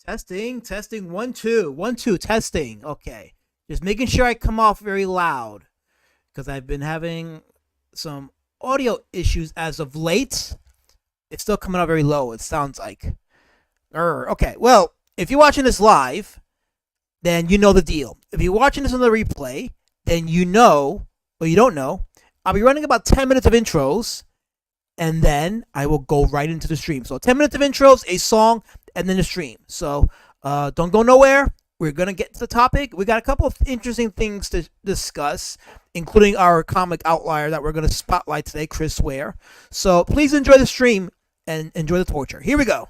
Testing, testing, 1, 2, 1, 2, testing. Okay. Just making sure I come off very loud because I've been having some audio issues as of late. It's still coming out very low, it sounds like. Okay, well, if you're watching this live, then you know the deal. If you're watching this on the replay, then you know, or you don't know, I'll be running about 10 minutes of intros, and then I will go right into the stream. So 10 minutes of intros, a song, and then the stream. So don't go nowhere. We're going to get to the topic. We got a couple of interesting things to discuss, including our comic outlier that we're going to spotlight today, Chris Ware. So please enjoy the stream and enjoy the torture. Here we go.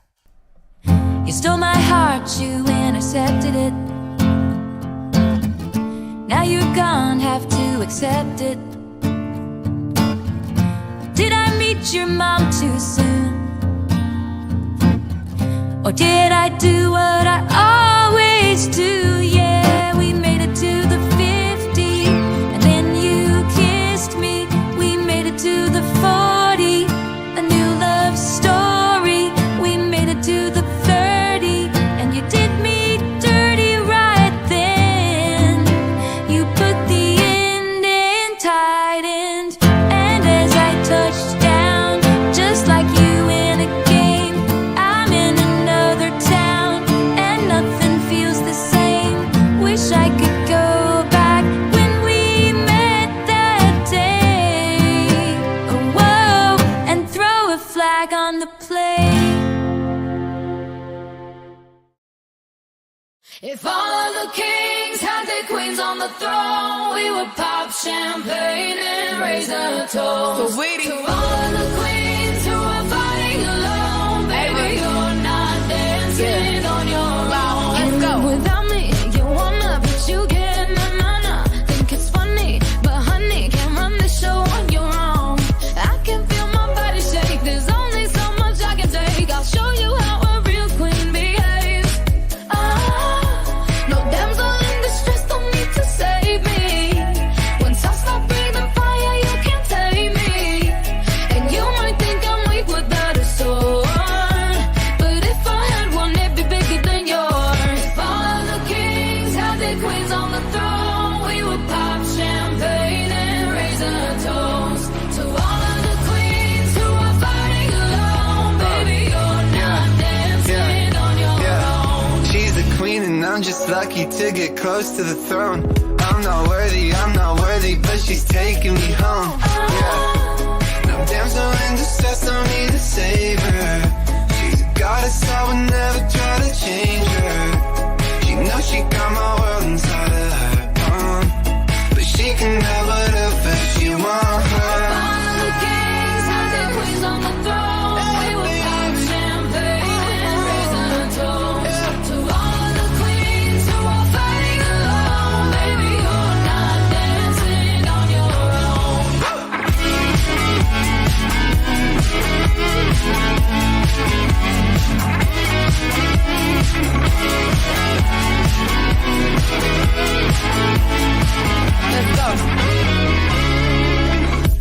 You stole my heart, you intercepted it. Now you're gone, have to accept it. Did I meet your mom too soon? Or did I do what I always do? Yeah, we made it to the 50, and then you kissed me. We made it to the 40, a new love story. We made it to the 30, and you did me dirty right then. You put the end in tight end, and as I touched down, just like you in a game, I'm in another town, and nothing feels the same. Wish I could go back when we met that day. Oh, whoa, and throw a flag on the play. If all of the kings had their queens on the throne, we would pop champagne and raise a toast. So waiting to all of the queens who are fighting alone, baby, you're not dancing on your own. Let's go. Without me, you wanna, but you can't. Nah. Think it's funny, but honey, can't run the show on your own. I can feel my body shake. There's only so much I can take. I'll show you how a real queen behaves. No damsel in distress, don't need to save me. Once I stop breathing fire, you can't tame me. And you might think I'm weak without a sword, but if I had one, it'd be bigger than yours. If all of the kings had their queens on the throne, we would pop champagne and raise a toast. To all of the queens who are fighting alone, baby, you're not dancing on your own. She's the queen and I'm just lucky to get close to the throne. I'm not worthy, but she's taking me home. Yeah. No damsel in distress, don't need a savior. She's a goddess, I would never try to change her. She knows she got my world inside of her palm, but she can have whatever she wants. All of the kings had their queens on the throne. We would pop champagne and raise a toast. To all of the queens who are fighting alone, baby, you're not dancing on your own. Let's go.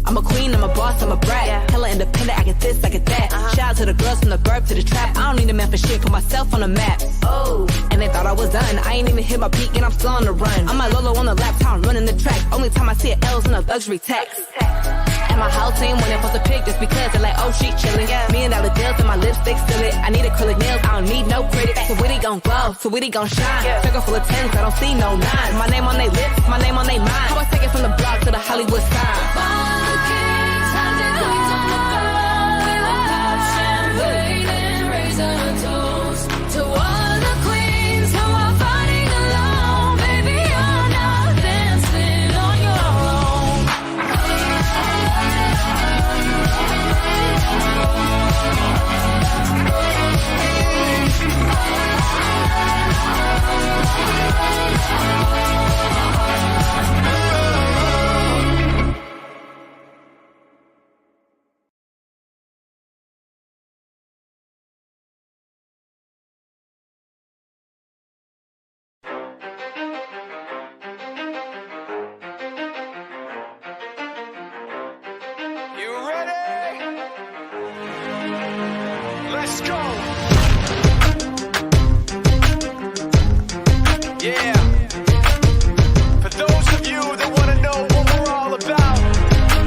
I'm a queen, I'm a boss, I'm a brat. Hella independent, I get this, I get that. Shout out to the girls from the burp to the trap. I don't need a man for shit, put myself on the map. Oh, and they thought I was done. I ain't even hit my peak and I'm still on the run. I'm my Lolo on the laptop, I'm running the track. Only time I see it L's in a luxury tax. And my whole team when they post a pic just because they're like, oh, she chillin'. $1 million deals and my lipstick still it. I need acrylic nails, I don't need no critics. So witty gon' glow, so witty gon' shine. Circle full of tens, I don't see no nines. My name on they lips, my name on they mind. How I take it from the block to the Hollywood sign. All the kings had their queens on the throne. We would pop champagne and raise a toast. To all the queens who are fighting alone, baby, you're not dancing on your own. Yeah. For those of you that want to know what we're all about,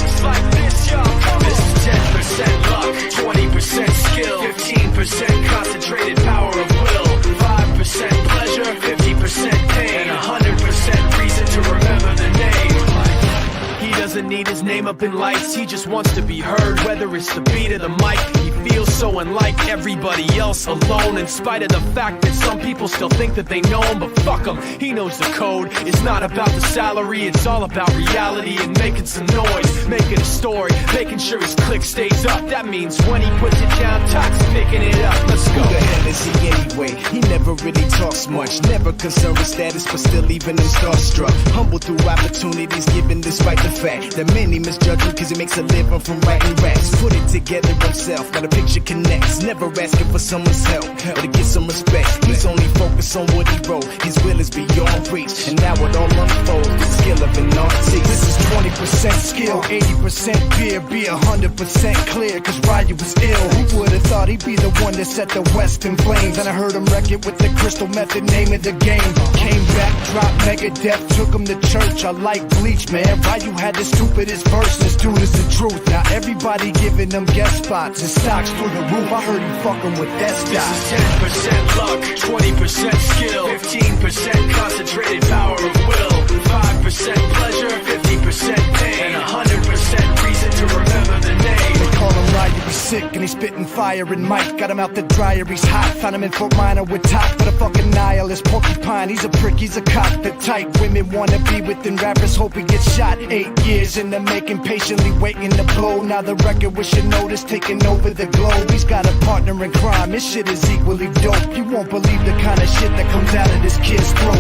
it's like this, y'all. This is 10% luck, 20% skill, 15% concentrated power of will, 5% pleasure, 50% pain, and 100% reason to remember the name. He doesn't need his name up in lights, he just wants to be heard, whether it's the beat of the mic. He feels so unlike everybody else, alone, in spite of the fact that some people still think that they know him, but fuck him, he knows the code. It's not about the salary, it's all about reality and making some noise, making a story, making sure his click stays up. That means when he puts it down, Tox picking it up. Let's go. Who the hell is he anyway? He never really talks much, never concerned with status, but still leaving him starstruck. Humble through opportunities given despite the fact that many misjudge him cause he makes a living from writing raps. Put it together himself, now the picture connects. Never asking for someone's help, or to get some respect. He's only focused on what he wrote, his will is beyond reach. And now it all unfolds, the skill of an artist. This is 20% skill, 80% fear, be 100% clear, cause Ryu was ill. Who would've thought he'd be the one that set the West in flames? And I heard him wreck it with the crystal method, name of the game. Came back, dropped Megadeth, took him to church. I like Bleach, man. Ryu had the stupidest verse, this dude is the truth. Now everybody giving them guest spots, his stocks through the roof. I heard him fucking with S. This is 10% luck, 20% skill, 15% concentrated power of will, 5% pleasure, 50% pain, and 100% reason to remember the name. They call him Ryu, he's sick and he's spitting fire and Mike got him out the dryer, he's hot. Found him in Fort Minor with top for the fucking nihilist porcupine. He's a prick, he's a cock, the type women wanna be within. Rappers hope he gets shot. 8 years in the making, patiently waiting to blow. Now the record with your notice taking over the globe. He's got a partner in crime, his shit is equally dope. You won't believe the kind of shit that comes out of this kid's throat.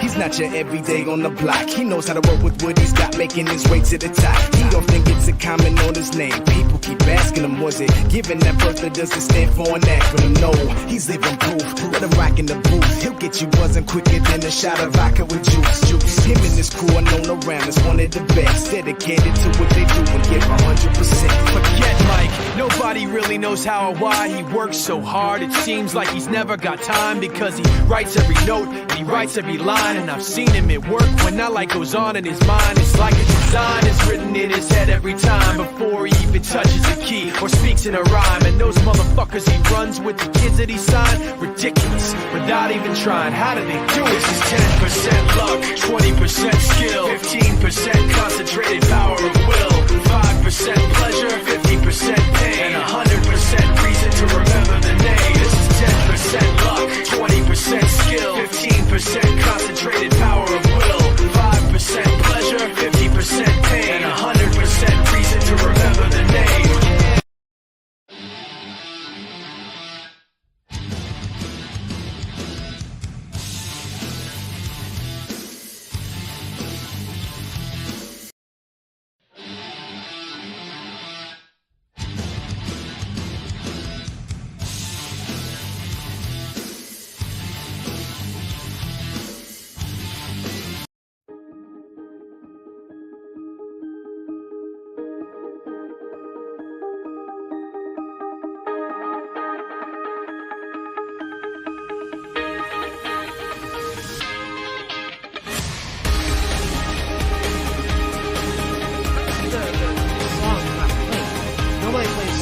He's not your everyday on the block. He knows how to work with what he's got, making his way to the top. He often gets a comment on his name. People keep asking him, was it given that birth or does it stand for an acronym? No, he's living proof. Let him rock in the booth. He'll get you buzzing quicker than a shot of vodka with juice. Him and his crew are known around as one of the best. Dedicated to what they do and give 100%. Forget Mike, nobody really knows how or why he works so hard. It seems like he's never got time because he writes every note and he writes every line. And I've seen him at work when that light goes on in his mind. It's like a design is written in his head every time before he even touches a key or speaks in a rhyme. And those motherfuckers he runs with, the kids that he signed, ridiculous, without even trying. How do they do it? This is 10% luck, 20% skill, 15% concentrated power of will, 5% pleasure, 50% pain, and 100% reason to remember the name. This is 10% luck, 20% skill, 15% concentrated power of will, 5% pleasure, 50% pain, and 100% reason to remember the name.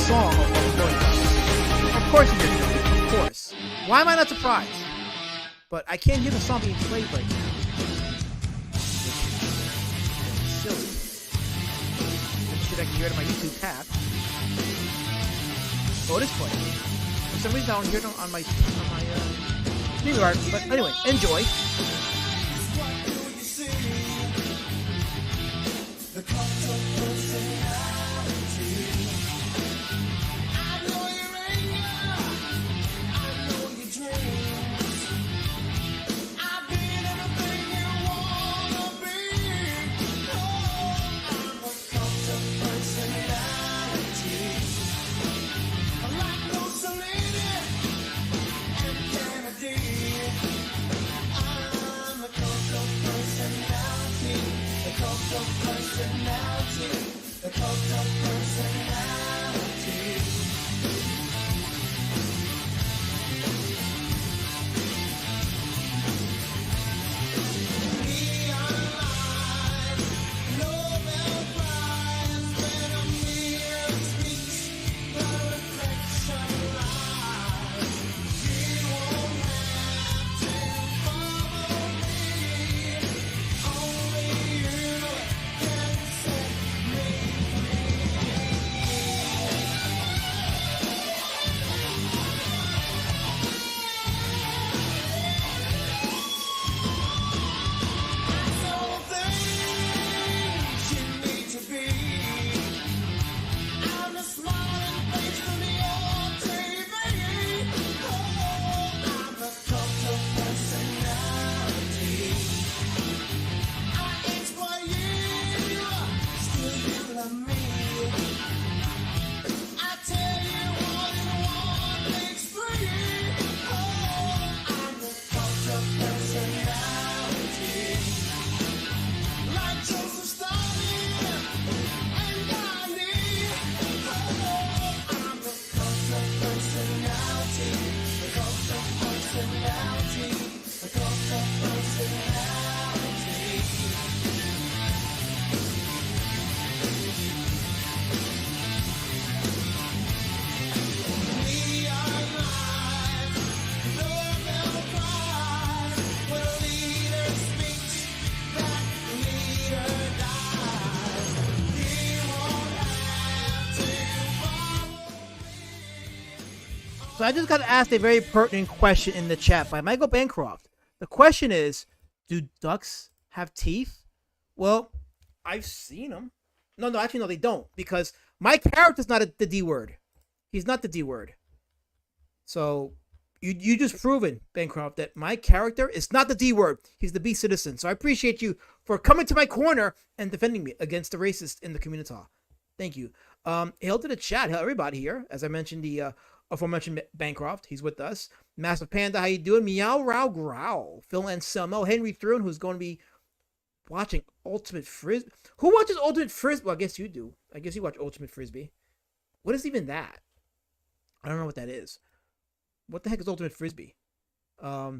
Song of course he did. Of course. Why am I not surprised? But I can't hear the song being played right now. It's silly. Let me see if I can hear it on my YouTube tab. Oh, it is playing. For some reason I don't hear it on my video art. But anyway, enjoy. So I just got asked a very pertinent question in the chat by Michael Bancroft. The question is, do ducks have teeth? Well, I've seen them. No, actually, no, they don't. Because my character's not the D word. He's not the D word. So you just proven, Bancroft, that my character is not the D word. He's the B citizen. So I appreciate you for coming to my corner and defending me against the racist in the community. Thank you. Hail to the chat. Hail everybody here. As I mentioned, the aforementioned Bancroft, he's with us. Massive Panda, how you doing? Meow, row, growl. Phil Anselmo, Henry Thrun, who's going to be watching Ultimate Frisbee. Who watches Ultimate Frisbee? Well, I guess you do. I guess you watch Ultimate Frisbee. What is even that? I don't know what that is. What the heck is Ultimate Frisbee? I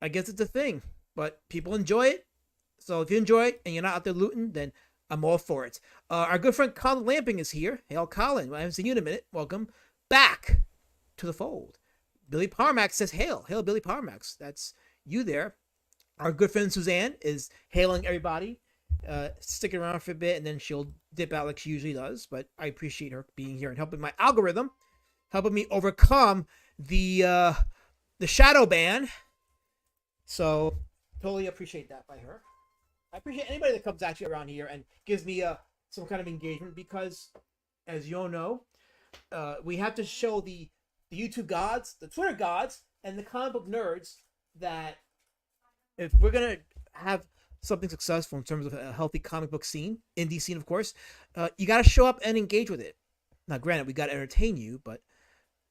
guess it's a thing, but people enjoy it. So if you enjoy it and you're not out there looting, then I'm all for it. Our good friend Colin Lamping is here. Hail, Colin. Well, I haven't seen you in a minute. Welcome back to the fold. Billy Parmax says, hail. Hail, Billy Parmax. That's you there. Our good friend Suzanne is hailing everybody, sticking around for a bit, and then she'll dip out like she usually does. But I appreciate her being here and helping my algorithm, helping me overcome the shadow ban. So totally appreciate that by her. I appreciate anybody that comes actually around here and gives me some kind of engagement, because, as you all know, we have to show the YouTube gods, the Twitter gods, and the comic book nerds that if we're gonna have something successful in terms of a healthy comic book scene, indie scene, of course, you got to show up and engage with it. Now, granted, we got to entertain you, but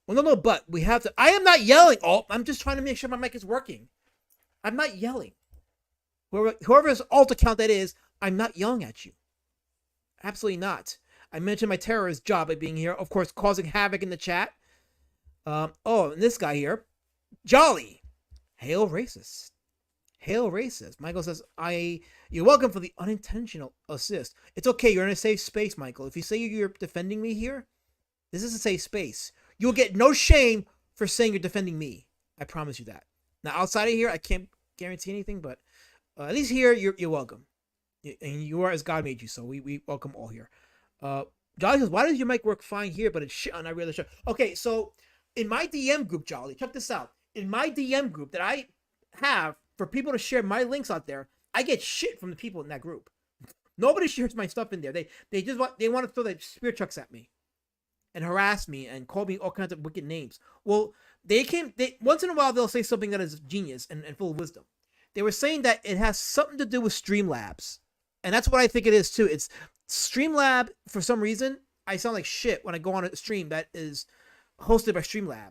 but we have to. I am not yelling. Oh, I'm just trying to make sure my mic is working. I'm not yelling. Whoever's alt account that is, I'm not yelling at you. Absolutely not. I mentioned my terrorist job by being here, of course, causing havoc in the chat. And this guy here, Jolly, hail racist. Hail racist. Michael says, you're welcome for the unintentional assist. It's okay. You're in a safe space, Michael. If you say you're defending me here, this is a safe space. You'll get no shame for saying you're defending me. I promise you that. Now, outside of here, I can't guarantee anything, but at least here, you're welcome. And you are as God made you, so we welcome all here. Jolly says, why does your mic work fine here, but it's shit on every other show? Okay, so in my DM group, Jolly, check this out. In my DM group that I have for people to share my links out there, I get shit from the people in that group. Nobody shares my stuff in there. They want to throw their spear chucks at me and harass me and call me all kinds of wicked names. Well, they once in a while they'll say something that is genius and full of wisdom. They were saying that it has something to do with Streamlabs. And that's what I think it is too. It's Streamlab, for some reason, I sound like shit when I go on a stream that is hosted by Streamlab.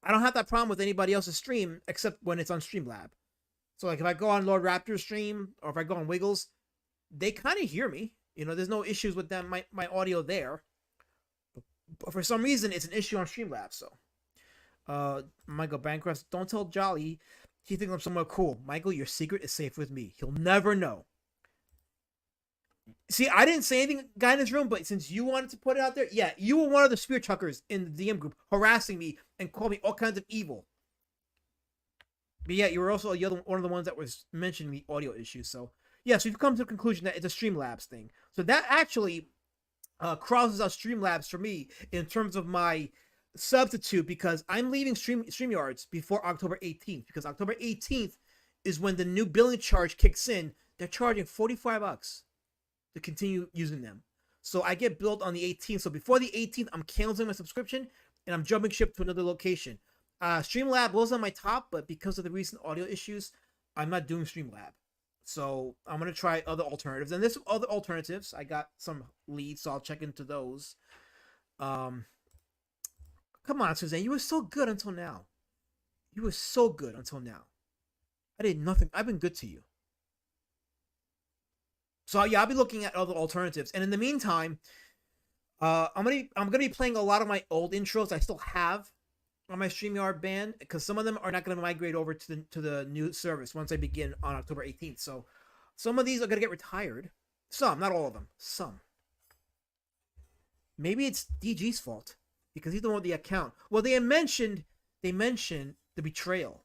I don't have that problem with anybody else's stream except when it's on Streamlab. So like if I go on Lord Raptor's stream or if I go on Wiggles, they kind of hear me. You know, there's no issues with them, my audio there. But for some reason, it's an issue on Streamlabs. So, Michael Bancroft, don't tell Jolly he thinks I'm somewhere cool. Michael, your secret is safe with me. He'll never know. See, I didn't say anything, guy in this room, but since you wanted to put it out there, yeah, you were one of the spear chuckers in the DM group harassing me and calling me all kinds of evil. But yeah, you were also one of the ones that was mentioning the audio issues. So, yeah, so you've come to the conclusion that it's a Streamlabs thing. So that actually crosses out Streamlabs for me in terms of my substitute, because I'm leaving StreamYards before October 18th, because October 18th is when the new billing charge kicks in. They're charging $45 to continue using them. So I get billed on the 18th. So before the 18th, I'm canceling my subscription and I'm jumping ship to another location. Streamlab was on my top, but because of the recent audio issues, I'm not doing Streamlab. So I'm going to try other alternatives. And there's some other alternatives. I got some leads, so I'll check into those. Come on, Suzanne. You were so good until now. You were so good until now. I did nothing. I've been good to you. So yeah, I'll be looking at other alternatives. And in the meantime, I'm gonna be playing a lot of my old intros I still have on my StreamYard band, because some of them are not gonna migrate over to the new service once I begin on October 18th. So some of these are gonna get retired. Some, not all of them. Some. Maybe it's DG's fault because he's the one with the account. Well, they mentioned the betrayal,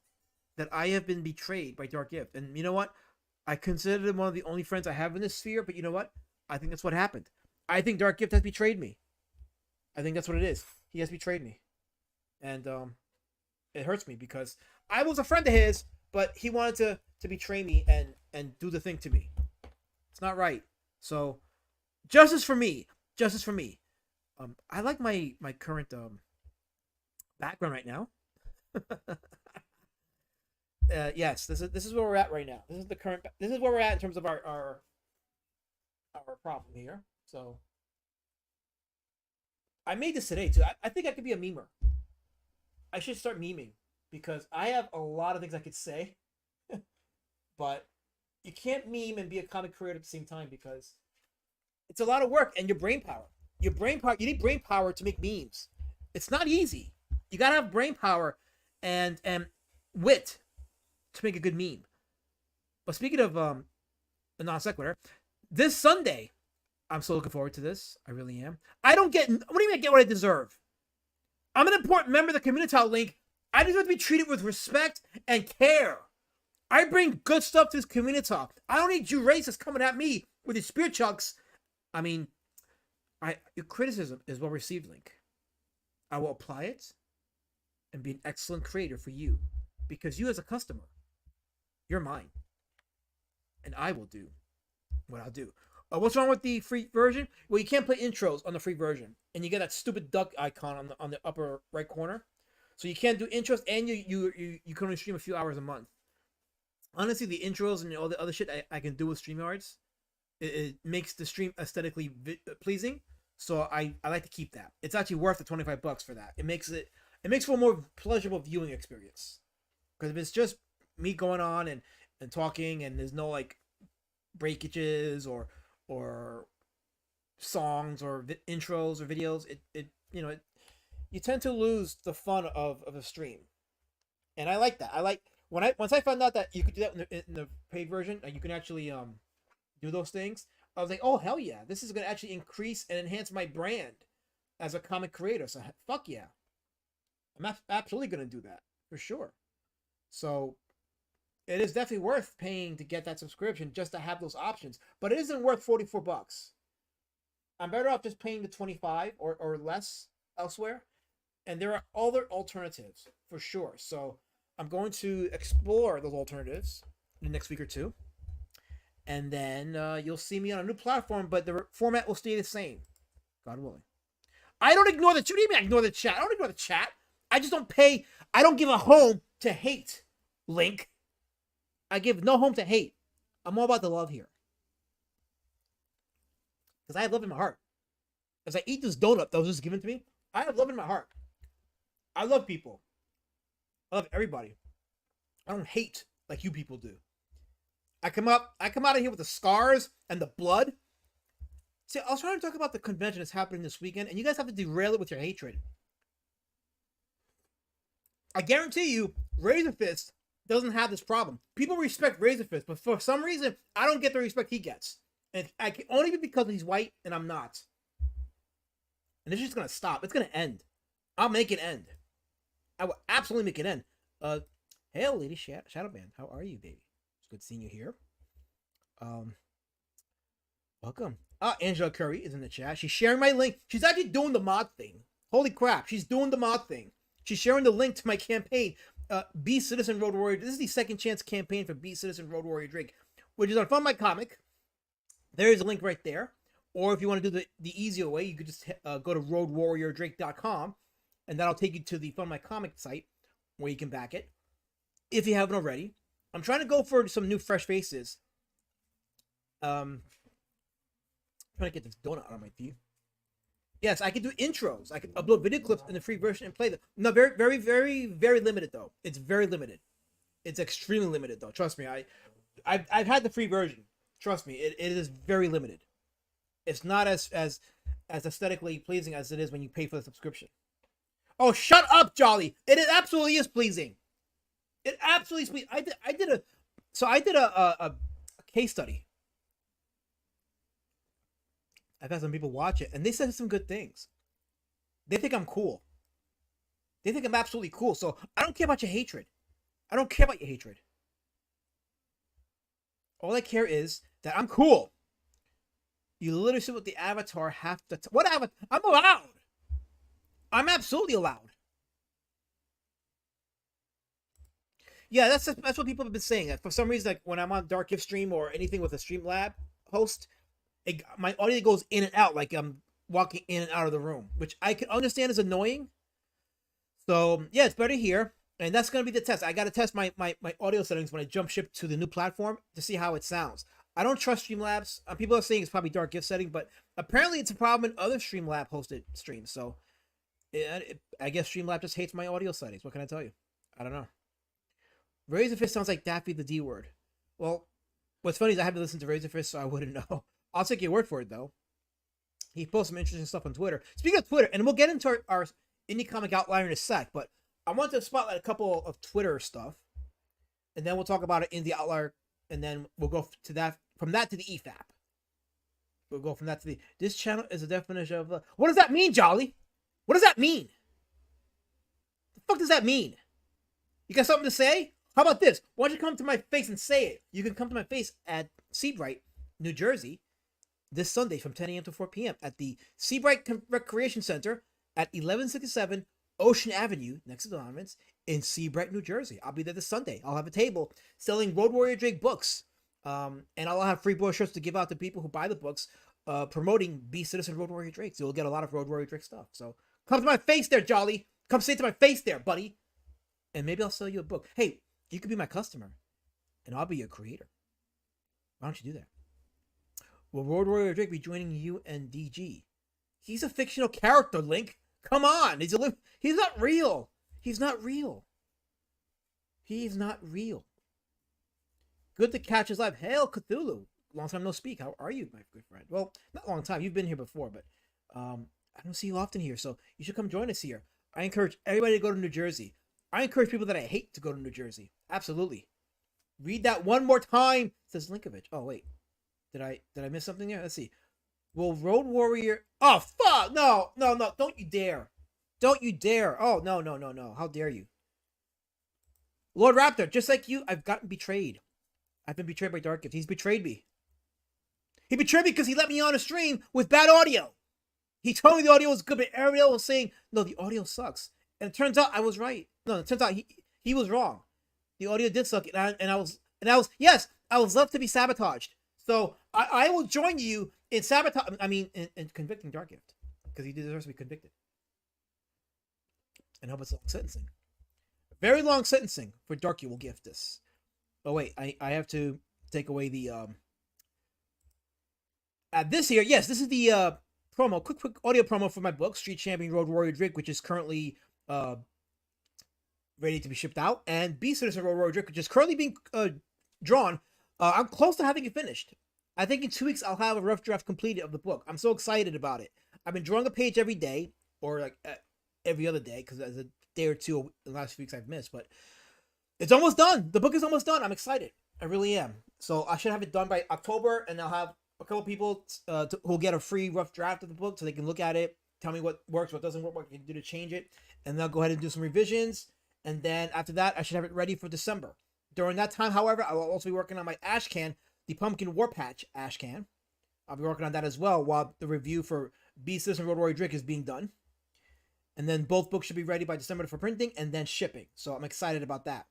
that I have been betrayed by Dark Gift, and you know what? I consider him one of the only friends I have in this sphere, but you know what? I think that's what happened. I think Dark Gift has betrayed me. I think that's what it is. He has betrayed me. and it hurts me because I was a friend of his, but he wanted to betray me and do the thing to me. It's not right. So justice for me. Justice for me. I like my current background right now. Yes, this is where we're at right now. This is the current. This is where we're at in terms of our problem here. So I made this today too. I think I could be a memer. I should start meming because I have a lot of things I could say, but you can't meme and be a comic creator at the same time because it's a lot of work and your brain power. Your brain power. You need brain power to make memes. It's not easy. You gotta have brain power and wit to make a good meme. But speaking of a non sequitur, this Sunday, I'm so looking forward to this. I really am. I don't get. What do you mean I get what I deserve? I'm an important member of the community link. I deserve to be treated with respect and care. I bring good stuff to this community. I don't need you racists coming at me with your spear chucks. I mean, your criticism is well received, Link. I will apply it and be an excellent creator for you because you as a customer, you're mine. And I will do what I'll do. What's wrong with the free version? Well, you can't play intros on the free version, and you get that stupid duck icon on the upper right corner. So you can't do intros, and you can only stream a few hours a month. Honestly, the intros and all the other shit I can do with StreamYards, it makes the stream aesthetically pleasing. So I like to keep that. It's actually worth the $25 for that. It makes for a more pleasurable viewing experience. Because if it's just me going on and talking and there's no like breakages or songs or intros or videos, you tend to lose the fun of a stream. And I like that. I like once I found out that you could do that in the paid version, you can actually do those things. I was like, oh hell yeah, this is gonna actually increase and enhance my brand as a comic creator. So fuck yeah, I'm absolutely gonna do that for sure. So it is definitely worth paying to get that subscription just to have those options. But it isn't worth $44. I'm better off just paying the 25 or less elsewhere. And there are other alternatives for sure. So I'm going to explore those alternatives in the next week or two. And then you'll see me on a new platform, but the format will stay the same. God willing. I don't ignore the chat. What do you mean I ignore the chat? I don't ignore the chat. I just don't pay. I don't give a home to hate, Link. I give no home to hate. I'm all about the love here. Because I have love in my heart. As I eat this donut that was just given to me, I have love in my heart. I love people. I love everybody. I don't hate like you people do. I come out of here with the scars and the blood. See, I was trying to talk about the convention that's happening this weekend, and you guys have to derail it with your hatred. I guarantee you, Razor Fist doesn't have this problem. People respect Razor Fist, but for some reason, I don't get the respect he gets. And I can only be because he's white and I'm not. And this is just gonna stop. It's gonna end. I'll make it end. I will absolutely make it end. Hey, lady Shadowman, how are you, baby? It's good seeing you here. Welcome. Angela Curry is in the chat. She's sharing my link. She's actually doing the mod thing. Holy crap, she's doing the mod thing. She's sharing the link to my campaign. Be Citizen Road Warrior. This is the second chance campaign for Be Citizen Road Warrior Drake, which is on Fund My Comic. There is a link right there. Or if you want to do the easier way, you could just go to roadwarriordrake.com, and that'll take you to the Fund My Comic site where you can back it if you haven't already. I'm trying to go for some new fresh faces. Trying to get this donut out of my teeth. Yes, I can do intros. I can upload video clips in the free version and play them. No, very, very, very, very limited though. It's very limited. It's extremely limited though. Trust me. I've had the free version. Trust me, it is very limited. It's not as aesthetically pleasing as it is when you pay for the subscription. Oh, shut up, Jolly! It absolutely is pleasing. It absolutely is pleasing. I did a case study. I've had some people watch it, and they said some good things. They think I'm cool. They think I'm absolutely cool. So I don't care about your hatred. I don't care about your hatred. All I care is that I'm cool. You literally sit with the avatar half the time. What avatar? I'm allowed. I'm absolutely allowed. Yeah, that's what people have been saying. For some reason, like when I'm on Dark Gift stream or anything with a Streamlab host, my audio goes in and out like I'm walking in and out of the room, which I can understand is annoying. So yeah, it's better here, and that's gonna be the test. I gotta test my audio settings when I jump ship to the new platform to see how it sounds. I don't trust Streamlabs. People are saying it's probably Dark Gift setting, but apparently it's a problem in other Streamlab hosted streams. So I guess Streamlab just hates my audio settings. What can I tell you? I don't know. Razorfish sounds like Daffy the D word. Well, what's funny is I haven't listened to Razorfish, so I wouldn't know. I'll take your word for it, though. He posts some interesting stuff on Twitter. Speaking of Twitter, and we'll get into our indie comic outlier in a sec, but I want to spotlight a couple of Twitter stuff, and then we'll talk about it in the outlier, and then we'll go to that from that to the Efap. We'll go from that to the. This channel is a definition of. What does that mean, Jolly? What does that mean? The fuck does that mean? You got something to say? How about this? Why don't you come to my face and say it? You can come to my face at Seabright, New Jersey, this Sunday from 10 a.m. to 4 p.m. at the Seabright Recreation Center at 1167 Ocean Avenue, next to Donovan's, in Seabright, New Jersey. I'll be there this Sunday. I'll have a table selling Road Warrior Drake books, and I'll have free brochures to give out to people who buy the books, promoting Be Citizen Road Warrior Drake. So you'll get a lot of Road Warrior Drake stuff. So come to my face there, Jolly. Come say it to my face there, buddy. And maybe I'll sell you a book. Hey, you could be my customer, and I'll be your creator. Why don't you do that? Will Road Warrior Drake be joining you and DG? He's a fictional character, Link. Come on. He's not real. He's not real. He's not real. Good to catch us live. Hail Cthulhu. Long time no speak. How are you, my good friend? Well, not a long time. You've been here before, but I don't see you often here, so you should come join us here. I encourage everybody to go to New Jersey. I encourage people that I hate to go to New Jersey. Absolutely. Read that one more time, says Linkovich. Oh, wait. Did I miss something there? Let's see. Will Road Warrior... Oh, fuck! No. Don't you dare. Don't you dare. Oh, no. How dare you? Lord Raptor, just like you, I've gotten betrayed. I've been betrayed by Dark Gift. He's betrayed me. He betrayed me because he let me on a stream with bad audio. He told me the audio was good, but Ariel was saying, no, the audio sucks. And it turns out I was right. No, it turns out he was wrong. The audio did suck, and I was left to be sabotaged. So I will join you in sabotage. I mean, in convicting Dark Gift, because he deserves to be convicted. And how about long sentencing? Very long sentencing for Dark Gift will gift this. Oh wait, I have to take away the this here. Yes, this is the promo. Quick audio promo for my book, Street Champion Road Warrior Drake, which is currently ready to be shipped out, and Be Citizen Road Warrior Drake, which is currently being drawn. I'm close to having it finished. I think in 2 weeks I'll have a rough draft completed of the book. I'm so excited about it. I've been drawing a page every day, or like every other day, because there's a day or two in the last few weeks I've missed, but it's almost done. The book is almost done. I'm excited. I really am. So I should have it done by October, and I'll have a couple people who'll get a free rough draft of the book so they can look at it, tell me what works, what doesn't work, what you can do to change it, and they'll go ahead and do some revisions. And then after that, I should have it ready for December. During that time, however, I will also be working on my ash can, the Pumpkin War Patch ash can. I'll be working on that as well while the review for Be Citizen Road Warrior Drake is being done. And then both books should be ready by December for printing and then shipping. So I'm excited about that.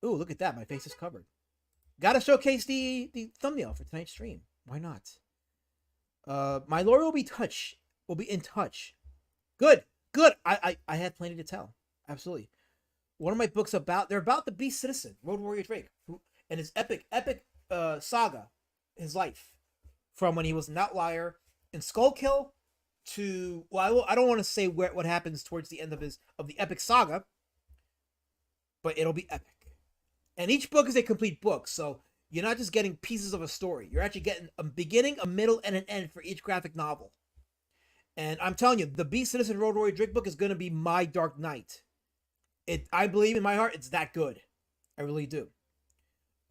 Ooh, look at that. My face is covered. Gotta showcase the thumbnail for tonight's stream. Why not? My lawyer will be in touch. Good. I had plenty to tell. Absolutely. One of my books they're about the Be Citizen, Road Warrior Drake, and his epic saga, his life, from when he was an outlier in Skullkill to, well, I don't want to say what happens towards the end of the epic saga, but it'll be epic. And each book is a complete book, so you're not just getting pieces of a story. You're actually getting a beginning, a middle, and an end for each graphic novel. And I'm telling you, the Be Citizen Road Warrior Drake book is going to be my Dark Knight. I believe in my heart it's that good. I really do.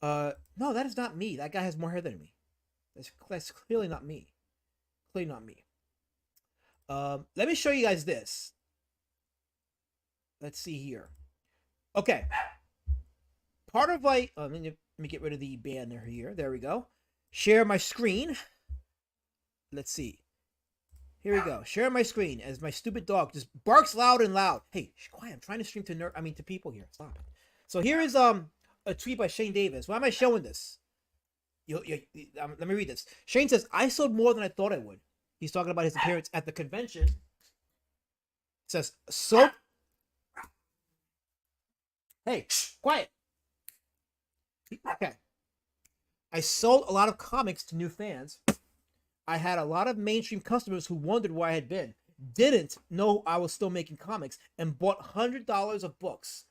No, that is not me. That guy has more hair than me. That's clearly not me. Clearly not me. Let me show you guys this. Let's see here. Okay. Part of my... let me get rid of the banner here. There we go. Share my screen. Let's see. Here we go. Share my screen as my stupid dog just barks loud and loud. Hey, quiet. I'm trying to stream to people here. Stop it. So here is a tweet by Shane Davis. Why am I showing this? Let me read this. Shane says, I sold more than I thought I would. He's talking about his appearance at the convention. It says, sold. Hey, quiet. Okay. I sold a lot of comics to new fans. I had a lot of mainstream customers who wondered where I had been, didn't know I was still making comics, and bought $100 of books.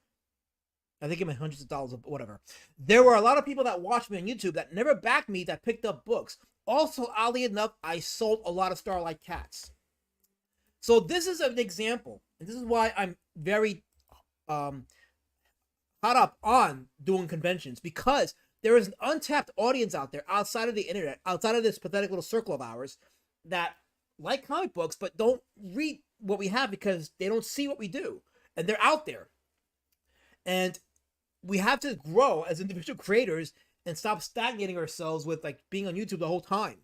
I think it meant hundreds of dollars of whatever. There were a lot of people that watched me on YouTube that never backed me that picked up books. Also, oddly enough, I sold a lot of Starlight Cats. So this is an example, and this is why I'm very hot up on doing conventions, because there is an untapped audience out there outside of the internet, outside of this pathetic little circle of ours, that like comic books but don't read what we have because they don't see what we do, and they're out there. And we have to grow as individual creators and stop stagnating ourselves with like being on YouTube the whole time.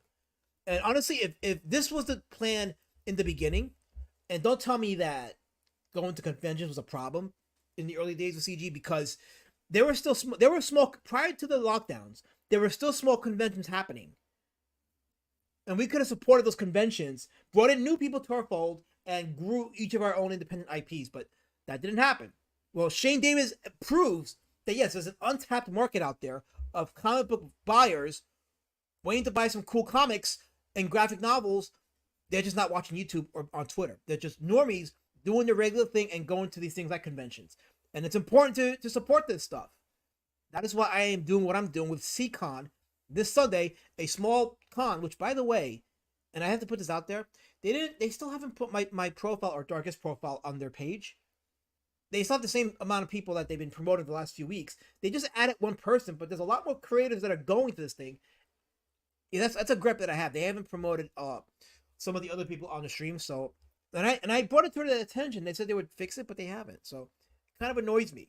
And honestly, if this was the plan in the beginning, and don't tell me that going to conventions was a problem in the early days of CG, because there were small prior to the lockdowns. There were still small conventions happening, and we could have supported those conventions, brought in new people to our fold, and grew each of our own independent IPs. But that didn't happen. Well, Shane Davis proves that yes, there's an untapped market out there of comic book buyers waiting to buy some cool comics and graphic novels. They're just not watching YouTube or on Twitter. They're just normies doing the regular thing and going to these things like conventions. And it's important to support this stuff. That is why I am doing what I'm doing with CCon this Sunday, a small con, which, by the way, and I have to put this out there, they still haven't put my profile or Darkest profile on their page. They still have the same amount of people that they've been promoting the last few weeks. They just added one person, but there's a lot more creators that are going to this thing. Yeah, that's a grip that I have. They haven't promoted some of the other people on the stream. So and I brought it to their attention. They said they would fix it, but they haven't. So it kind of annoys me.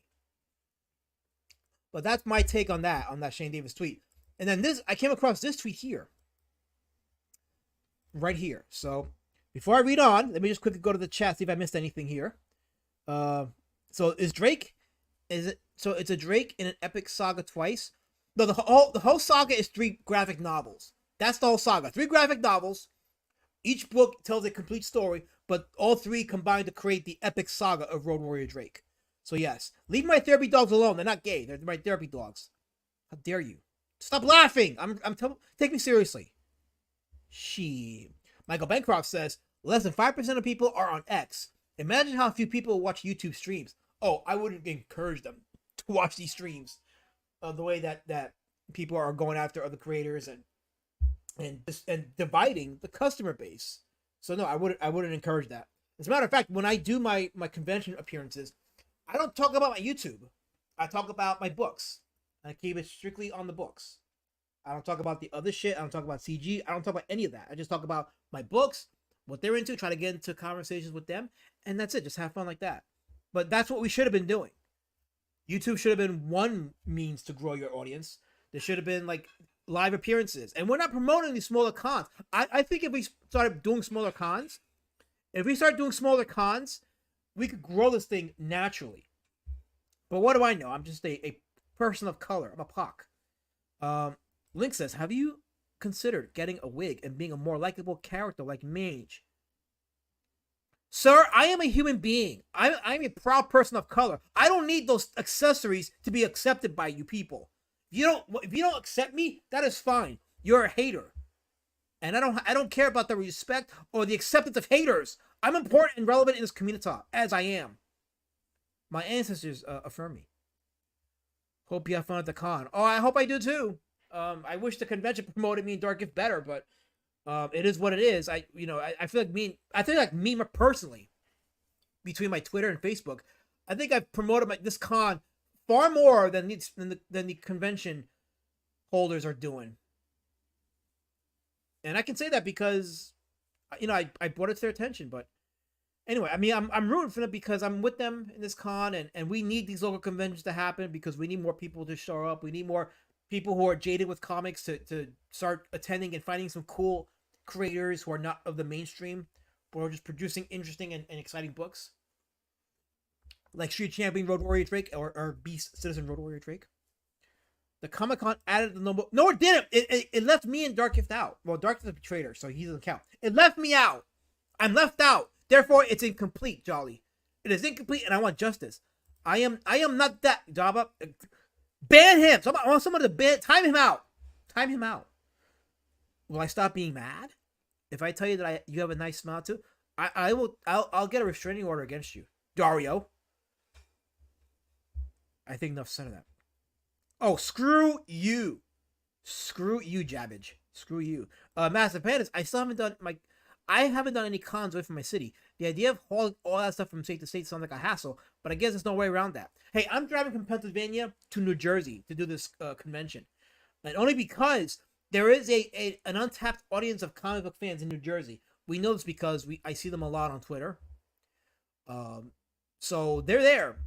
But that's my take on that Shane Davis tweet. And then I came across this tweet here. Right here. So before I read on, let me just quickly go to the chat, see if I missed anything here. So it's a Drake in an epic saga twice? No, the whole saga is 3 graphic novels. That's the whole saga. 3 graphic novels. Each book tells a complete story, but all 3 combine to create the epic saga of Road Warrior Drake. So yes, leave my therapy dogs alone. They're not gay. They're my therapy dogs. How dare you? Stop laughing. Take me seriously. Michael Bancroft says less than 5% of people are on X. Imagine how few people watch YouTube streams. Oh, I wouldn't encourage them to watch these streams the way that people are going after other creators and dividing the customer base. So no, I wouldn't encourage that. As a matter of fact, when I do my convention appearances, I don't talk about my YouTube. I talk about my books. I keep it strictly on the books. I don't talk about the other shit. I don't talk about CG. I don't talk about any of that. I just talk about my books, what they're into, try to get into conversations with them, and that's it. Just have fun like that. But that's what we should have been doing. YouTube should have been one means to grow your audience. There should have been like live appearances. And we're not promoting these smaller cons. I think if we started doing smaller cons, we could grow this thing naturally. But what do I know? I'm just a person of color. I'm a POC. Link says, have you considered getting a wig and being a more likable character like Mage? Sir, I am a human being. I'm a proud person of color. I don't need those accessories to be accepted by you people. If you don't accept me, that is fine. You're a hater. And I don't care about the respect or the acceptance of haters. I'm important and relevant in this community, as I am. My ancestors affirm me. Hope you have fun at the con. Oh, I hope I do too. I wish the convention promoted me and Dark Gift better, but it is what it is. I feel like me personally, between my Twitter and Facebook, I think I've promoted this con far more than the convention holders are doing. And I can say that because I brought it to their attention. But anyway, I mean, I'm rooting for them because I'm with them in this con, and we need these local conventions to happen because we need more people to show up. We need more people who are jaded with comics to start attending and finding some cool creators who are not of the mainstream, or just producing interesting and exciting books, like Street Champion Road Warrior Drake or Beast Citizen Road Warrior Drake. The Comic Con added the noble. No, it didn't. It left me and Dark Gift out. Well, Dark is a traitor, so he doesn't count. It left me out. I'm left out. Therefore, it's incomplete, Jolly. It is incomplete, and I want justice. I am not that Jabba. Ban him. I want someone to ban. Time him out. Time him out. Will I stop being mad if I tell you that you have a nice smile too? I will. I'll get a restraining order against you, Dario. I think enough said of that. Oh, screw you. Screw you, Jabbage. Screw you. Massive Pandas, I haven't done any cons away from my city. The idea of hauling all that stuff from state to state sounds like a hassle, but I guess there's no way around that. Hey, I'm driving from Pennsylvania to New Jersey to do this convention. And only because there is an untapped audience of comic book fans in New Jersey. We know this because I see them a lot on Twitter. So they're there.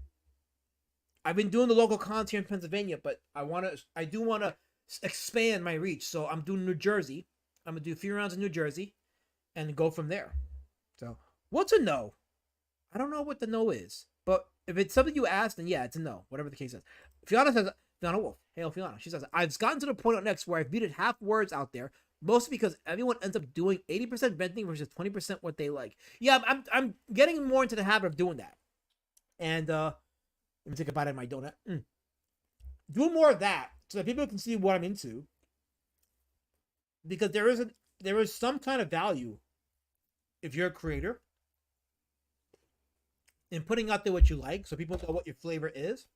I've been doing the local cons here in Pennsylvania, but I do want to expand my reach. So I'm doing New Jersey. I'm gonna do a few rounds in New Jersey, and go from there. So what's a no? I don't know what the no is, but if it's something you asked, then yeah, it's a no. Whatever the case is. Fiona says, Fiona Wolf, hail Fiona. She says, I've gotten to the point on X where I've muted half words out there, mostly because everyone ends up doing 80% venting versus 20% what they like. Yeah, I'm getting more into the habit of doing that. And let me take a bite of my donut. Do more of that so that people can see what I'm into. Because there is some kind of value if you're a creator in putting out there what you like, so people know what your flavor is.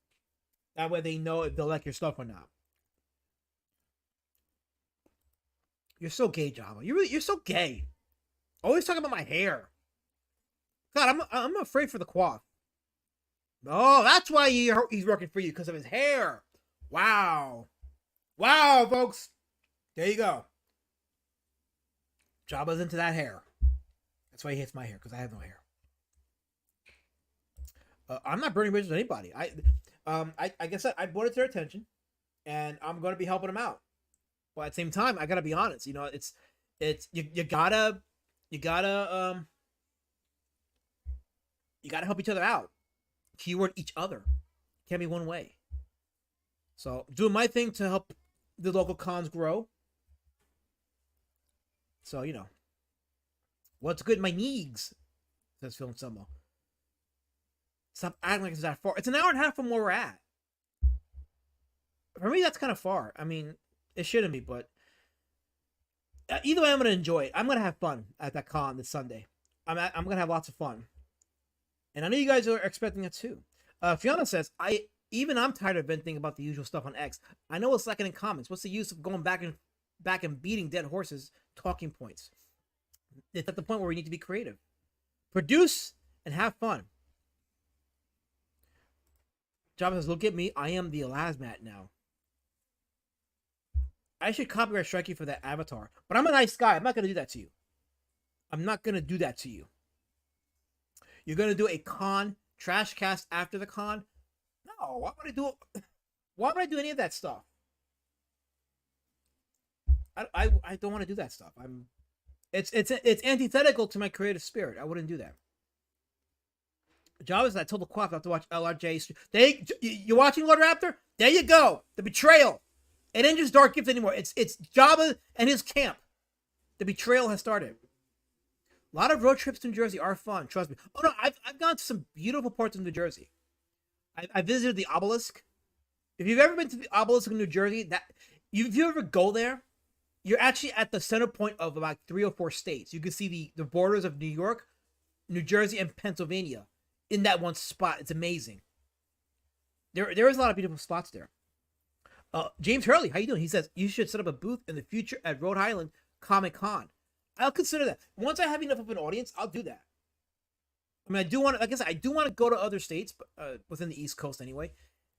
That way they know if they'll like your stuff or not. You're so gay, Java. You're so gay. Always talking about my hair. God, I'm afraid for the quaff. Oh, that's why he's working for you, because of his hair. Wow. Wow, folks. There you go. Jabba's into that hair. That's why he hates my hair, because I have no hair. I'm not burning bridges with anybody. Like I said, I brought it to their attention, and I'm going to be helping them out. But at the same time, I got to be honest. You know, you gotta help each other out. Keyword each other. Can't be one way. So doing my thing to help the local cons grow. So, you know. What's good? My needs, says Phil Selmo. Stop acting like it's that far. It's an hour and a half from where we're at. For me, that's kind of far. I mean, it shouldn't be, but either way, I'm going to enjoy it. I'm going to have fun at that con this Sunday. I'm going to have lots of fun. And I know you guys are expecting it too. Fiona says, I'm tired of venting about the usual stuff on X. I know it's lacking in comments. What's the use of going back and beating dead horses talking points? It's at the point where we need to be creative. Produce and have fun. Java says, look at me. I am the Elasmat now. I should copyright strike you for that avatar. But I'm a nice guy. I'm not going to do that to you. I'm not going to do that to you. You're going to do a con trash cast after the con? No, why would I do any of that stuff? I don't want to do that stuff. It's antithetical to my creative spirit. I wouldn't do that. Java said, I told the quaff not to watch LRJ. You're watching Lord Raptor? There you go. The betrayal. It ain't just Dark Gift anymore. It's Java and his camp. The betrayal has started. A lot of road trips to New Jersey are fun. Trust me. Oh no, I've gone to some beautiful parts of New Jersey. I visited the obelisk. If you've ever been to the obelisk in New Jersey, if you ever go there, you're actually at the center point of about 3 or 4 states. You can see the borders of New York, New Jersey, and Pennsylvania in that one spot. It's amazing. There is a lot of beautiful spots there. James Hurley, how you doing? He says you should set up a booth in the future at Rhode Island Comic Con. I'll consider that. Once I have enough of an audience, I'll do that. I mean, I do want to go to other states, within the East Coast anyway,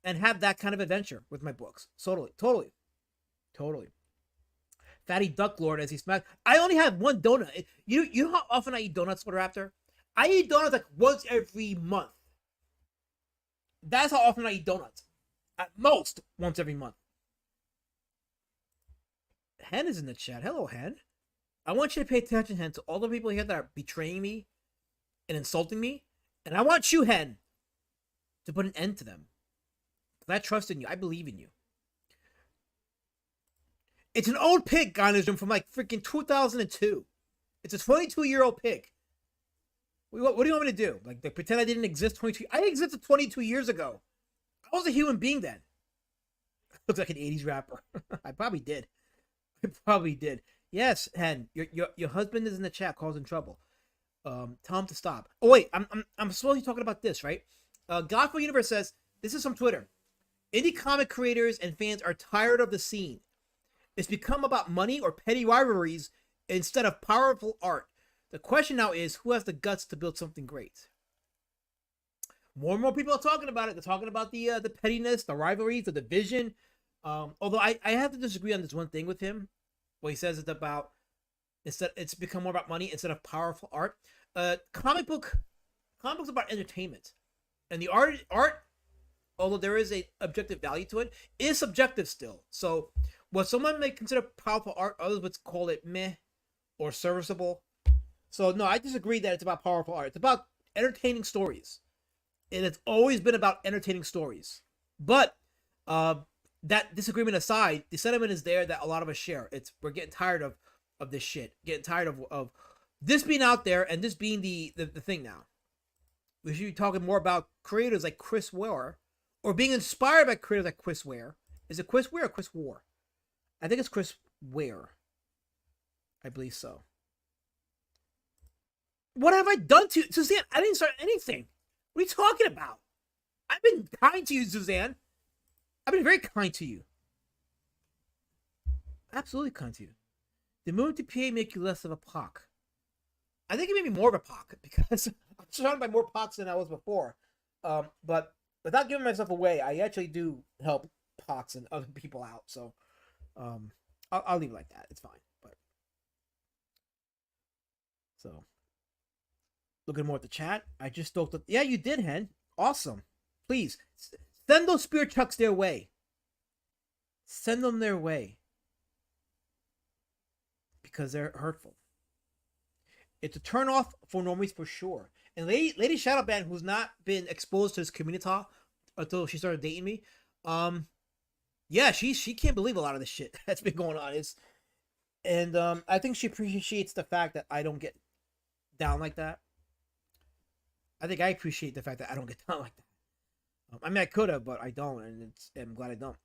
and have that kind of adventure with my books. Totally. Fatty Duck Lord as he smacked. I only have one donut. You know how often I eat donuts, What Raptor? I eat donuts like once every month. That's how often I eat donuts. At most, once every month. Hen is in the chat. Hello, Hen. I want you to pay attention, Hen, to all the people here that are betraying me and insulting me. And I want you, Hen, to put an end to them. Because I trust in you. I believe in you. It's an old pic, Gynasm, from like freaking 2002. It's a 22-year-old pic. What do you want me to do? Like pretend I didn't exist 22? I existed 22 years ago. I was a human being then. Looks like an 80s rapper. I probably did. Yes, Hen, your husband is in the chat, causing trouble. Tell him to stop. Oh wait, I'm supposed to be talking about this, right? Godful Universe says this is from Twitter. Indie comic creators and fans are tired of the scene. It's become about money or petty rivalries instead of powerful art. The question now is, who has the guts to build something great? More and more people are talking about it. They're talking about the pettiness, the rivalries, the division. Although I have to disagree on this one thing with him. What he says is about it's become more about money instead of powerful art. Comic books about entertainment, and the art, although there is a objective value to it, is subjective still. So what someone may consider powerful art, others would call it meh or serviceable. So no, I disagree that it's about powerful art. It's about entertaining stories. And it's always been about entertaining stories. But that disagreement aside, the sentiment is there that a lot of us share. We're getting tired of this shit. Getting tired of this being out there and this being the thing now. We should be talking more about creators like Chris Ware, or being inspired by creators like Chris Ware. Is it Chris Ware or Chris Ware? I think it's Chris Ware. I believe so. What have I done to you? Suzanne, I didn't start anything. What are you talking about? I've been kind to you, Suzanne. I've been very kind to you. Absolutely kind to you. Did moving to PA make you less of a POC? I think it made me more of a POC because I'm surrounded by more POCs than I was before. But without giving myself away, I actually do help POCs and other people out. So I'll leave it like that. It's fine. But so looking more at the chat. I just stoked up. Yeah, you did, Hen. Awesome. Please send those spear chucks their way. Send them their way. Because they're hurtful. It's a turn off for normies for sure. And Lady Shadowban, who's not been exposed to this community until she started dating me, yeah, she can't believe a lot of the shit that's been going on. I think she appreciates the fact that I don't get down like that. I think I appreciate the fact that I don't get down like that. I mean, I could have, but I don't, and I'm glad I don't.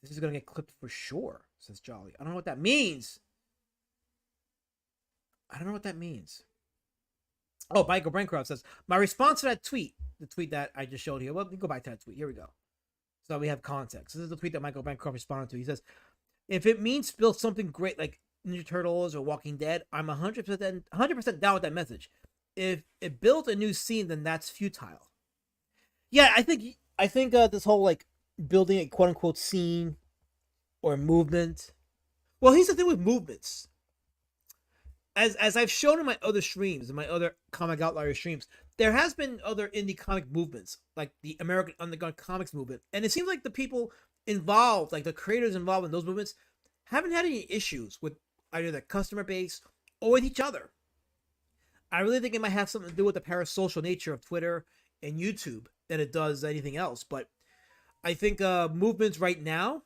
This is gonna get clipped for sure, says Jolly. I don't know what that means. Oh, Michael Brancroft says, my response to that tweet, the tweet that I just showed here. Well, let me go back to that tweet. Here we go. So we have context. This is the tweet that Michael Bancroft responded to. He says, if it means build something great like Ninja Turtles or Walking Dead, I'm 100% down with that message. If it builds a new scene, then that's futile. Yeah, I think this whole like building a quote unquote scene or movement. Well, here's the thing with movements. As I've shown in my other streams, in my other Comic Outlier streams, there has been other indie comic movements, like the American Underground Comics movement. And it seems like the people involved, like the creators involved in those movements, haven't had any issues with either their customer base or with each other. I really think it might have something to do with the parasocial nature of Twitter and YouTube than it does anything else. But I think movements right now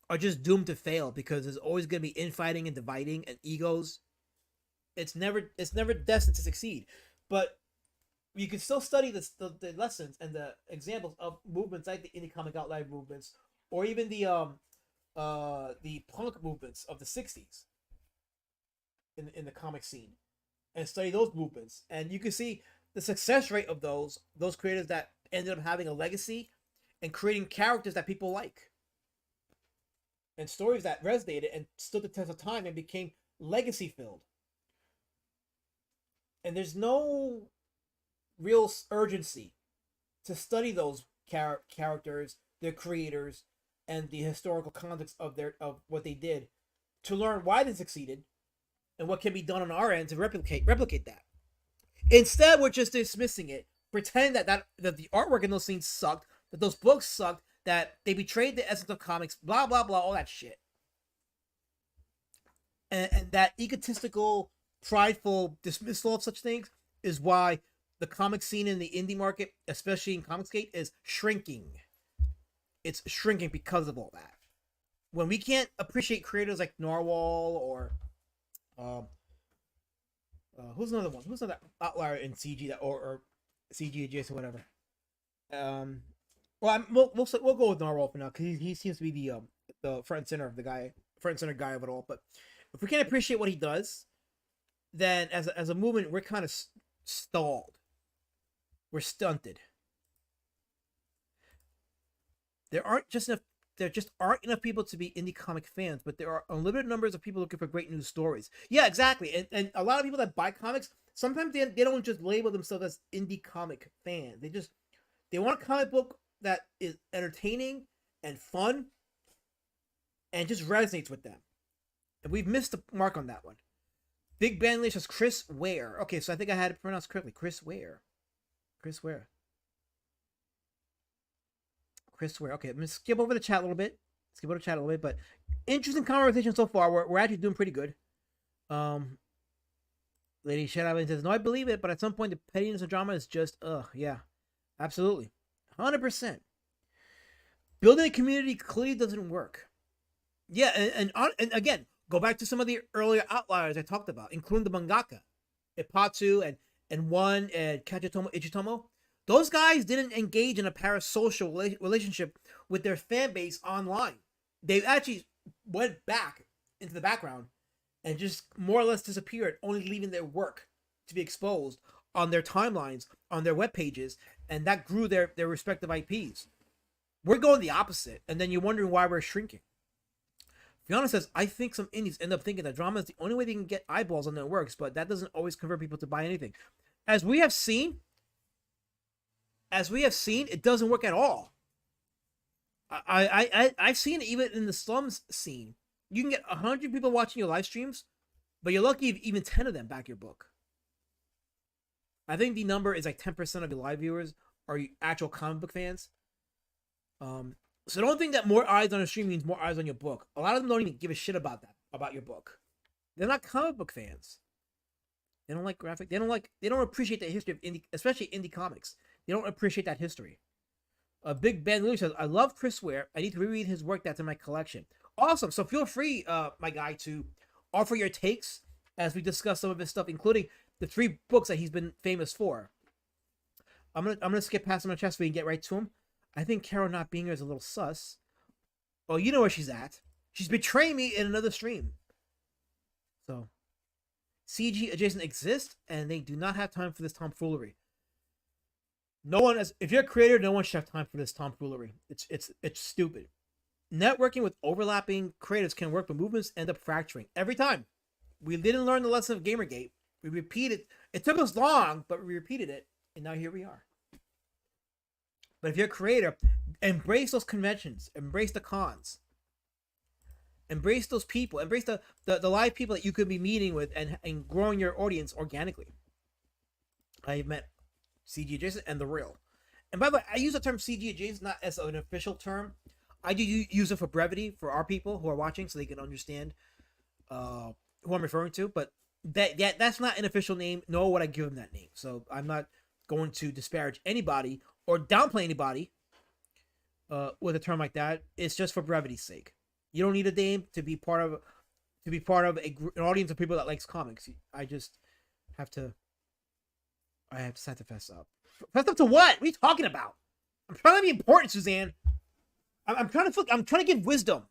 are just doomed to fail because there's always going to be infighting and dividing and egos. It's never destined to succeed. But you can still study the lessons and the examples of movements like the indie comic outlier movements, or even the punk movements of the 60s in the comic scene, and study those movements. And you can see the success rate of those creators that ended up having a legacy and creating characters that people like. And stories that resonated and stood the test of time and became legacy filled. And there's no real urgency to study those characters, their creators, and the historical context of what they did, to learn why they succeeded and what can be done on our end to replicate that. Instead, we're just dismissing it, pretend that the artwork in those scenes sucked, that those books sucked, that they betrayed the essence of comics, blah blah blah, all that shit. And that egotistical, prideful dismissal of such things is why the comic scene in the indie market, especially in Comicsgate, is shrinking. It's shrinking because of all that. When we can't appreciate creators like Narwhal or who's another one? Who's another outlier in CG that or CG adjacent whatever? Well, we'll go with Narwhal for now because he seems to be the front and center of the guy, front and center guy of it all. But if we can't appreciate what he does, then as a movement, we're kind of stalled. We're stunted. There just aren't enough people to be indie comic fans, but there are unlimited numbers of people looking for great news stories. Yeah, exactly. And a lot of people that buy comics, sometimes they don't just label themselves as indie comic fans. They want a comic book that is entertaining and fun and just resonates with them. And we've missed the mark on that one. Big Band List says Chris Ware. Okay, so I think I had it pronounced correctly. Chris Ware. Chris Ware. Okay, I'm going to skip over the chat a little bit. But interesting conversation so far. We're actually doing pretty good. Lady Shadow says, no, I believe it, but at some point the pettiness of drama is just, yeah. Absolutely. 100%. Building a community clearly doesn't work. Yeah, and again, go back to some of the earlier outliers I talked about, including the mangaka, Ipatsu and One and Kachitomo Ichitomo. Those guys didn't engage in a parasocial relationship with their fan base online. They actually went back into the background and just more or less disappeared, only leaving their work to be exposed on their timelines, on their web pages, and that grew their respective IPs. We're going the opposite, and then you're wondering why we're shrinking. Fiona says, I think some indies end up thinking that drama is the only way they can get eyeballs on their works, but that doesn't always convert people to buy anything. As we have seen, it doesn't work at all. I've seen it even in the slums scene. You can get 100 people watching your live streams, but you're lucky if even 10 of them back your book. I think the number is like 10% of your live viewers are actual comic book fans. So don't think that more eyes on a stream means more eyes on your book. A lot of them don't even give a shit about that, about your book. They're not comic book fans. They don't like graphic. They don't appreciate the history of indie, especially indie comics. They don't appreciate that history. Big Ben Louis says, I love Chris Ware. I need to reread his work that's in my collection. Awesome. So feel free, my guy, to offer your takes as we discuss some of his stuff, including the 3 books that he's been famous for. I'm gonna skip past him on chest so we can get right to him. I think Carol not being here is a little sus. Well, you know where she's at. She's betraying me in another stream. So, CG adjacent exists, and they do not have time for this tomfoolery. No one, if you're a creator, no one should have time for this tomfoolery. It's stupid. Networking with overlapping creatives can work, but movements end up fracturing every time. We didn't learn the lesson of Gamergate. We repeated. It took us long, but we repeated it, and now here we are. But if you're a creator, embrace those conventions, embrace the cons, embrace those people, embrace the live people that you could be meeting with and growing your audience organically. I've met CG adjacent and the real. And by the way, I use the term CG adjacent not as an official term. I do use it for brevity for our people who are watching so they can understand who I'm referring to. But that's not an official name, nor would I give them that name. So I'm not going to disparage anybody or downplay anybody with a term like that. It's just for brevity's sake. You don't need a name to be part of an audience of people that likes comics. I have to fess up. Fess up to what? What are you talking about? I'm trying to be important, Suzanne. I'm trying to give wisdom,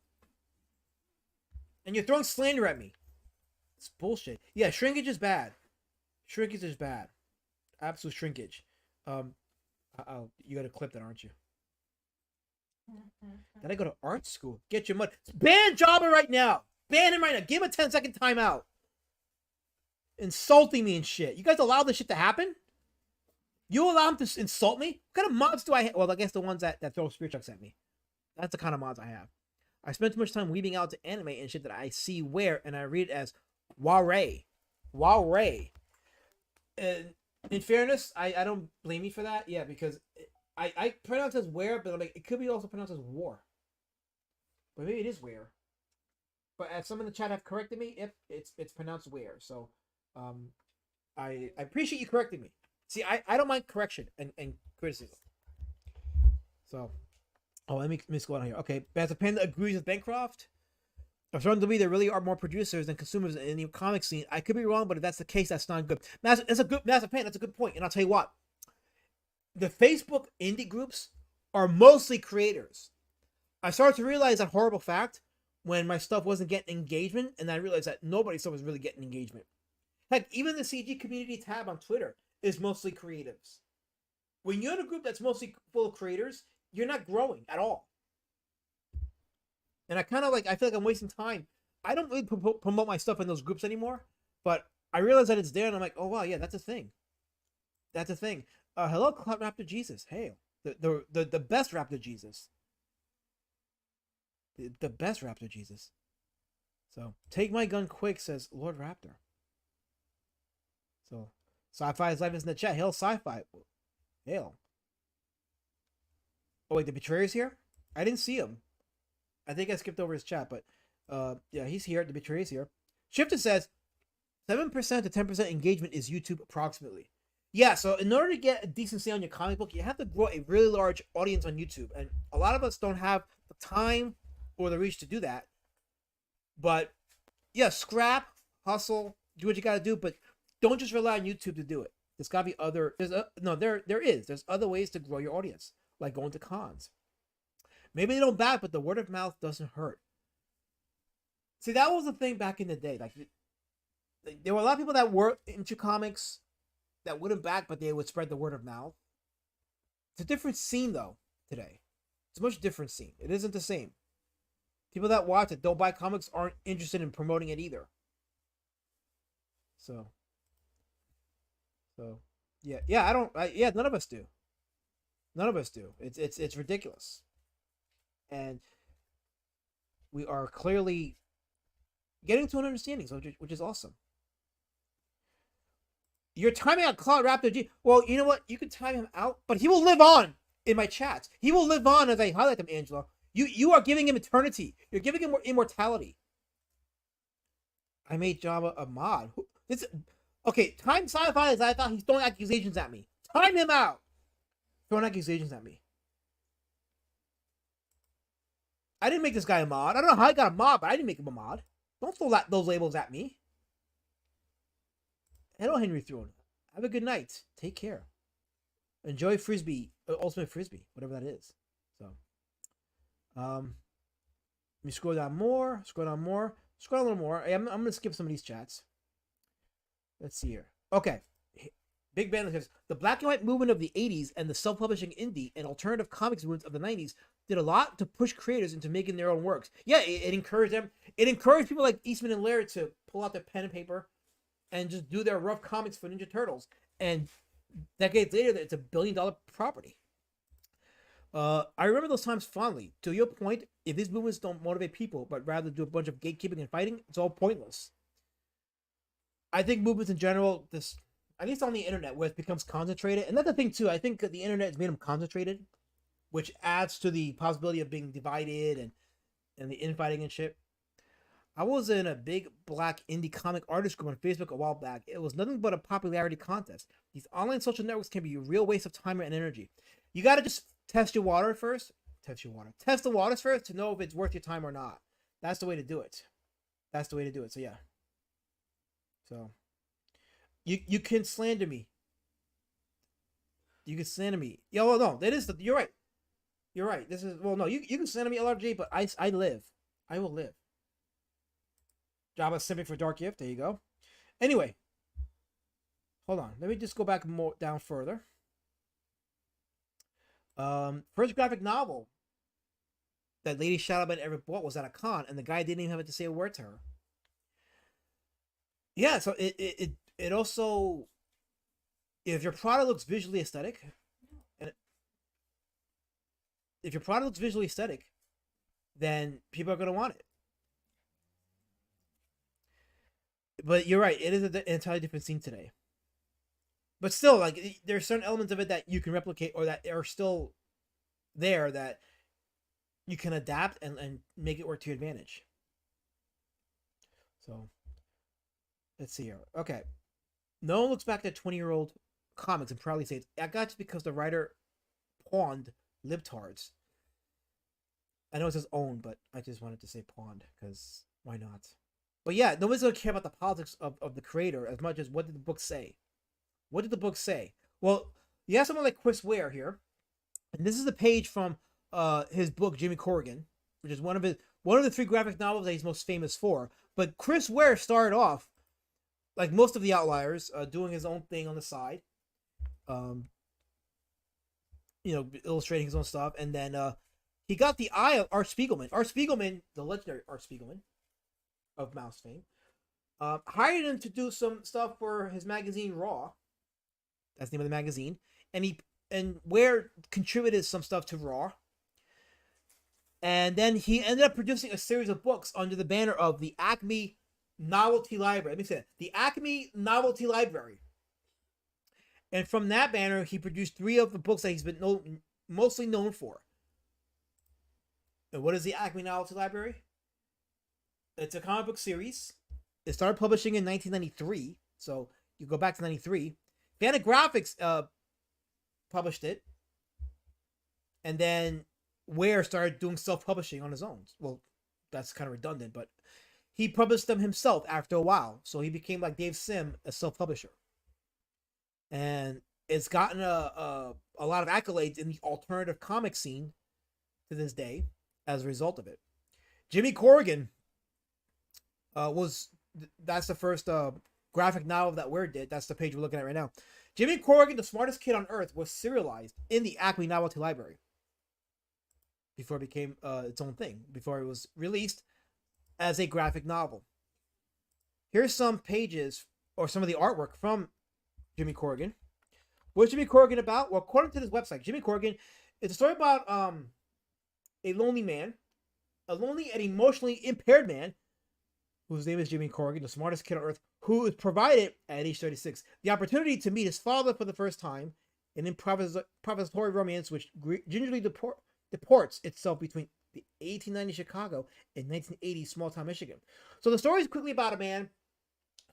and you're throwing slander at me. It's bullshit. Yeah, shrinkage is bad. Shrinkage is bad. Absolute shrinkage. You got to clip that, aren't you? Did I go to art school? Get your money. Ban Jabba right now. Ban him right now. Give him a 10-second timeout. Insulting me and shit. You guys allow this shit to happen? You allow him to insult me? What kind of mods do I have? Well, I guess the ones that throw spear chucks at me. That's the kind of mods I have. I spend too much time weaving out to anime and shit that I see where, and I read it as Ware. Ware. And in fairness, I don't blame you for that. Yeah, because I pronounce it as where, but I'm like, it could be also pronounced as war. But maybe it is where. but as some in the chat have corrected me, if it's pronounced Ware. So, I appreciate you correcting me. See, I don't mind correction and criticism. So, let me go on here. Okay, Master Panda agrees with Bancroft. I'm starting to believe there really are more producers than consumers in the comic scene. I could be wrong, but if that's the case, that's not good. Master Panda, that's a good point, and I'll tell you what. The Facebook indie groups are mostly creators. I started to realize that horrible fact when my stuff wasn't getting engagement, and I realized that nobody's stuff was really getting engagement. Heck, even the CG community tab on Twitter is mostly creatives. When you're in a group that's mostly full of creators, you're not growing at all. And I feel like I'm wasting time. I don't really promote my stuff in those groups anymore, but I realize that it's there, and I'm like, oh wow, yeah, that's a thing. That's a thing. Hello, Cloud Raptor Jesus. Hey, the best Raptor Jesus. The best Raptor Jesus. So, take my gun quick, says Lord Raptor. So, Sci-Fi's life is in the chat. Hail Sci-Fi. Hail. Oh wait, the Betrayer's here? I didn't see him. I think I skipped over his chat, but yeah, he's here. The Betrayer's here. Shifted says 7% to 10% engagement is YouTube approximately. Yeah, so in order to get a decent sale on your comic book, you have to grow a really large audience on YouTube, and a lot of us don't have the time or the reach to do that. But yeah, scrap, hustle, do what you got to do, but don't just rely on YouTube to do it. There's got to be other. There's other ways to grow your audience, like going to cons. Maybe they don't back, but the word of mouth doesn't hurt. See, that was the thing back in the day. Like, there were a lot of people that were into comics that wouldn't back, but they would spread the word of mouth. It's a different scene, though, today. It's a much different scene. It isn't the same. People that watch it, don't buy comics, aren't interested in promoting it either. So yeah, none of us do. None of us do. It's ridiculous. And we are clearly getting to an understanding, which is awesome. You're timing out Cloud Raptor G. Well, you know what? You can time him out, but he will live on in my chats. He will live on as I highlight him, Angela. You are giving him eternity. You're giving him immortality. I made Java a mod. Okay, time Sci-Fi as I thought he's throwing accusations at me. Time him out. Throwing accusations at me. I didn't make this guy a mod. I don't know how I got a mod, but I didn't make him a mod. Don't throw those labels at me. Hello, Henry Throne. Have a good night. Take care. Enjoy Frisbee, Ultimate Frisbee, whatever that is. So, let me scroll down more. Scroll down a little more. I'm going to skip some of these chats. Let's see here. Okay. Big Band says, the black and white movement of the 80s and the self-publishing indie and alternative comics movements of the 90s did a lot to push creators into making their own works. Yeah, it encouraged them. It encouraged people like Eastman and Laird to pull out their pen and paper and just do their rough comics for Ninja Turtles. And decades later, it's a billion-dollar property. I remember those times fondly. To your point, if these movements don't motivate people, but rather do a bunch of gatekeeping and fighting, it's all pointless. I think movements in general, at least on the internet, where it becomes concentrated, and that's the thing too. I think the internet has made them concentrated, which adds to the possibility of being divided and the infighting and shit. I was in a big black indie comic artist group on Facebook a while back. It was nothing but a popularity contest. These online social networks can be a real waste of time and energy. You got to just test the waters first to know if it's worth your time or not. That's the way to do it. So yeah. So you can slander me. You're right. You can slander me, LRG, but I will live. Java Civic for Dark Gift. There you go. Anyway, hold on. Let me just go back more down further. First graphic novel that Lady Shadowman ever bought was at a con, and the guy didn't even have to say a word to her. Yeah, so it also, if your product looks visually aesthetic, then people are going to want it. But you're right, it is an entirely different scene today. But still, like, there are certain elements of it that you can replicate or that are still there that you can adapt and make it work to your advantage. So let's see here. Okay. No one looks back at 20-year-old comics and proudly says, I got it because the writer pawned libtards. I know it says owned, but I just wanted to say pawned because why not? But yeah, nobody's going to care about the politics of the creator as much as what did the book say. What did the book say? Well, you have someone like Chris Ware here, and this is a page from his book Jimmy Corrigan, which is one of the 3 graphic novels that he's most famous for. But Chris Ware started off like most of the Outliers, doing his own thing on the side, illustrating his own stuff, and then he got the eye of Art Spiegelman. Art Spiegelman, the legendary Art Spiegelman of Mouse fame, hired him to do some stuff for his magazine Raw. That's the name of the magazine, and Ware contributed some stuff to Raw. And then he ended up producing a series of books under the banner of the Acme Novelty Library. Let me say it. The Acme Novelty Library. And from that banner, he produced 3 of the books that he's been mostly known for. And what is the Acme Novelty Library? It's a comic book series. It started publishing in 1993. So you go back to 93. Fantagraphics published it. And then Ware started doing self-publishing on his own. Well, that's kind of redundant, but he published them himself after a while. So he became like Dave Sim, a self-publisher. And it's gotten a lot of accolades in the alternative comic scene to this day as a result of it. Jimmy Corrigan that's the first graphic novel that Ware did. That's the page we're looking at right now. Jimmy Corrigan, the smartest kid on earth, was serialized in the Acme Novelty Library before it became its own thing, before it was released as a graphic novel. Here's some pages or some of the artwork from Jimmy Corrigan. What's Jimmy Corrigan about? Well, according to this website, Jimmy Corrigan, it's a story about a lonely man, a lonely and emotionally impaired man, whose name is Jimmy Corrigan, the smartest kid on earth, who is provided at age 36 the opportunity to meet his father for the first time, an improvisatory romance which gingerly deports itself between the 1890 Chicago and 1980 small-town Michigan. So the story is quickly about a man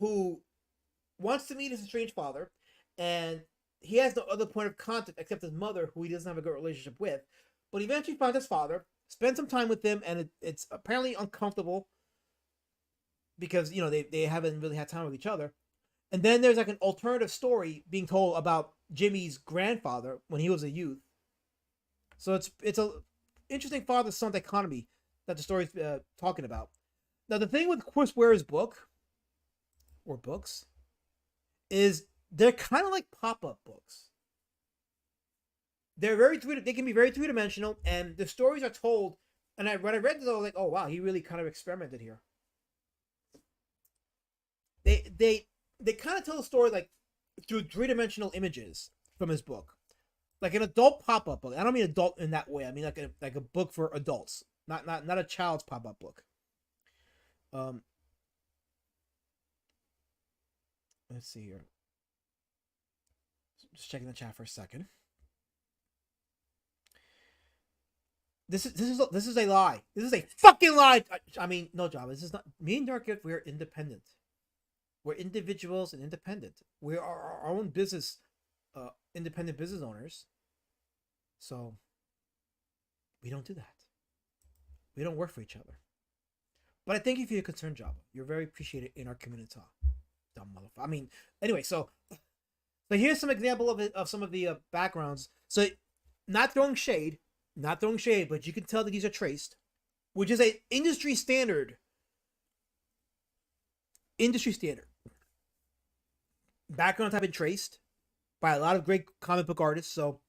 who wants to meet his estranged father, and he has no other point of contact except his mother, who he doesn't have a good relationship with. But he eventually finds his father, spends some time with him, and it's apparently uncomfortable because, they haven't really had time with each other. And then there's like an alternative story being told about Jimmy's grandfather when he was a youth. So it's a interesting father-son dichotomy that the story's talking about. Now, the thing with Chris Ware's book, or books, is they're kind of like pop-up books. They can be very three-dimensional, and the stories are told. And when I read this, I was like, oh wow, he really kind of experimented here. They kind of tell the story like through three-dimensional images from his book, like an adult pop-up book. I don't mean adult in that way. I mean like a book for adults, not a child's pop-up book. Let's see here. Just checking the chat for a second. This is a lie. This is a fucking lie. I mean, no job. This is not me and Dark. We're independent. We're individuals and independent. We are our own business, independent business owners. So we don't do that. We don't work for each other. But I thank you for your concern, Java. You're very appreciated in our community. Dumb motherfucker. I mean, anyway, so here's some example of some of the backgrounds. So, not throwing shade, but you can tell that these are traced, which is a industry standard. Backgrounds have been traced by a lot of great comic book artists. So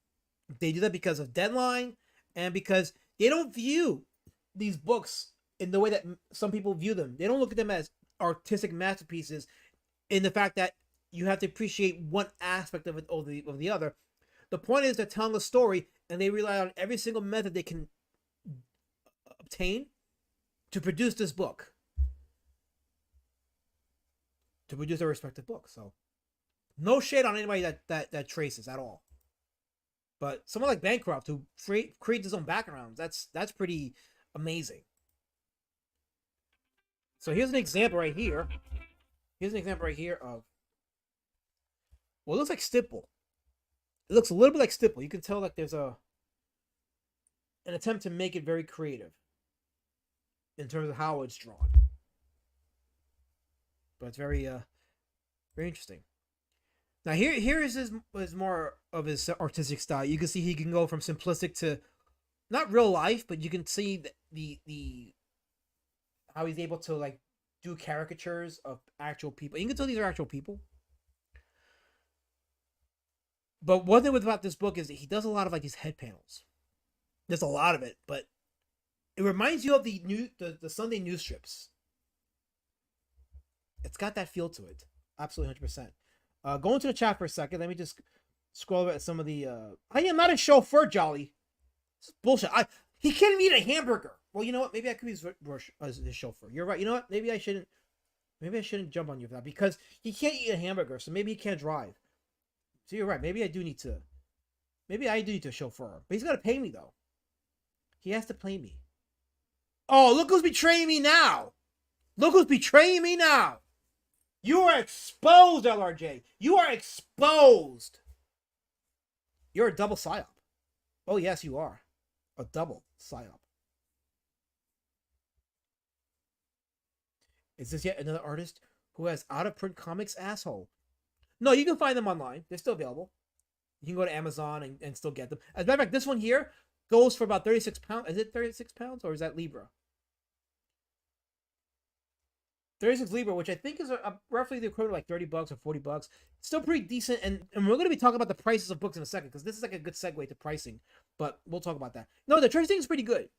they do that because of deadline and because they don't view these books in the way that some people view them. They don't look at them as artistic masterpieces in the fact that you have to appreciate one aspect of it over the other. The point is they're telling a story, and they rely on every single method they can obtain to produce this book, to produce their respective books. So, no shade on anybody that traces at all. But someone like Bancroft, who creates his own backgrounds, that's pretty amazing. So here's an example right here. Here's an example right here of, well, it looks like stipple. It looks a little bit like stipple. You can tell like there's an attempt to make it very creative in terms of how it's drawn. But it's very very interesting. Now here is his more of his artistic style. You can see he can go from simplistic to not real life, but you can see the how he's able to like do caricatures of actual people. You can tell these are actual people. But one thing about this book is that he does a lot of like these head panels. There's a lot of it, but it reminds you of the Sunday news strips. It's got that feel to it. Absolutely 100%. Go into the chat for a second. Let me just scroll over at some of the... I am not a chauffeur, Jolly. This is bullshit. He can't even eat a hamburger. Well, you know what? Maybe I could be his chauffeur. You're right. You know what? Maybe I shouldn't jump on you for that because he can't eat a hamburger, so maybe he can't drive. So you're right. Maybe I do need to chauffeur. But he's got to pay me, though. He has to pay me. Oh, look who's betraying me now. Look who's betraying me now. You are exposed, LRJ. You are exposed. You're a double psyop. Oh, yes, you are. A double psyop. Is this yet another artist who has out-of-print comics, asshole? No, you can find them online. They're still available. You can go to Amazon and still get them. As a matter of fact, this one here goes for about 36 pounds. Is it 36 pounds or is that Libra? 36 Libra, which I think is roughly the equivalent of like $30 or $40. Still pretty decent. And we're going to be talking about the prices of books in a second because this is like a good segue to pricing. But we'll talk about that. No, the tracing is pretty good.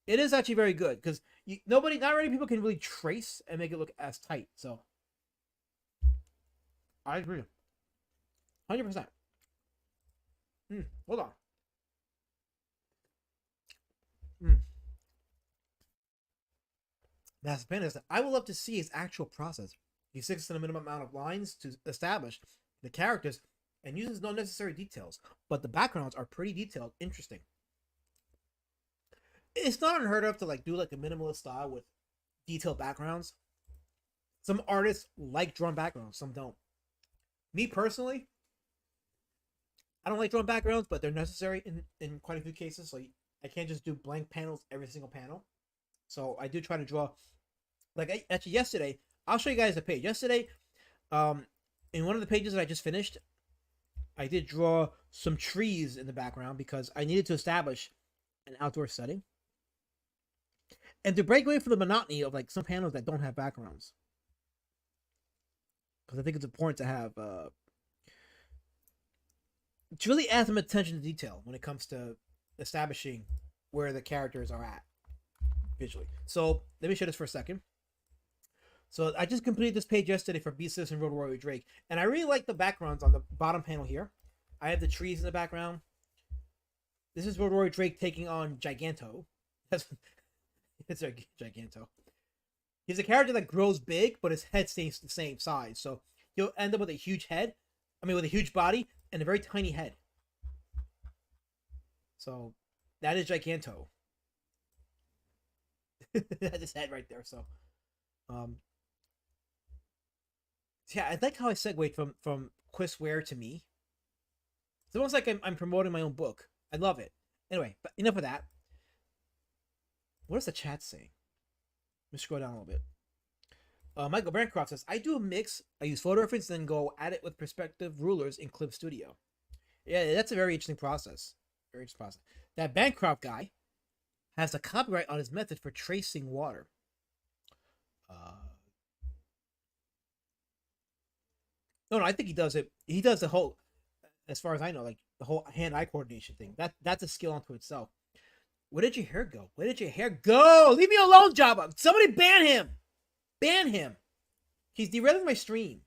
It is actually very good because not many people can really trace and make it look as tight. So I agree. 100%. Hold on. That's fantastic. I would love to see his actual process. He sticks to the minimum amount of lines to establish the characters and uses no necessary details, but the backgrounds are pretty detailed, interesting. It's not unheard of to like do like a minimalist style with detailed backgrounds. Some artists like drawn backgrounds, some don't. Me personally, I don't like drawn backgrounds, but they're necessary in quite a few cases. So I can't just do blank panels every single panel. So I do try to draw, like actually yesterday, I'll show you guys the page. Yesterday, in one of the pages that I just finished, I did draw some trees in the background because I needed to establish an outdoor setting. And to break away from the monotony of like some panels that don't have backgrounds. Because I think it's important to have, to really add some attention to detail when it comes to establishing where the characters are at visually. So let me show this for a second. So I just completed this page yesterday for Beast Citizen Road Warrior Drake, and I really like the backgrounds on the bottom panel here. I have the trees in the background. This is Road Warrior Drake taking on Giganto. It's a Giganto. He's a character that grows big, but his head stays the same size. So he'll end up with a huge head. With a huge body and a very tiny head. So that is Giganto. That's his head right there. So, yeah, I like how I segued from Chris Ware to me. It's almost like I'm promoting my own book. I love it. Anyway, but enough of that. What does the chat say? Let me scroll down a little bit. Michael Bancroft says, I do a mix. I use photo reference, then go at it with perspective rulers in Clip Studio. Yeah, that's a very interesting process. Very interesting process. That Bancroft guy has a copyright on his method for tracing water. No, I think he does it. He does the whole, as far as I know, like the whole hand-eye coordination thing. That's a skill unto itself. Where did your hair go? Where did your hair go? Leave me alone, Jabba. Somebody ban him. Ban him. He's derailing my stream.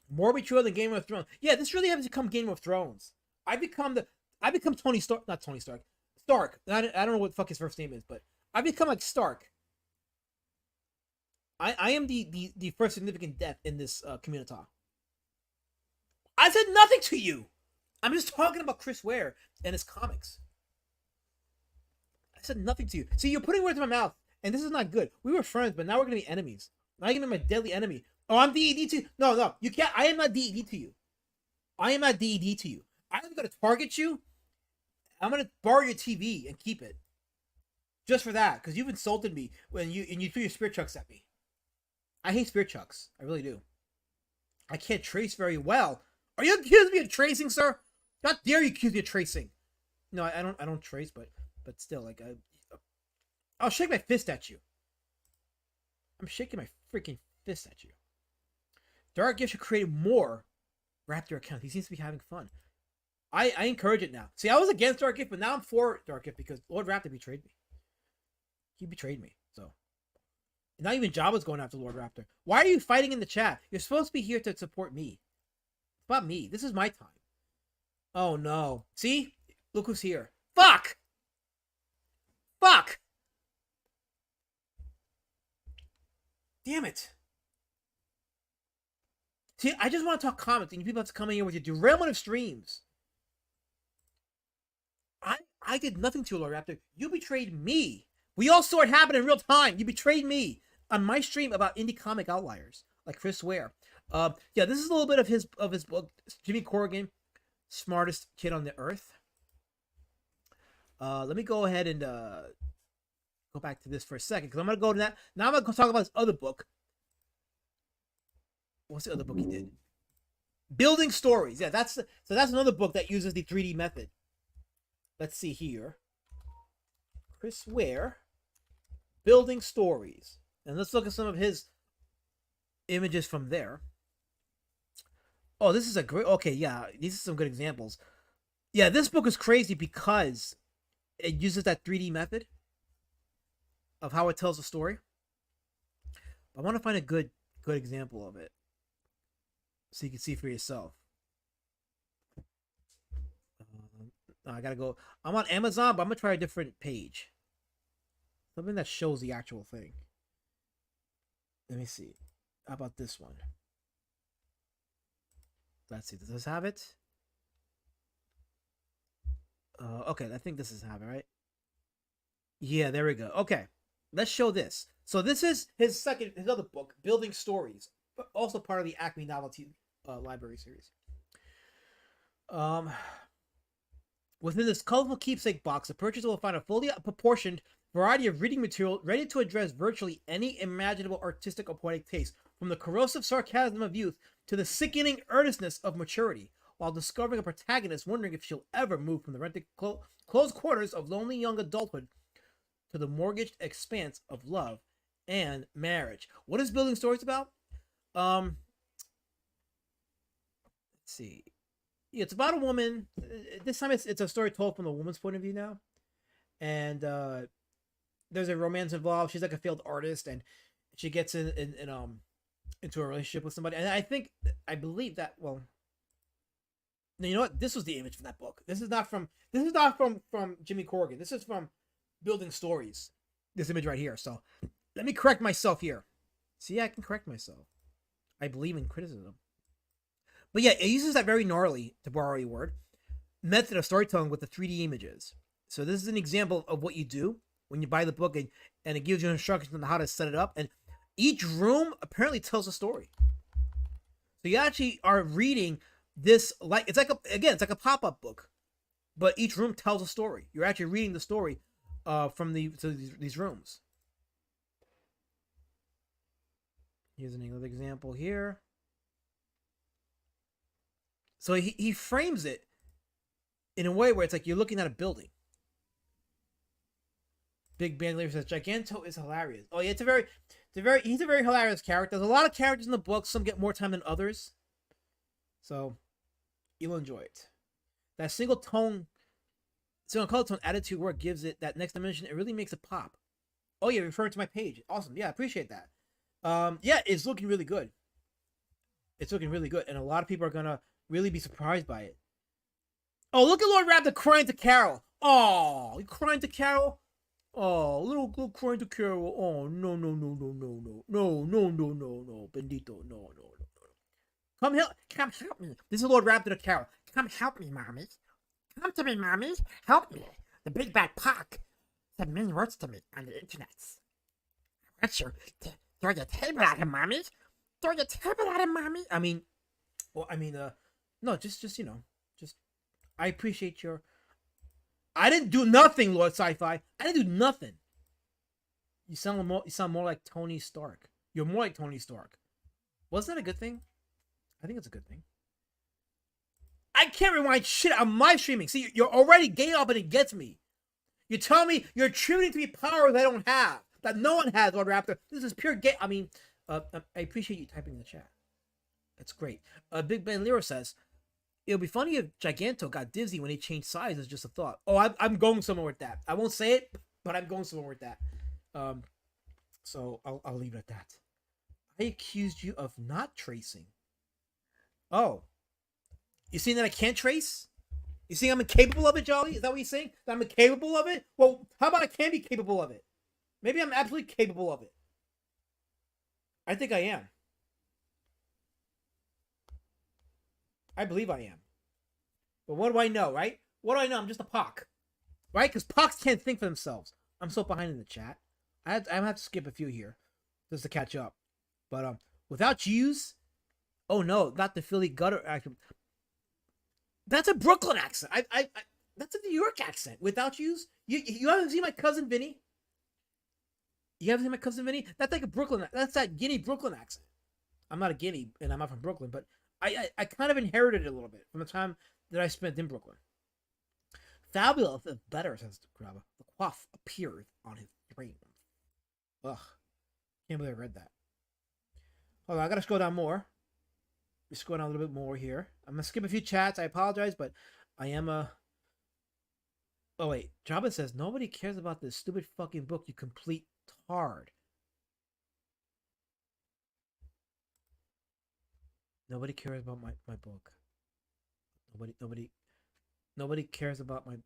More mature than Game of Thrones. Yeah, this really has become Game of Thrones. I become Tony Stark. Not Tony Stark. Stark. I don't know what the fuck his first name is, but I become like Stark. I am the first significant death in this community. I said nothing to you. I'm just talking about Chris Ware and his comics. said nothing to you. See, you're putting words in my mouth, and this is not good. We were friends, but now we're gonna be enemies. Now you're gonna be my deadly enemy. Oh, I'm DED to you. No, you can't. I am not DED to you. I am not DED to you. I'm gonna target you. I'm gonna borrow your TV and keep it. Just for that, because you've insulted me when you threw your spirit chucks at me. I hate spirit chucks. I really do. I can't trace very well. Are you accusing me of tracing, sir? How dare you accuse me of tracing? No, I don't trace, but still, like, I'll shake my fist at you. I'm shaking my freaking fist at you. Dark Gift should create more Raptor accounts. He seems to be having fun. I encourage it now. See, I was against Dark Gift, but now I'm for Dark Gift because Lord Raptor betrayed me. He betrayed me, so. Not even Jabba's going after Lord Raptor. Why are you fighting in the chat? You're supposed to be here to support me. It's about me. This is my time. Oh, no. See? Look who's here. Fuck! Fuck! Damn it. See, I just want to talk comments, and you people have to come in here with your derailment of streams. I did nothing to you, Lord Raptor. You betrayed me. We all saw it happen in real time. You betrayed me on my stream about indie comic outliers, like Chris Ware. Yeah, this is a little bit of his book. Jimmy Corrigan, smartest kid on the earth. Let me go ahead and go back to this for a second, because I'm gonna go to that. Now I'm gonna talk about his other book. What's the other book he did? Building Stories. Yeah, that's another book that uses the 3D method. Let's see here. Chris Ware, Building Stories. And let's look at some of his images from there. Oh, this is a great... Okay, yeah, these are some good examples. Yeah, this book is crazy because it uses that 3D method of how it tells a story. I want to find a good example of it so you can see for yourself. I gotta go. I'm on Amazon, but I'm gonna try a different page. Something that shows the actual thing. Let me see. How about this one? Let's see. Does this have it? Okay, I think this is have it, right? Yeah, there we go. Okay, let's show this. So this is his other book, Building Stories, but also part of the Acme Novelty Library series. Within this colorful keepsake box, the purchaser will find a fully proportioned variety of reading material ready to address virtually any imaginable artistic or poetic taste, from the corrosive sarcasm of youth to the sickening earnestness of maturity, while discovering a protagonist wondering if she'll ever move from the rented close quarters of lonely young adulthood to the mortgaged expanse of love and marriage. What is Building Stories about? Let's see. Yeah, it's about a woman. This time it's a story told from the woman's point of view now. And there's a romance involved. She's like a failed artist, and she gets into a relationship with somebody. And I believe that, well, you know what? This was the image from that book. This is not from Jimmy Corrigan. This is from Building Stories. This image right here. So let me correct myself here. See, I can correct myself. I believe in criticism. But yeah, it uses that very gnarly, to borrow a word, method of storytelling with the 3D images. So this is an example of what you do when you buy the book, and it gives you instructions on how to set it up. And each room apparently tells a story. So you actually are reading this it's like a pop-up book, but each room tells a story. You're actually reading the story from these rooms. Here's another example here. So he frames it in a way where it's like you're looking at a building. Big Band Leader says Giganto is hilarious. Oh yeah, he's a very hilarious character. There's a lot of characters in the book. Some get more time than others. So you'll enjoy it. That single color tone attitude work gives it that next dimension. It really makes it pop. Oh yeah, referring to my page. Awesome. Yeah, I appreciate that. Yeah, it's looking really good. It's looking really good, and a lot of people are gonna really be surprised by it. Oh, look at Lord Raptor crying to Carol. Oh, you crying to Carol? Oh, little crying to Carol. Oh, no. Bendito, no. Come help me. This is Lord Raptor to Carol. Come help me, mommy. Come to me, mommy. Help me. The big bad Pac. said mean words to me on the internet. I want you to throw your table at him, mommy. Throw your table at him, mommy. No, just I appreciate your. I didn't do nothing, Lord Sci-Fi. I didn't do nothing. You sound more like Tony Stark. You're more like Tony Stark. Wasn't that a good thing? I think it's a good thing. I can't rewind shit on my streaming. See, you're already gay up and it gets me. You tell me you're attributing to me powers I don't have, that no one has, Lord Raptor. This is pure gay. I appreciate you typing in the chat. That's great. Big Ben Lero says, it'll be funny if Giganto got dizzy when he changed size. It's just a thought. Oh, I'm going somewhere with that. I won't say it, but I'm going somewhere with that. So I'll leave it at that. I accused you of not tracing. Oh. You saying that I can't trace? You saying I'm incapable of it, Jolly? Is that what you're saying? That I'm incapable of it? Well, how about I can be capable of it? Maybe I'm absolutely capable of it. I think I am. I believe I am. But what do I know, right? What do I know? I'm just a pock. Right? Because pocks can't think for themselves. I'm so behind in the chat. I have to skip a few here just to catch up. But without Jews, oh no, not the Philly gutter accent. That's a Brooklyn accent. I that's a New York accent. Without Jews, you haven't seen my cousin Vinny. You haven't seen my cousin Vinny. That's like a Brooklyn. That's that Guinea Brooklyn accent. I'm not a Guinea, and I'm not from Brooklyn, but I kind of inherited it a little bit from the time that I spent in Brooklyn. Fabulous is better, says Grabba. The quaff appeared on his brain. Ugh. Can't believe I read that. Hold on, I gotta scroll down more. Let's scroll down a little bit more here. I'm gonna skip a few chats. I apologize, but I am a. Oh wait, Jabba says nobody cares about this stupid fucking book. You complete tard. Nobody cares about my book. Nobody cares about my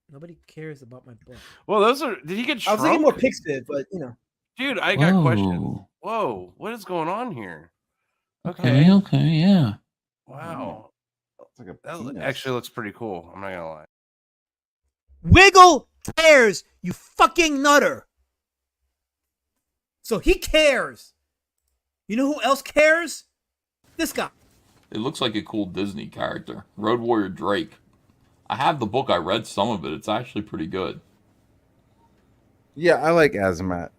book. Well, those are. Did he get? I was thinking more Pixiv, but you know. Dude, I got questions. Whoa, what is going on here? Okay, yeah. Wow. Like That actually looks pretty cool. I'm not gonna lie. Wiggle cares, you fucking nutter. So he cares. You know who else cares? This guy. It looks like a cool Disney character. Road Warrior Drake. I have the book. I read some of it. It's actually pretty good. Yeah, I like Azamat.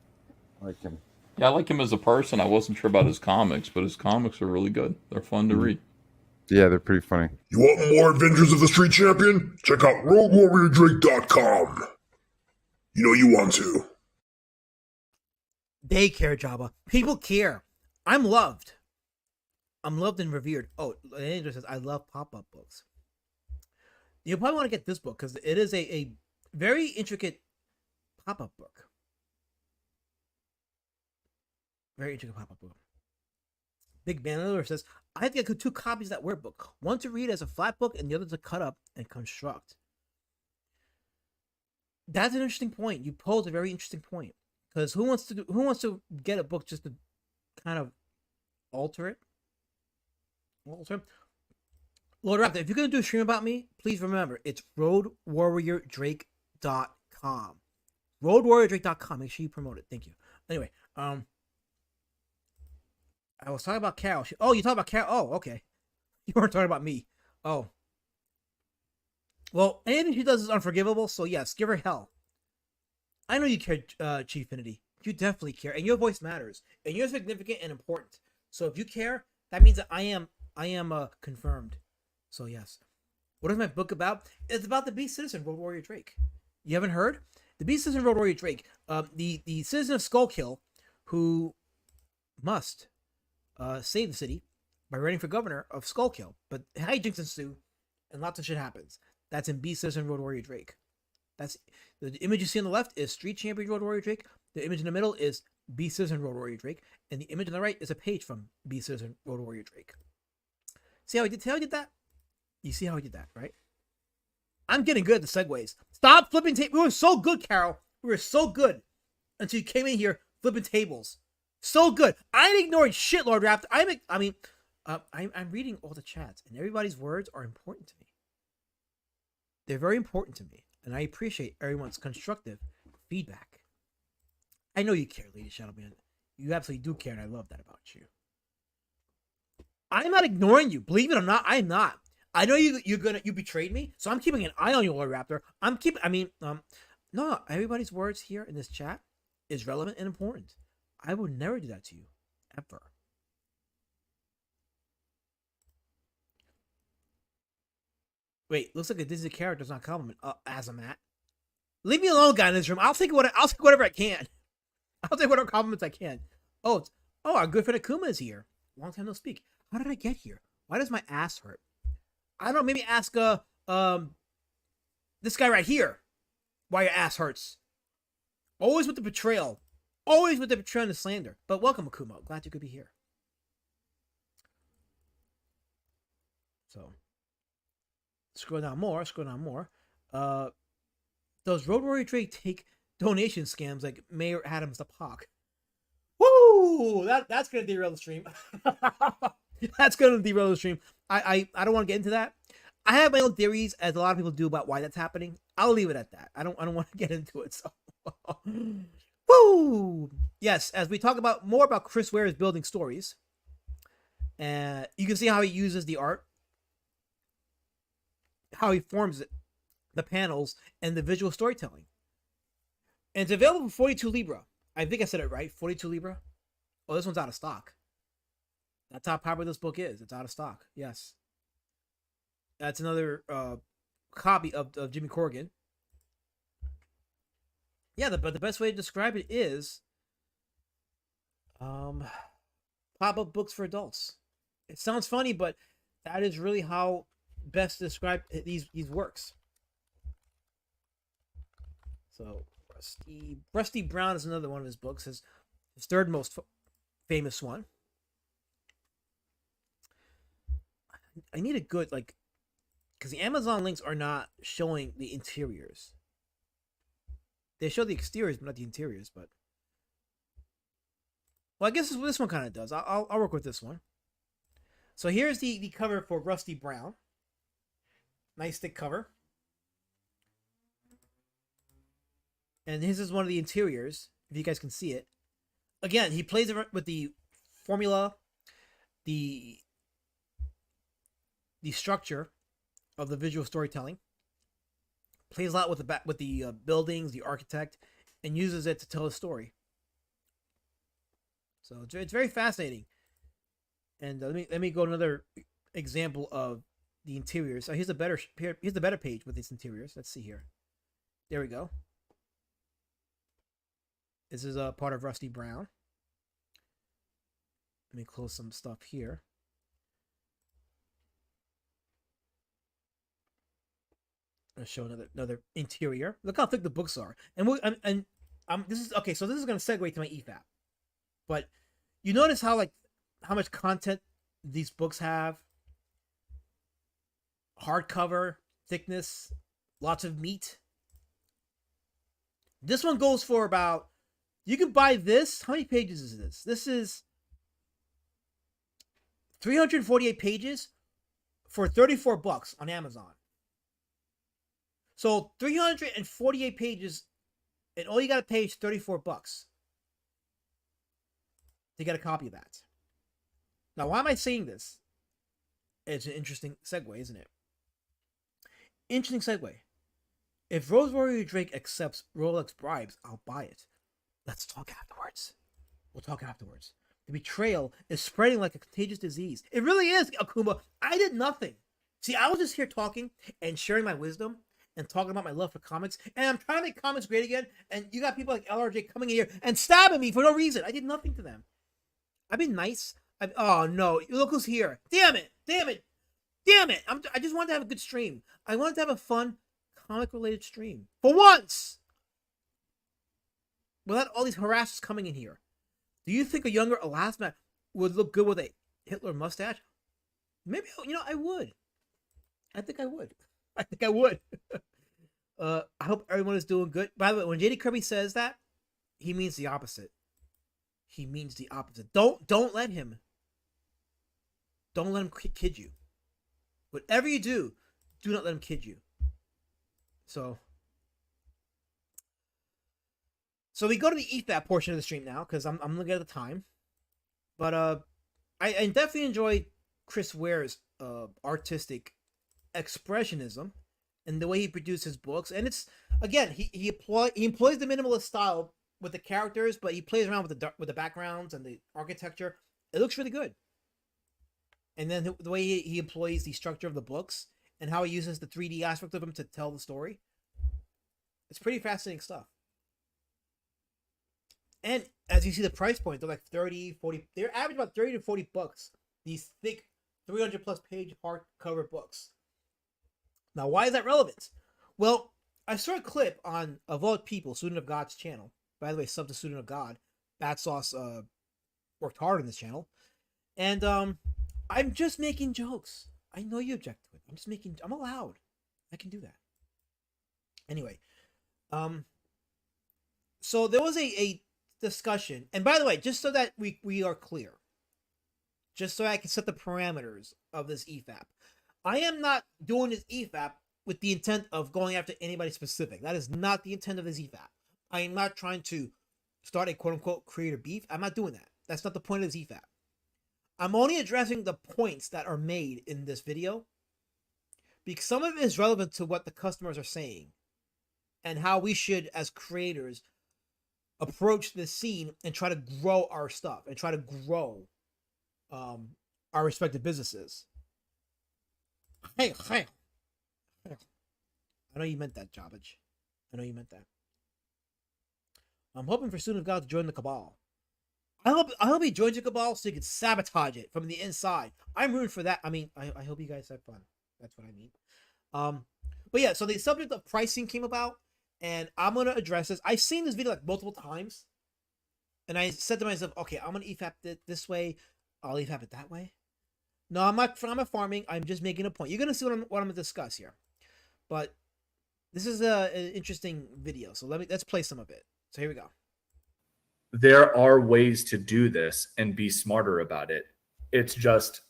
I like him. Yeah, I like him as a person. I wasn't sure about his comics, but his comics are really good. They're fun to read. Yeah, they're pretty funny. You want more Adventures of the Street Champion? Check out RoadWarriorDrake.com. You know you want to. They care, Jabba. People care. I'm loved. I'm loved and revered. Oh, Angel says, I love pop-up books. You'll probably want to get this book because it is a very intricate pop-up book. Very intricate pop-up book. Big Banner says, I have to get 2 copies of that Ware book. One to read as a flat book and the other to cut up and construct. That's an interesting point. You posed a very interesting point. Because who wants to get a book just to kind of alter it? Lord Raptor, if you're going to do a stream about me, please remember, it's roadwarriordrake.com. Roadwarriordrake.com. Make sure you promote it. Thank you. Anyway, I was talking about Carol. Oh, you talking about Carol? Oh, okay. You weren't talking about me. Oh. Well, anything she does is unforgivable, so yes, give her hell. I know you care, Chief Finity. You definitely care, and your voice matters, and you're significant and important. So if you care, that means that I am confirmed. So yes. What is my book about? It's about the Beast Citizen, Road Warrior Drake. You haven't heard? The Beast Citizen, Road Warrior Drake. The citizen of Skullkill, who must save the city by running for governor of Skullkill. But hijinks ensue, and lots of shit happens. That's in Beast Citizen, Road Warrior Drake. That's the image you see on the left is Street Champion Road Warrior Drake. The image in the middle is Beast Citizen Road Warrior Drake, and the image on the right is a page from Beast Citizen Road Warrior Drake. See how I did that? You see how I did that, right? I'm getting good at the segues. Stop flipping tables. We were so good, Carol. We were so good until you came in here flipping tables. So good. I ain't ignoring shit, Lord Raptor. I'm reading all the chats, and everybody's words are important to me. They're very important to me, and I appreciate everyone's constructive feedback. I know you care, ladies and gentlemen. You absolutely do care, and I love that about you. I'm not ignoring you. Believe it or not, I'm not. I know you betrayed me, so I'm keeping an eye on you, Lord Raptor. No, everybody's words here in this chat is relevant and important. I would never do that to you, ever. Wait, looks like a Disney character's not compliment. Azamat. Leave me alone, guy in this room. I'll take whatever I can. I'll take whatever compliments I can. Our good friend Akuma is here. Long time no speak. How did I get here? Why does my ass hurt? I don't know. Maybe ask this guy right here why your ass hurts. Always with the betrayal. Always with the betrayal and the slander. But welcome, Akuma. Glad you could be here. So, scroll down more. Does Road Warrior Drake take donation scams like Mayor Adams the Pock? Woo! That's gonna derail the stream. That's gonna derail the stream. I don't want to get into that. I have my own theories, as a lot of people do, about why that's happening. I'll leave it at that. I don't want to get into it. So, woo! Yes, as we talk about more about Chris Ware's building stories, you can see how he uses the art, how he forms it, the panels, and the visual storytelling. And it's available for 42 Libra. I think I said it right. 42 Libra. Oh, this one's out of stock. That's how popular this book is. It's out of stock. Yes. That's another copy of Jimmy Corrigan. Yeah, but the best way to describe it is pop-up books for adults. It sounds funny, but that is really how best to describe these works. So Rusty Brown is another one of his books, his third most famous one. I need a good, because the Amazon links are not showing the interiors. They show the exteriors, but not the interiors. But I guess this one kind of does. I'll work with this one. So here's the cover for Rusty Brown. Nice thick cover. And this is one of the interiors, if you guys can see it. Again, he plays with the formula, the structure of the visual storytelling. Plays a lot with the buildings, the architect, and uses it to tell a story. So it's very fascinating. And let me go to another example of the interiors. So here's the better page with its interiors. Let's see here. There we go. This is a part of Rusty Brown. Let me close some stuff here. I'll show another interior. Look how thick the books are. This is okay. So this is going to segue to my Efap. But you notice how much content these books have. Hardcover thickness, lots of meat. This one goes for about. You can buy this. How many pages is this? This is 348 pages for $34 on Amazon. So 348 pages, and all you got to pay is $34 to get a copy of that. Now, why am I saying this? It's an interesting segue, isn't it? Interesting segue. If Rose Warrior Drake accepts Rolex bribes, I'll buy it. Let's talk afterwards. We'll talk afterwards. The betrayal is spreading like a contagious disease. It really is, Akuma. I did nothing. See, I was just here talking and sharing my wisdom and talking about my love for comics. And I'm trying to make comics great again. And you got people like LRJ coming in here and stabbing me for no reason. I did nothing to them. I've been nice. Oh, no. Look who's here. Damn it. I just wanted to have a good stream. I wanted to have a fun comic-related stream. For once! Without all these harassers coming in here. Do you think a younger Elasmat would look good with a Hitler mustache? Maybe, I would. I think I would. I hope everyone is doing good. By the way, when JD Kirby says that, he means the opposite. Don't let him kid you. Whatever you do not let him kid you. So So we go to the Efap portion of the stream now because I'm looking at the time. But I definitely enjoy Chris Ware's artistic expressionism and the way he produced his books. And it's again he employs the minimalist style with the characters, but he plays around with the backgrounds and the architecture. It looks really good. And then the way he employs the structure of the books and how he uses the 3D aspect of them to tell the story. It's pretty fascinating stuff. And as you see the price point, they're like 30, 40. They're average about 30 to 40 bucks. These thick 300 plus page hardcover books. Now, why is that relevant? Well, I saw a clip on Of All People, Student of God's channel. By the way, sub to Student of God. Bad Sauce worked hard on this channel. And I'm just making jokes. I know you object to it. I'm allowed. I can do that. Anyway, so there was a discussion, and by the way, just so that we are clear, just so I can set the parameters of this EFAP, I am not doing this EFAP with the intent of going after anybody specific. That is not the intent of this EFAP. I am not trying to start a quote-unquote creator beef. I'm not doing that. That's not the point of this EFAP. I'm only addressing the points that are made in this video because some of it is relevant to what the customers are saying and how we should, as creators, approach this scene and try to grow our stuff and try to grow our respective businesses. Hey. I know you meant that, Jobbage. I know you meant that. I'm hoping for Student of God to join the Cabal. I hope he joins the Cabal so he can sabotage it from the inside. I'm rooting for that. I mean, I hope you guys have fun. That's what I mean. But yeah, so the subject of pricing came about, and I'm gonna address this. I've seen this video like multiple times, and I said to myself, okay, I'm gonna EFAP it this way. I'll EFAP it that way. No, I'm not farming. I'm just making a point. You're gonna see what I'm gonna discuss here. But this is an interesting video, so let's play some of it. So here we go. There are ways to do this and be smarter about it. It's just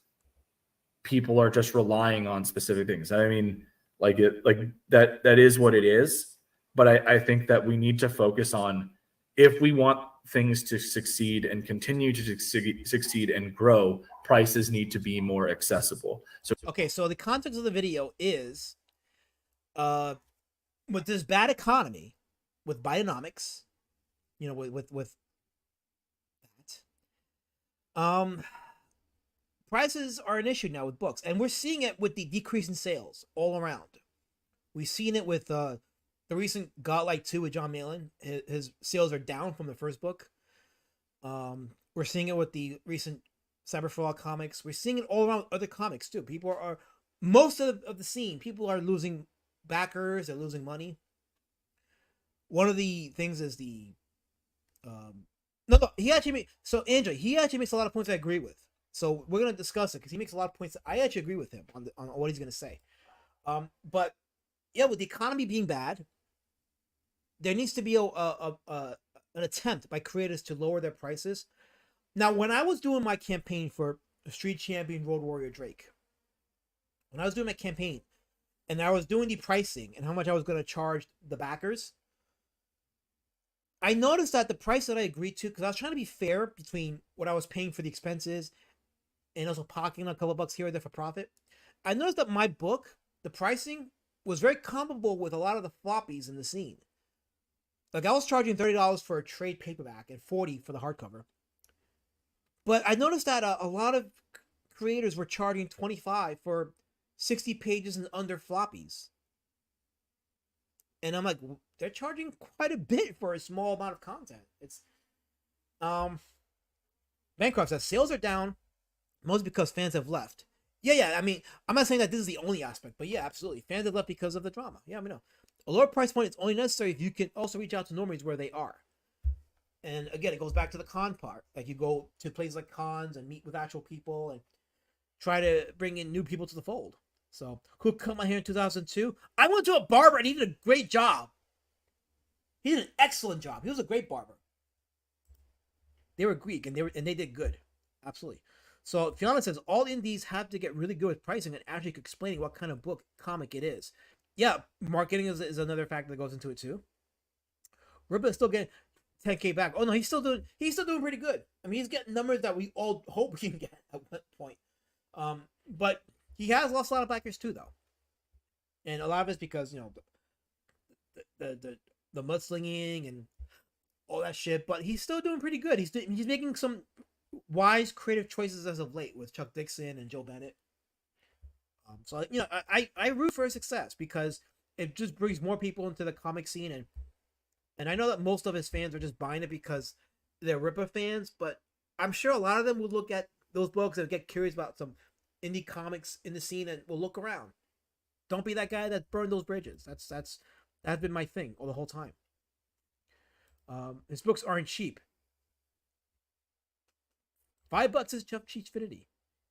people are just relying on specific things. I mean, that is what it is. But I think that we need to focus on, if we want things to succeed and continue to succeed and grow, prices need to be more accessible. So okay, so the context of the video is with this bad economy, with Bidenomics, with that, prices are an issue now with books, and we're seeing it with the decrease in sales all around. We've seen it with the recent Godlike 2 with John Malin. His sales are down from the first book. We're seeing it with the recent Cyberfall comics. We're seeing it all around other comics too. People are, most of the scene, people are losing backers, they're losing money. One of the things is the he actually makes a lot of points I agree with. So we're gonna discuss it because he makes a lot of points that I actually agree with him on what he's gonna say. But yeah, with the economy being bad, there needs to be an attempt by creators to lower their prices. Now, when I was doing my campaign for Street Champion Road Warrior Drake, when I was doing my campaign and I was doing the pricing and how much I was going to charge the backers, I noticed that the price that I agreed to, because I was trying to be fair between what I was paying for the expenses and also pocketing a couple bucks here or there for profit, I noticed that my book, the pricing, was very comparable with a lot of the floppies in the scene. Like, I was charging $30 for a trade paperback and $40 for the hardcover. But I noticed that a lot of creators were charging $25 for 60 pages and under floppies. And I'm like, they're charging quite a bit for a small amount of content. It's Bancroft says sales are down, mostly because fans have left. Yeah. I mean, I'm not saying that this is the only aspect, but yeah, absolutely. Fans have left because of the drama. Yeah, I mean, no. A lower price point is only necessary if you can also reach out to normies where they are. And again, it goes back to the con part. Like, you go to places like cons and meet with actual people and try to bring in new people to the fold. So, who cut my hair in 2002? I went to a barber and he did a great job. He did an excellent job. He was a great barber. They were Greek and they did good. Absolutely. So Fiona says all indies have to get really good with pricing and actually explaining what kind of comic it is. Yeah, marketing is another factor that goes into it too. We're still getting 10K back. Oh no, he's still doing pretty good. I mean, he's getting numbers that we all hope he can get at one point. But he has lost a lot of backers too, though, and a lot of it's because the mudslinging and all that shit. But he's still doing pretty good. He's making some wise, creative choices as of late with Chuck Dixon and Joe Bennett. So I root for his success because it just brings more people into the comic scene, and I know that most of his fans are just buying it because they're Ripper fans, but I'm sure a lot of them would look at those books and get curious about some indie comics in the scene and will look around. Don't be that guy that burned those bridges. That's been my thing all the whole time. His books aren't cheap. $5 is Chuck Cheechfinity.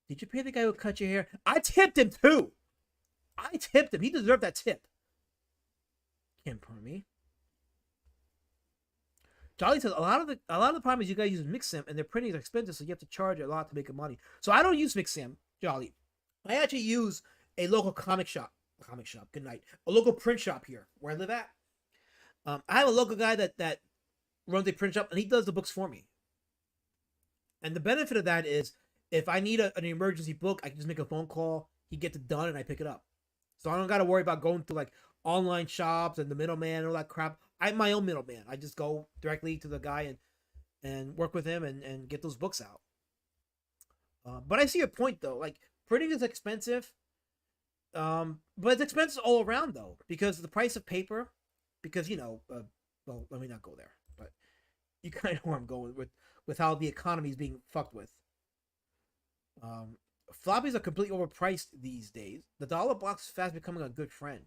Did you pay the guy who cut your hair? I tipped him too. I tipped him. He deserved that tip. Can't burn me. Jolly says a lot of the problem is you guys use Mixam and their printing is expensive, so you have to charge a lot to make money. So I don't use Mixam, Jolly. I actually use a local comic shop. Good night. A local print shop here where I live at. I have a local guy that runs a print shop and he does the books for me. And the benefit of that is if I need an emergency book, I can just make a phone call. He gets it done and I pick it up. So I don't got to worry about going through like online shops and the middleman and all that crap. I'm my own middleman. I just go directly to the guy and work with him and get those books out. But I see your point though. Like printing is expensive, but it's expensive all around though because of the price of paper. Because well, let me not go there. But you kind of know where I'm going with how the economy is being fucked with. Floppies are completely overpriced these days. The dollar box is fast becoming a good friend.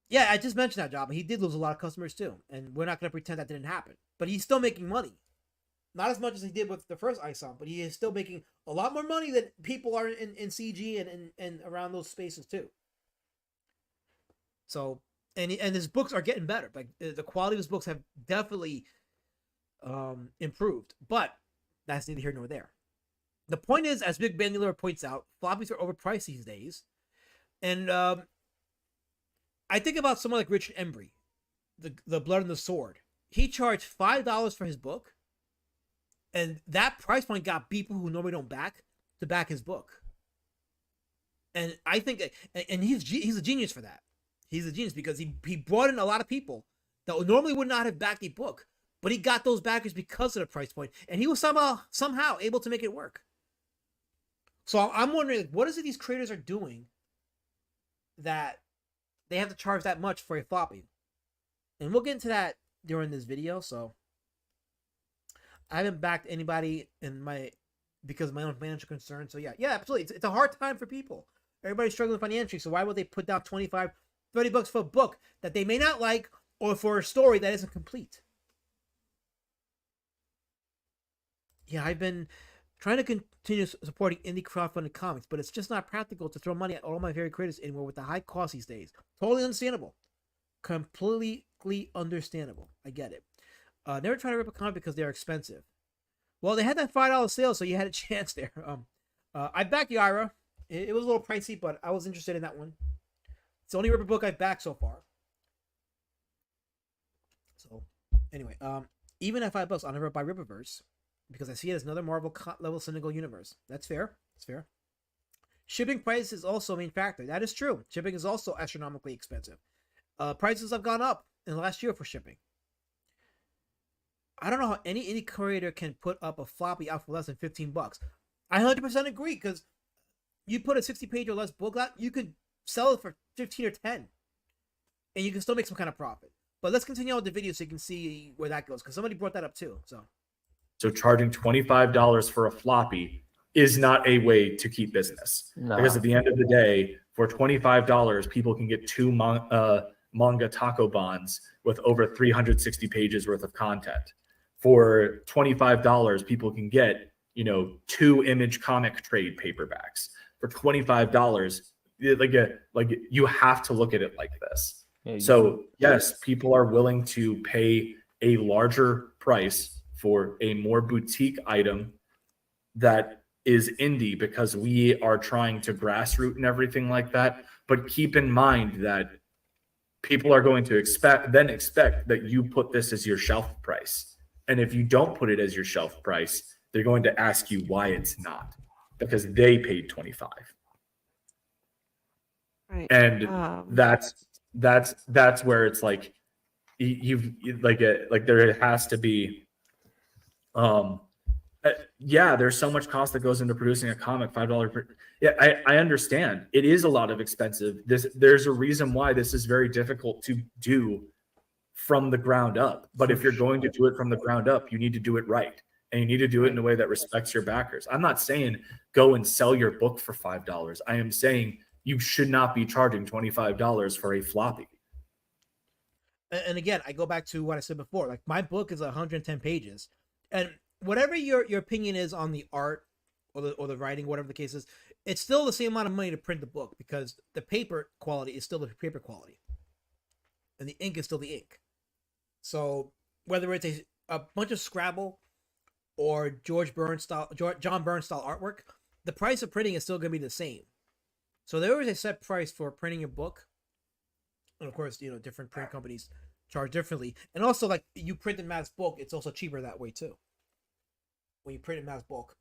Yeah, I just mentioned that, Job. He did lose a lot of customers too, and we're not going to pretend that didn't happen. But he's still making money. Not as much as he did with the first ISOM, but he is still making a lot more money than people are in CG and around those spaces too. So, and his books are getting better. Like the quality of his books have definitely improved, but that's neither here nor there. The point is, as Big Bandular points out, floppies are overpriced these days, and I think about someone like Richard Embry, the Blood and the Sword. He charged $5 for his book, and that price point got people who normally don't back to back his book. And I think, and he's a genius for that. He's a genius because he brought in a lot of people that normally would not have backed a book, but he got those backers because of the price point, and he was somehow able to make it work. So I'm wondering, what is it these creators are doing that they have to charge that much for a floppy? And we'll get into that during this video. So I haven't backed anybody because of my own financial concerns. So yeah, absolutely. It's a hard time for people. Everybody's struggling financially. So why would they put down $25, $30 for a book that they may not like or for a story that isn't complete? Yeah, I've been trying to continue supporting indie crowdfunded comics, but it's just not practical to throw money at all my favorite creators anymore with the high cost these days. Totally understandable. Completely understandable. I get it. Never try to rip a comic because they're expensive. Well, they had that $5 sale, so you had a chance there. I backed Yara. It was a little pricey, but I was interested in that one. It's the only Ripper book I've backed so far. So, anyway, even at $5, I'll never buy Ripperverse because I see it as another Marvel level cynical universe. That's fair. It's fair. Shipping price is also a main factor. That is true. Shipping is also astronomically expensive. Prices have gone up in the last year for shipping. I don't know how any indie creator can put up a floppy out for less than $15. I 100% agree because you put a 60-page or less book out, you could sell it for 15 or 10, and you can still make some kind of profit. But let's continue on with the video so you can see where that goes because somebody brought that up too. So charging $25 for a floppy is not a way to keep business. No. Because at the end of the day, for $25, people can get two manga taco bonds with over 360 pages worth of content. For $25, people can get, 2 image comic trade paperbacks. For $25, like you have to look at it like this. Yeah, so yes, people are willing to pay a larger price for a more boutique item that is indie because we are trying to grassroot and everything like that. But keep in mind that people are going to expect that you put this as your shelf price. And if you don't put it as your shelf price, they're going to ask you why it's not, because they paid 25. Right. And that's where it's like you've like there has to be there's so much cost that goes into producing a comic. $5 per, I understand it is a lot of expensive. There's a reason why this is very difficult to do from the ground up. But if you're going to do it from the ground up, you need to do it right, and you need to do it in a way that respects your backers. I'm not saying go and sell your book for $5. I am saying you should not be charging $25 for a floppy. And again, I go back to what I said before. Like, my book is 110 pages, and whatever your opinion is on the art or the writing, whatever the case is, it's still the same amount of money to print the book, because the paper quality is still the paper quality, and the ink is still the ink. So whether it's a bunch of Scrabble or John Byrne style artwork, the price of printing is still going to be the same. So there is a set price for printing your book, and of course, different print companies charge differently. And also, like, you print in mass bulk, it's also cheaper that way too. When you print in mass bulk,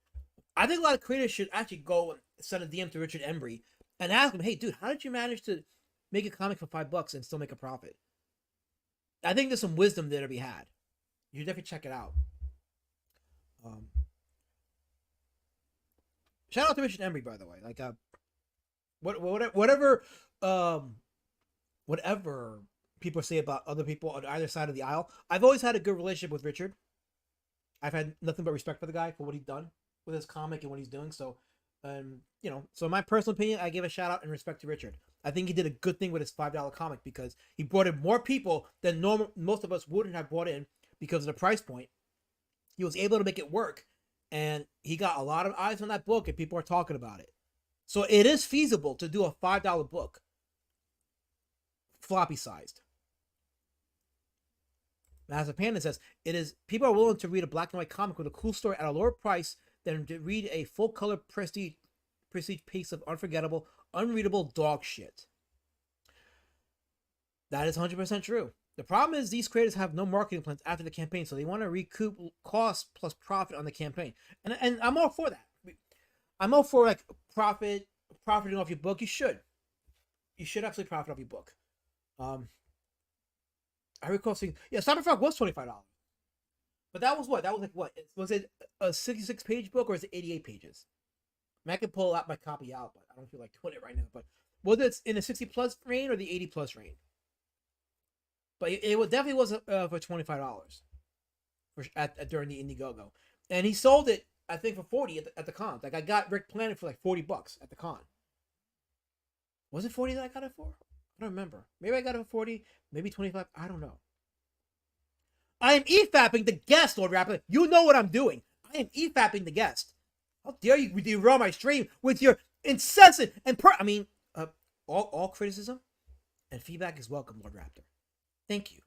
I think a lot of creators should actually go and send a DM to Richard Embry and ask him, "Hey, dude, how did you manage to make a comic for $5 and still make a profit?" I think there's some wisdom there to be had. You should definitely check it out. Shout out to Richard Embry, by the way. Like, whatever people say about other people on either side of the aisle, I've always had a good relationship with Richard. I've had nothing but respect for the guy, for what he's done with his comic and what he's doing. So, so my personal opinion, I give a shout out and respect to Richard. I think he did a good thing with his $5 comic, because he brought in more people than most of us wouldn't have brought in because of the price point. He was able to make it work, and he got a lot of eyes on that book, and people are talking about it. So it is feasible to do a $5 book, floppy sized. As a Panda says, people are willing to read a black and white comic with a cool story at a lower price than to read a full color prestige piece of unforgettable, unreadable dog shit. That is 100% true. The problem is these creators have no marketing plans after the campaign, so they want to recoup costs plus profit on the campaign. And I'm all for that. I'm all for, like, profiting off your book. You should absolutely profit off your book. I recall seeing, Cyberpunk was $25, but that was what? That was like what? Was it a 66-page book, or is it 88 pages? I mean, I can pull out my copy out, but I don't feel like doing it right now. But was it in the 60+ range or the 80+ range? But it definitely was for $25 during the Indiegogo, and he sold it, I think, for $40 at the con. Like, I got Rick Planet for like $40 at the con. Was it $40 that I got it for? I don't remember. Maybe I got it for $40, maybe $25. I don't know. I am EFAPing the guest, Lord Rapper. You know what I'm doing. I am EFAPing the guest. How dare you derail my stream with your incessant and all criticism and feedback is welcome, Lord Raptor. Thank you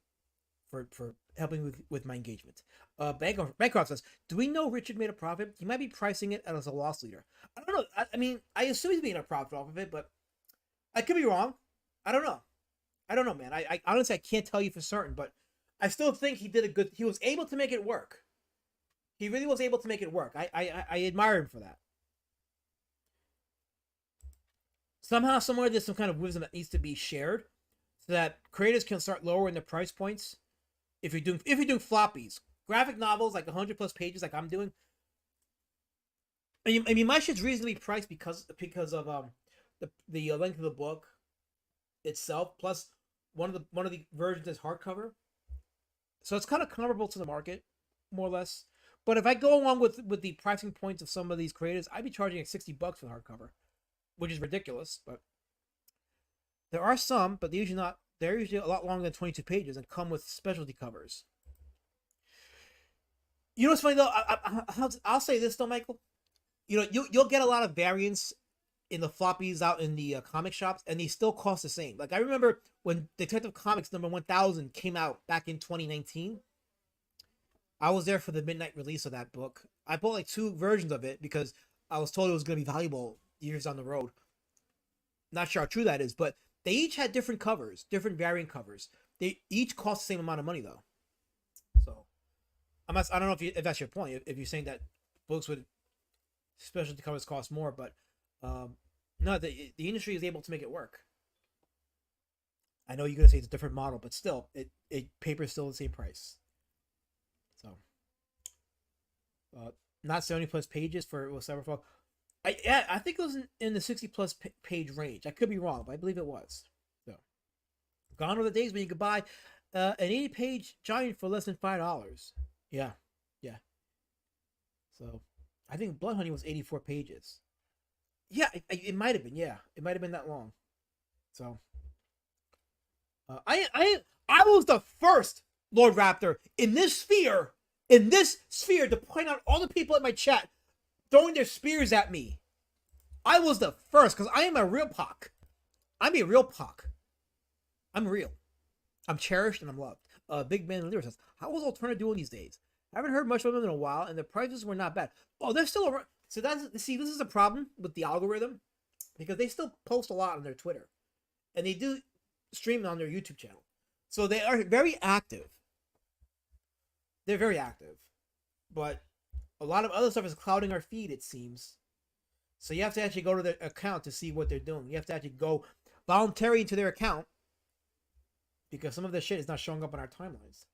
for helping with my engagement. Bancroft says, do we know Richard made a profit? He might be pricing it as a loss leader. I don't know. I mean, I assume he's making a profit off of it, but I could be wrong. I don't know, man. I honestly, I can't tell you for certain, but I still think he was able to make it work. He really was able to make it work. I admire him for that. Somehow, somewhere, there's some kind of wisdom that needs to be shared, so that creators can start lowering the price points. If you're doing floppies, graphic novels like 100+ pages, like I'm doing. I mean, my shit's reasonably priced because of the length of the book itself, plus one of the versions is hardcover, so it's kind of comparable to the market, more or less. But if I go along with the pricing points of some of these creators, I'd be charging like $60 for the hardcover, which is ridiculous. But there are some, but they're usually a lot longer than 22 pages and come with specialty covers. You know what's funny though? I'll say this though, Michael. You'll get a lot of variants in the floppies out in the comic shops, and they still cost the same. Like, I remember when Detective Comics number 1000 came out back in 2019. I was there for the midnight release of that book. I bought like 2 versions of it because I was told it was going to be valuable years down the road. Not sure how true that is, but They each had different covers, different variant covers. They each cost the same amount of money though. So I don't know if that's your point. If you're saying that books with specialty covers cost more, but no, the industry is able to make it work. I know you're gonna say it's a different model, but still, paper is still the same price. So, not 70 plus pages for Cyberpunk. I think it was in the 60 plus page range. I could be wrong, but I believe it was. So, gone are the days when you could buy an 80-page giant for less than $5. Yeah. So, I think Blood Honey was 84 pages. Yeah, it might have been. Yeah, it might have been that long. So, I was the first Lord Raptor in this sphere to point out all the people in my chat throwing their spears at me. I was the first because I am a real Poc. I'm a real Poc. I'm real. I'm cherished and I'm loved. Big Man Leader says, "How was Alterna doing these days? I haven't heard much from them in a while, and the prices were not bad. Oh, they're still around. So this is a problem with the algorithm because they still post a lot on their Twitter, and they do stream on their YouTube channel. So they are very active. They're very active, but a lot of other stuff is clouding our feed, it seems. So you have to actually go to their account to see what they're doing. You have to actually go voluntarily into their account because some of the shit is not showing up on our timelines.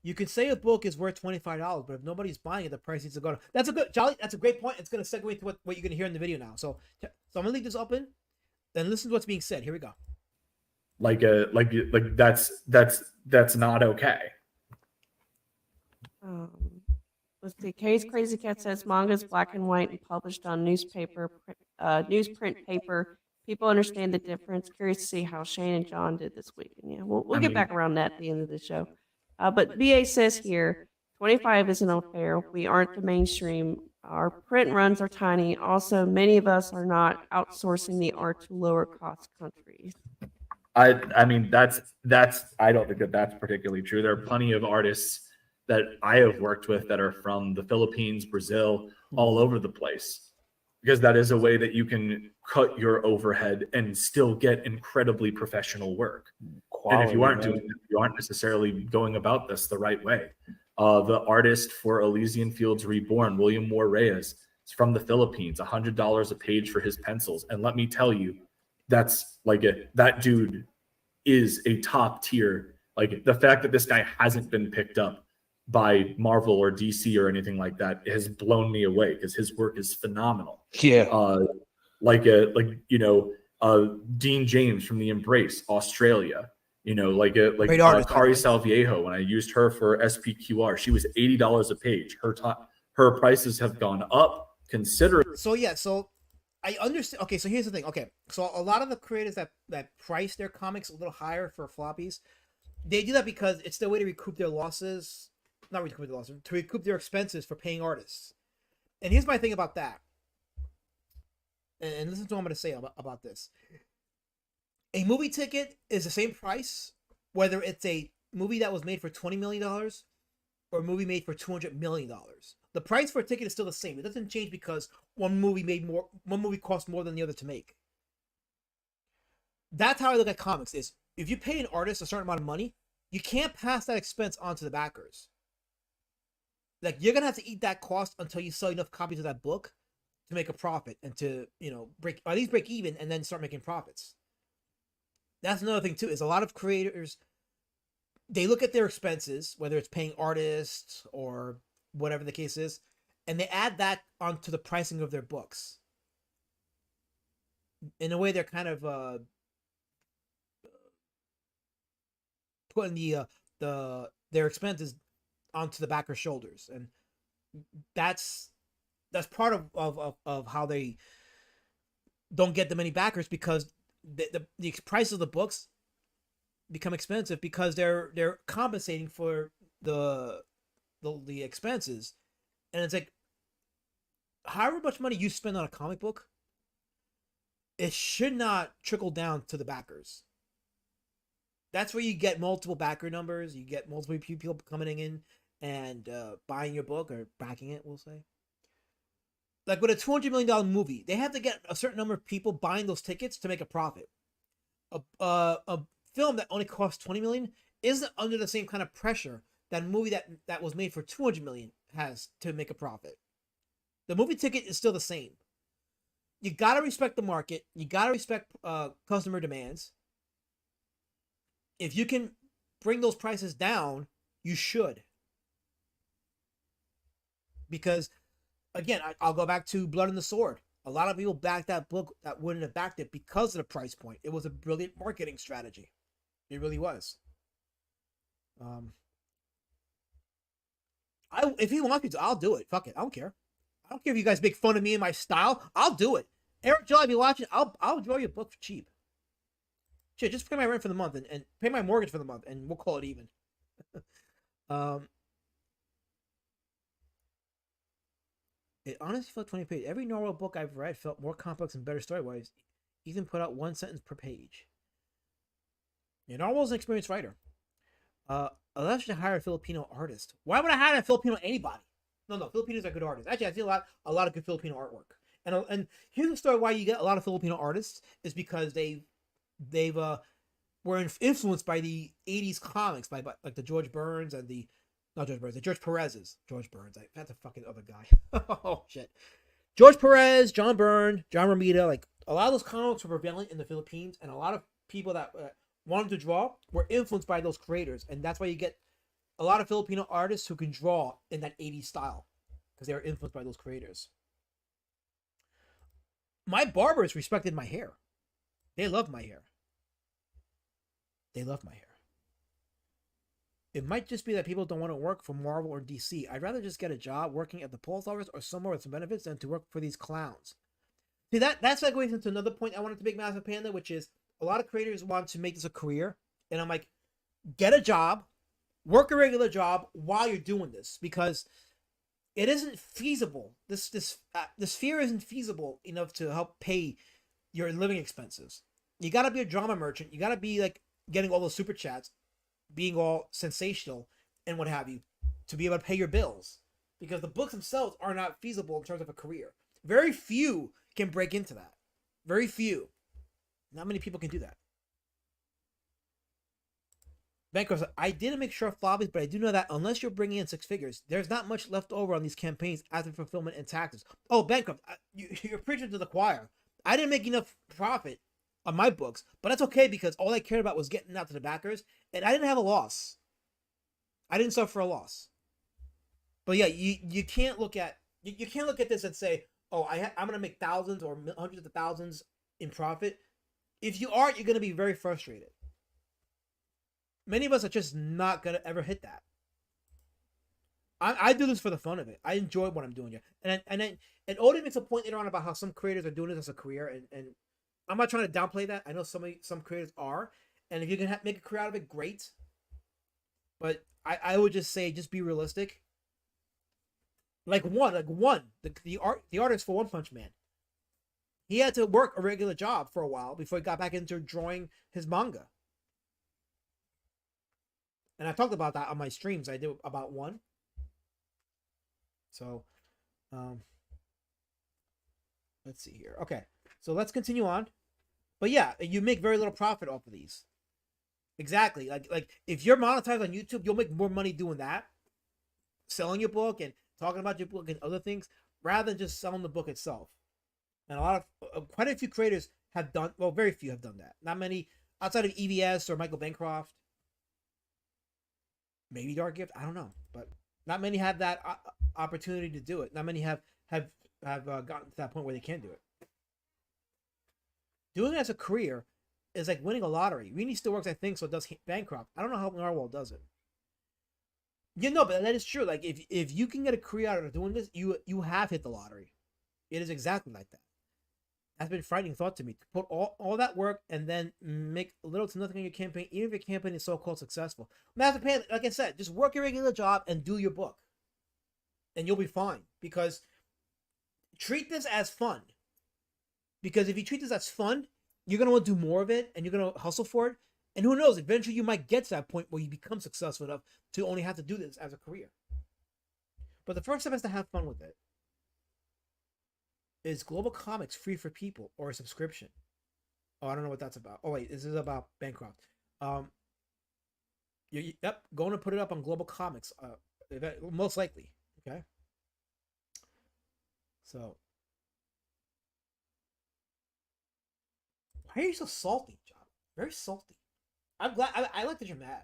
You could say a book is worth $25, but if nobody's buying it, the price needs to go down. That's a good, Jolly. That's a great point. It's going to segue into what you're going to hear in the video now. So I'm going to leave this open, then listen to what's being said. Here we go. Like that's not okay. Let's see. Case Crazy Cat says manga's black and white and published on newsprint paper. People understand the difference. Curious to see how Shane and John did this week. And yeah, we'll get back around that at the end of the show. But BA says here, 25 isn't unfair. We aren't the mainstream. Our print runs are tiny. Also, many of us are not outsourcing the art to lower cost countries. I mean that's I don't think that's particularly true. There are plenty of artists that I have worked with that are from the Philippines, Brazil, all over the place, because that is a way that you can cut your overhead and still get incredibly professional work. Quality, and if you aren't doing it, you aren't necessarily going about this the right way. The artist for Elysian Fields Reborn, William Moore Reyes, is from the Philippines, $100 a page for his pencils. And let me tell you, that's that dude is a top tier. Like, the fact that this guy hasn't been picked up by Marvel or DC or anything like that has blown me away because his work is phenomenal. Yeah. Dean James from The Embrace, Australia. Great artist, Kari Salviejo, when I used her for SPQR, she was $80 a page. Her prices have gone up considerably. So I understand. Okay, so here's the thing. Okay, so a lot of the creators that price their comics a little higher for floppies, they do that because it's their way to recoup their losses. Not recoup their losses, to recoup their expenses for paying artists. And here's my thing about that. And listen to what I'm going to say about this. A movie ticket is the same price, whether it's a movie that was made for $20 million or a movie made for $200 million. The price for a ticket is still the same. It doesn't change because one movie costs more than the other to make. That's how I look at comics. Is if you pay an artist a certain amount of money, you can't pass that expense on to the backers. Like, you're gonna have to eat that cost until you sell enough copies of that book to make a profit and to, at least break even and then start making profits. That's another thing too, is a lot of creators, they look at their expenses, whether it's paying artists or whatever the case is, and they add that onto the pricing of their books. In a way, they're kind of putting their expenses onto the backer's shoulders, and that's part of how they don't get the many backers, because the price of the books become expensive because they're compensating for the expenses. And it's like, however much money you spend on a comic book, it should not trickle down to the backers. That's where you get multiple backer numbers. You get multiple people coming in and buying your book or backing it, we'll say. Like with a $200 million movie, they have to get a certain number of people buying those tickets to make a profit. A film that only costs 20 million isn't under the same kind of pressure that a movie that was made for 200 million has to make a profit. The movie ticket is still the same. You gotta respect the market. You gotta respect customer demands. If you can bring those prices down, you should. Because, again, I'll go back to Blood and the Sword. A lot of people backed that book that wouldn't have backed it because of the price point. It was a brilliant marketing strategy. It really was. If he wants me to, I'll do it. Fuck it. I don't care. I don't care if you guys make fun of me and my style. I'll do it. Eric Joe, if you're watching, I'll draw you a book for cheap. Shit, just pay my rent for the month and pay my mortgage for the month, and we'll call it even. It honestly felt 20 pages. Every normal book I've read felt more complex and better story-wise. Even put out one sentence per page. Yeah, Narwhal's an experienced writer. Unless you hire a Filipino artist. Why would I hire a Filipino anybody? No, Filipinos are good artists. Actually, I see a lot of good Filipino artwork. And here's the story why you get a lot of Filipino artists is because they've were influenced by the 80s comics by like the George Burns and the George Perez's. George Burns. That's a fucking other guy. Oh shit. George Perez, John Byrne, John Romita, like a lot of those comics were prevalent in the Philippines, and a lot of people that wanted to draw were influenced by those creators, and that's why you get a lot of Filipino artists who can draw in that 80s style because they were influenced by those creators. My barbers respected my hair. They loved my hair. They love my hair. It might just be that people don't want to work for Marvel or DC. I'd rather just get a job working at the post office or somewhere with some benefits than to work for these clowns. See, that segues into another point I wanted to make, Massive Panda, which is a lot of creators want to make this a career. And I'm like, get a job, work a regular job while you're doing this, because it isn't feasible. This sphere isn't feasible enough to help pay your living expenses. You got to be a drama merchant. You got to be like getting all those super chats, being all sensational and what have you, to be able to pay your bills, because the books themselves are not feasible in terms of a career. Very few can break into that. Very few. Not many people can do that. Bankers, I didn't make sure of floppies, but I do know that unless you're bringing in six figures, there's not much left over on these campaigns after fulfillment and taxes. Oh, Bankrupt, you're preaching to the choir. I didn't make enough profit on my books, but that's okay because all I cared about was getting out to the backers, and I didn't have a loss. I didn't suffer a loss. But yeah, you can't look at this and say, oh, I'm gonna make thousands or hundreds of thousands in profit. If you are, you're gonna be very frustrated. Many of us are just not gonna ever hit that. I do this for the fun of it. I enjoy what I'm doing here, and Odin makes a point later on about how some creators are doing this as a career, and I'm not trying to downplay that. I know some creators are, and if you can make a career out of it, great. But I would just say, just be realistic. The artist for One Punch Man, he had to work a regular job for a while before he got back into drawing his manga. And I talked about that on my streams. I did about one. So, let's see here. Okay, so let's continue on. But yeah, you make very little profit off of these. Exactly. Like if you're monetized on YouTube, you'll make more money doing that, selling your book and talking about your book and other things, rather than just selling the book itself. And quite a few creators have done, well, very few have done that. Not many outside of EVS or Michael Bancroft. Maybe Dark Gift, I don't know, but not many have that opportunity to do it. Not many have gotten to that point where they can do it. Doing it as a career is like winning a lottery. Really still works, I think, so does Bancroft. I don't know how Narwhal does it. You know, but that is true. Like if you can get a career out of doing this, you have hit the lottery. It is exactly like that. That's been a frightening thought to me, to put all that work and then make little to nothing on your campaign, even if your campaign is so-called successful. Master Pan, like I said, just work your regular job and do your book. And you'll be fine. Because treat this as fun. Because if you treat this as fun, you're going to want to do more of it and you're going to hustle for it. And who knows, eventually you might get to that point where you become successful enough to only have to do this as a career. But the first step is to have fun with it. Is Global Comics free for people or a subscription? Oh, I don't know what that's about. Oh wait, this is about Bancroft. Yep, going to put it up on Global Comics. Most likely. Okay. So, why are you so salty, John? Very salty. I'm glad. I like that you're mad.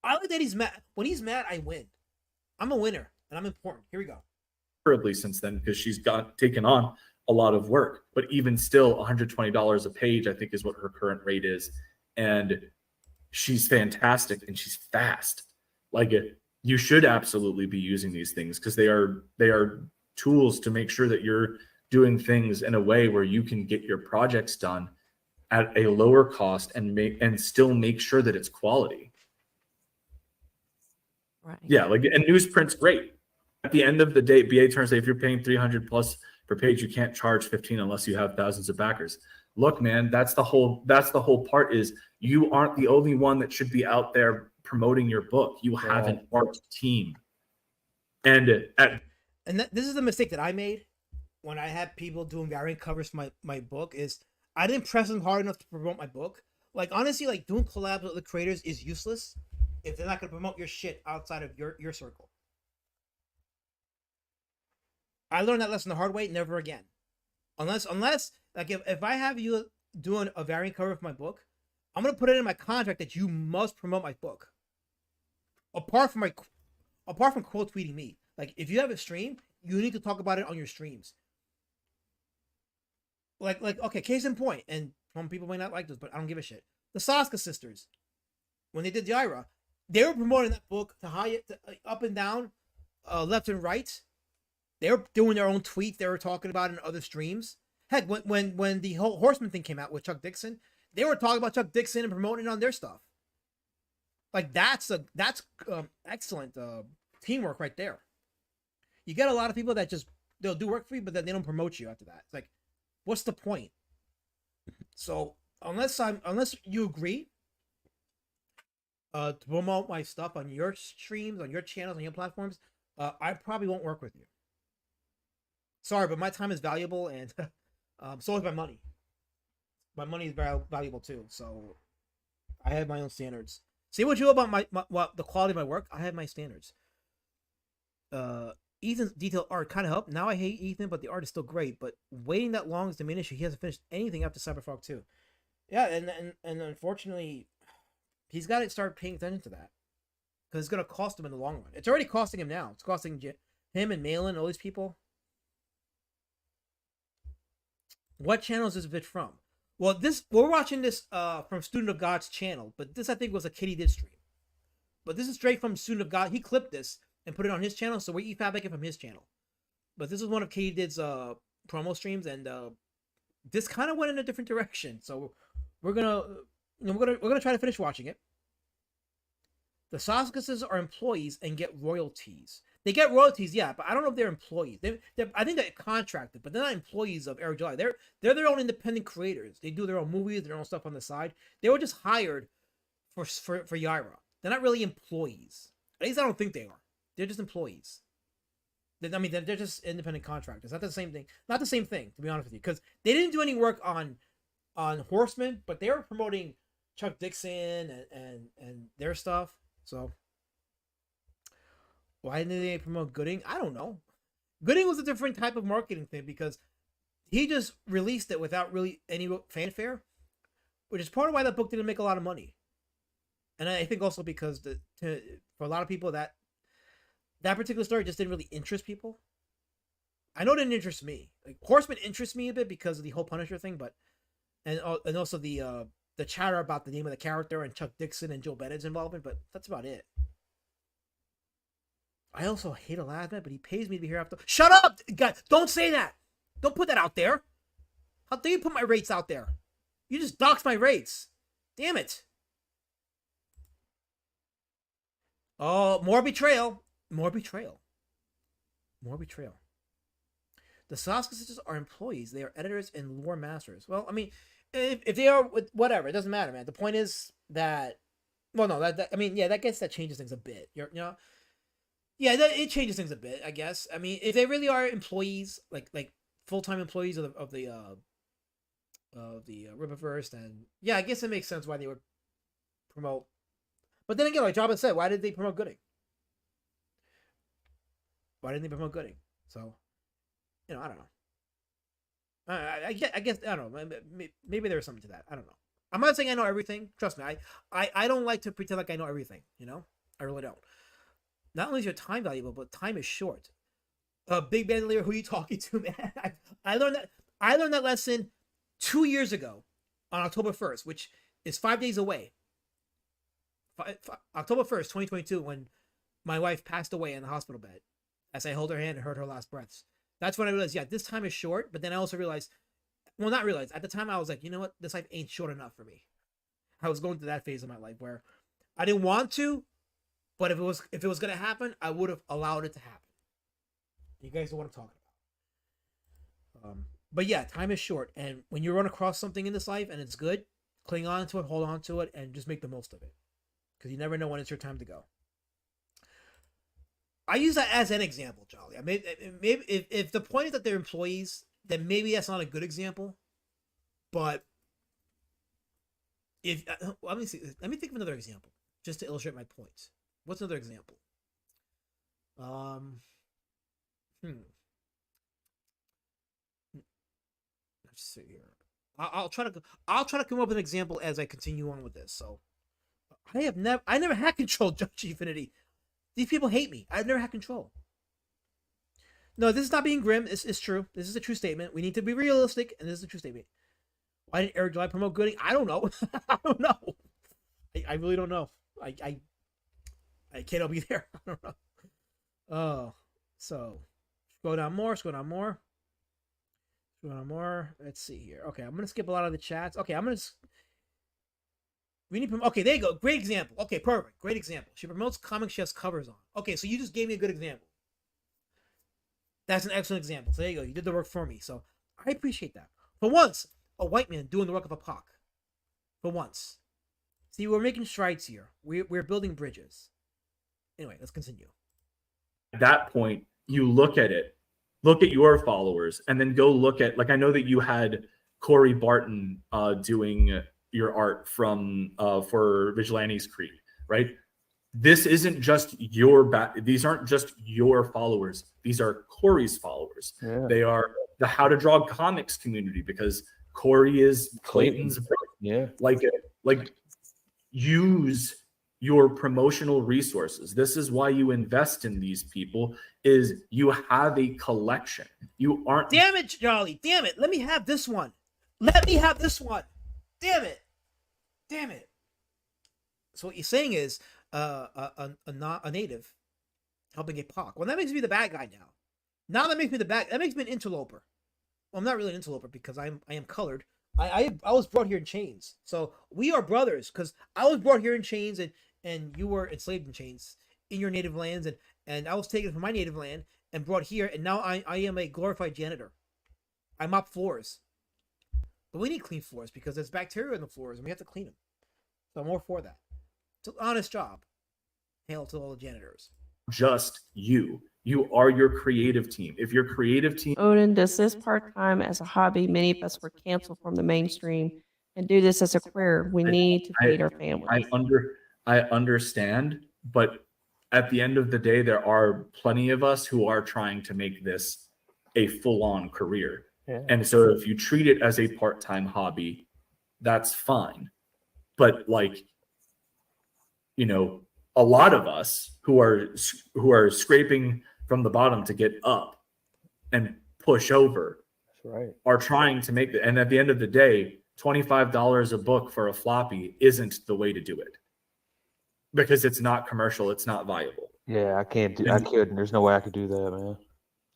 I like that he's mad. When he's mad, I win. I'm a winner, and I'm important. Here we go. Preferably since then, because she's got taken on a lot of work. But even still, $120 a page, I think, is what her current rate is, and she's fantastic and she's fast. Like you should absolutely be using these things because they are tools to make sure that you're doing things in a way where you can get your projects done at a lower cost and still make sure that it's quality. Right. Yeah, like, and newsprint's great. At the end of the day, BA turns say if you're paying 300 plus per page, you can't charge 15 unless you have thousands of backers. Look, man, that's the whole part is you aren't the only one that should be out there promoting your book. You have an art team. And this is the mistake that I made when I had people doing variant covers for my book is I didn't press them hard enough to promote my book. Like, honestly, like doing collabs with the creators is useless if they're not going to promote your shit outside of your circle. I learned that lesson the hard way. Never again. Unless like if I have you doing a variant cover of my book, I'm gonna put it in my contract that you must promote my book. Apart from quote tweeting me, like if you have a stream, you need to talk about it on your streams. Like okay, case in point, and some people may not like this, but I don't give a shit. The Saska sisters, when they did the Ira, they were promoting that book to up and down, left and right. They were doing their own tweets. They were talking about it in other streams. Heck, when the whole Horseman thing came out with Chuck Dixon, they were talking about Chuck Dixon and promoting it on their stuff. Like that's excellent teamwork right there. You get a lot of people that just they'll do work for you, but then they don't promote you after that. It's like, what's the point? So unless you agree to promote my stuff on your streams, on your channels, on your platforms, I probably won't work with you. Sorry, but my time is valuable, and so is my money. My money is valuable too, so I have my own standards. Say what you will about the quality of my work. I have my standards. Ethan's detailed art kind of helped. Now I hate Ethan, but the art is still great. But waiting that long is the main issue. He hasn't finished anything after Cyberfrog 2. Yeah, and unfortunately, he's got to start paying attention to that because it's going to cost him in the long run. It's already costing him now. It's costing him and Malin, all these people. What channel is this vid from? Well, we're watching this from Student of God's channel, but this I think was a Kitty Did stream. But this is straight from Student of God. He clipped this and put it on his channel, so we're Efap from his channel. But this is one of Kitty Did's promo streams, and this kind of went in a different direction. So we're gonna try to finish watching it. The Saskuses are employees and get royalties. They get royalties, yeah, but I don't know if they're employees. I think they're contracted, but they're not employees of Eric July. They're their own independent creators. They do their own movies, their own stuff on the side. They were just hired for Yaira. They're not really employees. At least I don't think they are. They're just employees. They're just independent contractors. Not the same thing. Not the same thing, to be honest with you, because they didn't do any work on Horseman, but they were promoting Chuck Dixon and their stuff. So why didn't they promote Gooding? I don't know. Gooding was a different type of marketing thing because he just released it without really any fanfare, which is part of why that book didn't make a lot of money. And I think also because for a lot of people that particular story just didn't really interest people. I know it didn't interest me. Like Horseman interests me a bit because of the whole Punisher thing, but and also the chatter about the name of the character and Chuck Dixon and Joe Bennett's involvement, but that's about it. I also hate Aladdin, but he pays me to be here after. Shut up, God! Don't say that. Don't put that out there. How dare you put my rates out there? You just doxed my rates. Damn it. Oh, more betrayal. More betrayal. More betrayal. The Saskuses are employees. They are editors and lore masters. Well, I mean, if they are, whatever, it doesn't matter, man. The point is that, well, no, I mean, yeah, that changes things a bit. Yeah, it changes things a bit, I guess. I mean, if they really are employees, like full-time employees of the Rippaverse, and yeah, I guess it makes sense why they would promote. But then again, like Jabba said, why did they promote Gooding? Why didn't they promote Gooding? So, I don't know. I guess I don't know. Maybe there was something to that. I don't know. I'm not saying I know everything. Trust me, I don't like to pretend like I know everything. I really don't. Not only is your time valuable, but time is short. Big Bandolier, who are you talking to, man? I learned that lesson 2 years ago on October 1st, which is 5 days away. October 1st, 2022, when my wife passed away in the hospital bed, as I held her hand and heard her last breaths. That's when I realized, yeah, this time is short. But then I also realized, well, not realized. At the time, I was like, you know what? This life ain't short enough for me. I was going through that phase of my life where I didn't want to, but if it was gonna happen, I would have allowed it to happen. You guys know what I'm talking about. But yeah, time is short, and when you run across something in this life and it's good, cling on to it, hold on to it, and just make the most of it, because you never know when it's your time to go. I use that as an example, Jolly. Maybe if the point is that they're employees, then maybe that's not a good example. But let me see. Let me think of another example just to illustrate my point. What's another example? Let's see here. I'll try to come up with an example as I continue on with this. So I never had control, Judge Infinity. These people hate me. I've never had control. No, this is not being grim. It's true. This is a true statement. We need to be realistic, and this is a true statement. Why did Eric July promote Gooding? I don't know. I don't know. I really don't know. I can't help you there. I don't know. Oh, so scroll down more. Let's see here. Okay, I'm gonna skip a lot of the chats. Okay, we need. Okay, there you go. Great example. Okay, perfect. Great example. She promotes comics she has covers on. Okay, so you just gave me a good example. That's an excellent example. So there you go. You did the work for me. So I appreciate that. For once, a white man doing the work of a POC. For once. See, we're making strides here. We're building bridges. Anyway, let's continue. At that point, you look at it, look at your followers, and then go look at, like, I know that you had Corey Barton doing your art from for Vigilantes Creed, right? This isn't just these aren't just your followers. These are Corey's followers. Yeah. They are the How to Draw Comics community, because Corey is Clayton's brother. Yeah. Like use your promotional resources. This is why you invest in these people, is you have a collection. You aren't. Damn it, Jolly. Damn it. Let me have this one. Damn it. So what you're saying is a native helping a POC. Well, that makes me the bad guy now. That makes me an interloper. Well, I'm not really an interloper because I am colored. I was brought here in chains. So we are brothers, because I was brought here in chains and you were enslaved in chains in your native lands, and I was taken from my native land and brought here, and now I am a glorified janitor. I mop floors. But we need clean floors because there's bacteria in the floors and we have to clean them. So I'm more for that. It's an honest job. Hail to all the janitors. Just you. You are your creative team. If your creative team... Odin, does this part-time as a hobby, many of us were canceled from the mainstream, and do this as a career? We need to feed our families. I understand, but at the end of the day, there are plenty of us who are trying to make this a full-on career. Yeah. And so if you treat it as a part-time hobby, that's fine. But like, a lot of us who are scraping from the bottom to get up and push over, that's right, are trying to make it. And at the end of the day, $25 a book for a floppy isn't the way to do it, because it's not commercial. It's not viable. Yeah, I couldn't. There's no way I could do that, man.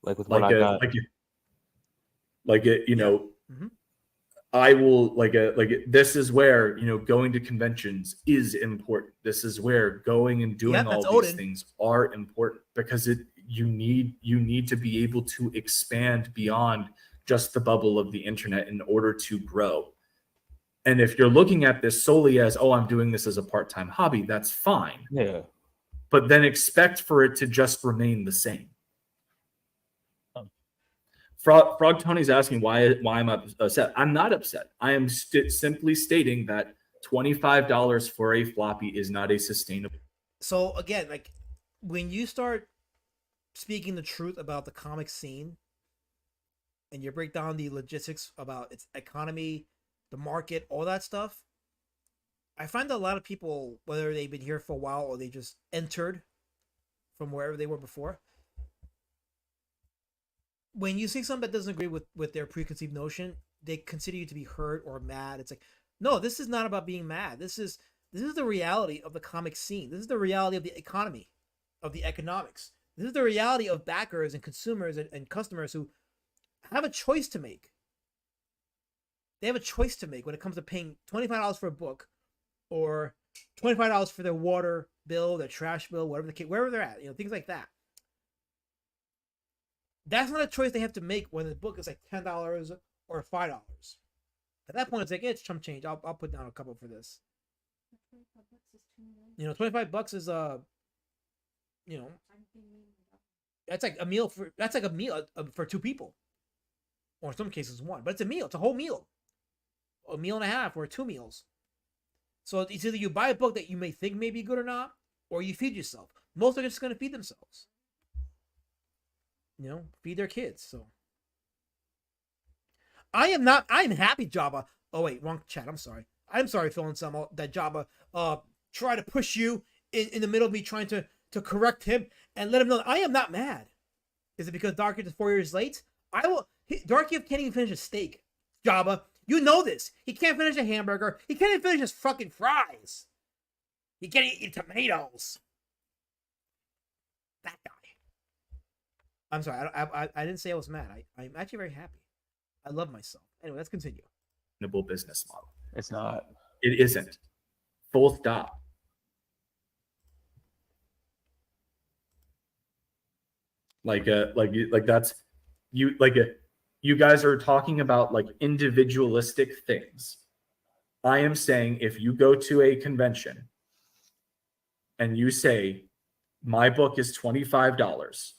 Like with what I got. Mm-hmm. I will this is where, going to conventions is important. This is where going and doing all these things are important, because you need to be able to expand beyond just the bubble of the internet in order to grow. And if you're looking at this solely as, oh, I'm doing this as a part-time hobby, that's fine. Yeah. But then expect for it to just remain the same. Frog Tony's asking why I'm upset. I'm not upset. I am simply stating that $25 for a floppy is not a sustainable. So again, like when you start speaking the truth about the comic scene and you break down the logistics about its economy, the market, all that stuff, I find that a lot of people, whether they've been here for a while or they just entered from wherever they were before, when you see something that doesn't agree with their preconceived notion, they consider you to be hurt or mad. It's like, no, this is not about being mad. This is the reality of the comic scene. This is the reality of the economy, of the economics. This is the reality of backers and consumers and customers who have a choice to make. They have a choice to make when it comes to paying $25 for a book or $25 for their water bill, their trash bill, wherever they're at, things like that. That's not a choice they have to make when the book is like $10 or $5. At that point, it's like, it's chump change. I'll put down a couple for this. $25 is that's like a meal for two people, or in some cases one. But it's a meal. It's a whole meal, a meal and a half, or 2 meals. So it's either you buy a book that you may think may be good or not, or you feed yourself. Most are just going to feed themselves. Feed their kids. So I'm happy Jabba. Oh wait, wrong chat. I'm sorry, Phil and Sam, that Jabba try to push you in the middle of me trying to correct him and let him know that I am not mad. Is it because Darky is 4 years late? Darky can't even finish a steak. Jabba, you know this. He can't finish a hamburger. He can't even finish his fucking fries. He can't eat tomatoes. That guy. I'm sorry. I didn't say I was mad. I'm actually very happy. I love myself. Anyway, let's continue. Business model. It's not. It isn't. Full stop. You guys are talking about like individualistic things. I am saying if you go to a convention and you say my book is $25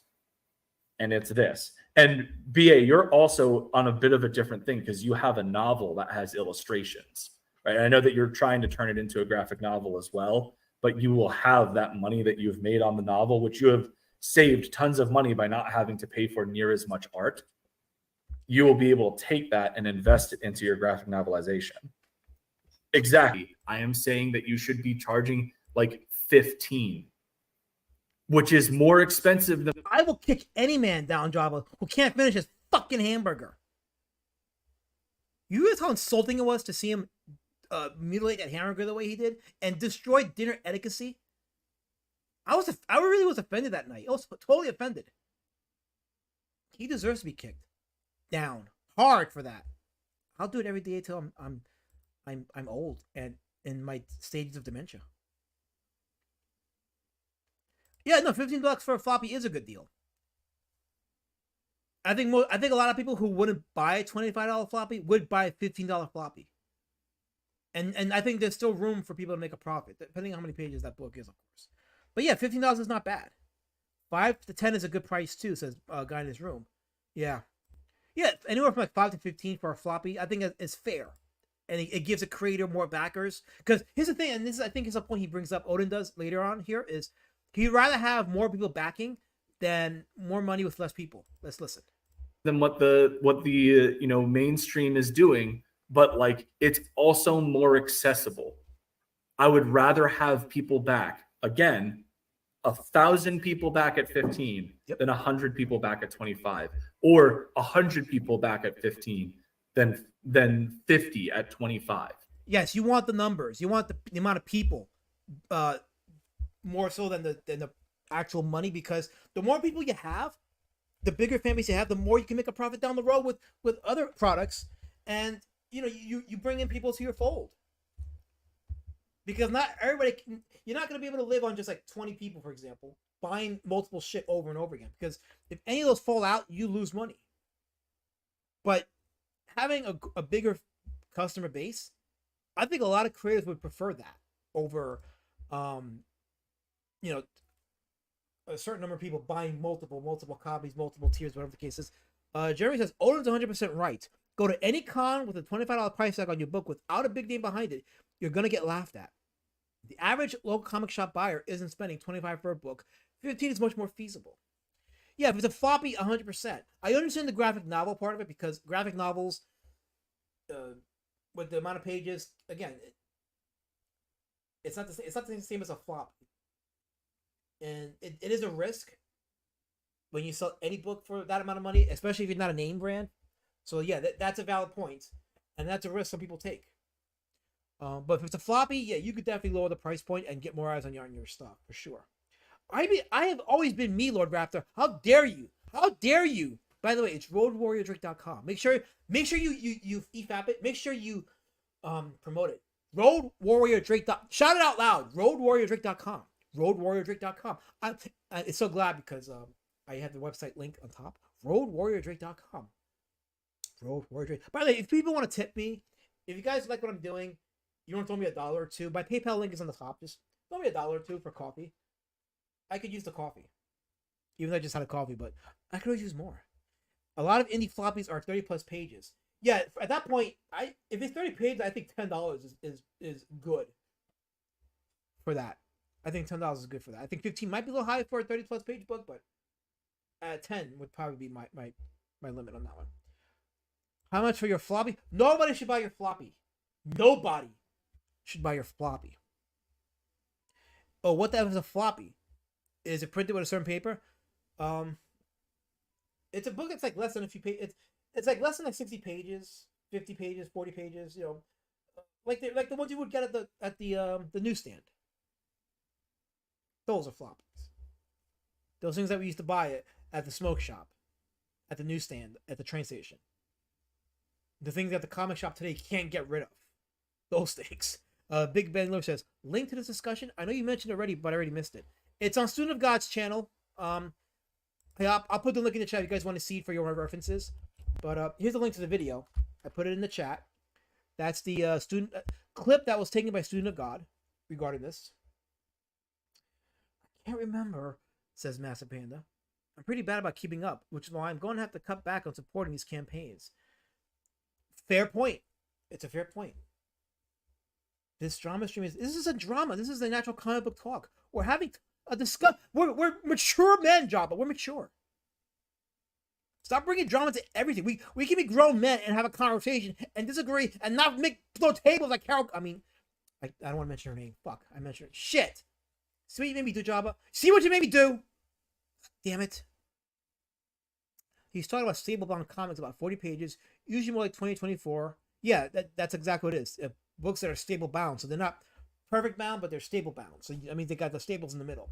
and it's this, and BA, you're also on a bit of a different thing because you have a novel that has illustrations, right? I know that you're trying to turn it into a graphic novel as well, but you will have that money that you've made on the novel, which you have saved tons of money by not having to pay for near as much art. You will be able to take that and invest it into your graphic novelization. Exactly. I am saying that you should be charging like 15, which is more expensive than. I will kick any man down, Jabba, who can't finish his fucking hamburger. You realize how insulting it was to see him mutilate that hamburger the way he did and destroy dinner etiquette? I really was offended that night. I was totally offended. He deserves to be kicked down hard for that. I'll do it every day until I'm old and in my stages of dementia. Yeah, no, $15 for a floppy is a good deal. I think a lot of people who wouldn't buy a $25 floppy would buy a $15 floppy. And I think there's still room for people to make a profit, depending on how many pages that book is, of course. But yeah, $15 is not bad. 5 to 10 is a good price too, says a guy in his room. Yeah, anywhere from like 5 to 15 for a floppy, I think is fair, and it gives a creator more backers. Because here's the thing, and this I think is a point he brings up. Odin does later on here is he'd rather have more people backing than more money with less people. Let's listen. Than what the mainstream is doing, but like it's also more accessible. I would rather have people back again. 1,000 people back at 15 than 100 people back at 25, or 100 people back at 15 than 50 at 25. Yes, you want the numbers. You want the amount of people more so than the actual money, because the more people you have, the bigger fan base you have, the more you can make a profit down the road with other products, and you bring in people to your fold. Because not everybody you're not going to be able to live on just like 20 people, for example, buying multiple shit over and over again. Because if any of those fall out, you lose money. But having a bigger customer base, I think a lot of creators would prefer that over, a certain number of people buying multiple copies, multiple tiers, whatever the case is. Jeremy says Odin's 100% right. Go to any con with a $25 price tag on your book without a big name behind it, you're gonna get laughed at. The average local comic shop buyer isn't spending $25 for a book. $15 is much more feasible. Yeah, if it's a floppy, 100%. I understand the graphic novel part of it because graphic novels, with the amount of pages, again, it's not the same as a flop, and it is a risk when you sell any book for that amount of money, especially if you're not a name brand. So yeah, that's a valid point, and that's a risk some people take. But if it's a floppy, yeah, you could definitely lower the price point and get more eyes on your stuff for sure. I have always been me, Lord Raptor. How dare you? How dare you? By the way, it's roadwarriordrake.com. Make sure you Efap it. Make sure you promote it. Roadwarriordrake. Shout it out loud. Roadwarriordrake.com. Roadwarriordrake.com. I'm so glad because I have the website link on top. Roadwarriordrake.com. Roadwarriordrake. By the way, if people want to tip me, if you guys like what I'm doing, you want to throw me $1 or $2. My PayPal link is on the top. Just throw me $1 or $2 for coffee. I could use the coffee. Even though I just had a coffee, but I could always use more. A lot of indie floppies are 30 plus pages. Yeah, at that point, if it's 30 pages, I think $10 is good for that. I think $10 is good for that. I think 15 might be a little high for a 30 plus page book, but 10 would probably be my limit on that one. How much for your floppy? Nobody should buy your floppy. Nobody should buy your floppy. Oh, what the hell is a floppy? Is it printed with a certain paper? It's a book that's like less than a few pages. It's like less than like 60 pages, 50 pages, 40 pages. You know, like the ones you would get at the newsstand. Those are floppies. Those things that we used to buy at the smoke shop, at the newsstand, at the train station. The things that the comic shop today can't get rid of. Those things. Big Ben Lewis says, link to this discussion. I know you mentioned it already, but I already missed it. It's on Student of God's channel. I'll put the link in the chat if you guys want to see it for your references. But here's the link to the video. I put it in the chat. That's the student clip that was taken by Student of God regarding this. I can't remember, says Massive Panda. I'm pretty bad about keeping up, which is why I'm going to have to cut back on supporting these campaigns. Fair point. It's a fair point. This drama stream this is a drama. This is the natural comic book talk. We're having a discuss. We're mature men, Jabba. We're mature. Stop bringing drama to everything. We can be grown men and have a conversation and disagree and not throw tables like Carol. I mean, I don't want to mention her name. Fuck, I mentioned her. Shit. See what you made me do, Jabba? See what you made me do? Damn it. He's talking about stable-bound comics, about 40 pages, usually more like 20, 24. Yeah, that's exactly what it is. Books that are stable-bound. So they're not perfect bound, but they're stable-bound. So, I mean, they got the staples in the middle.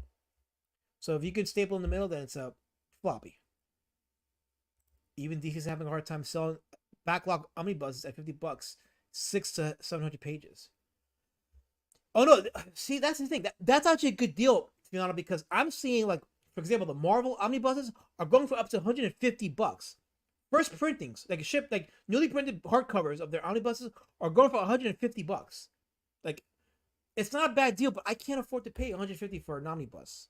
So if you can staple in the middle, then it's a floppy. Even DC's having a hard time selling backlog omnibuses at $50, 600 to 700 pages. Oh, no. See, that's the thing. That's actually a good deal, to be honest, because I'm seeing, like, for example, the Marvel omnibuses are going for up to $150. First printings, like newly printed hardcovers of their omnibuses are going for $150. Like, it's not a bad deal, but I can't afford to pay $150 for an omnibus.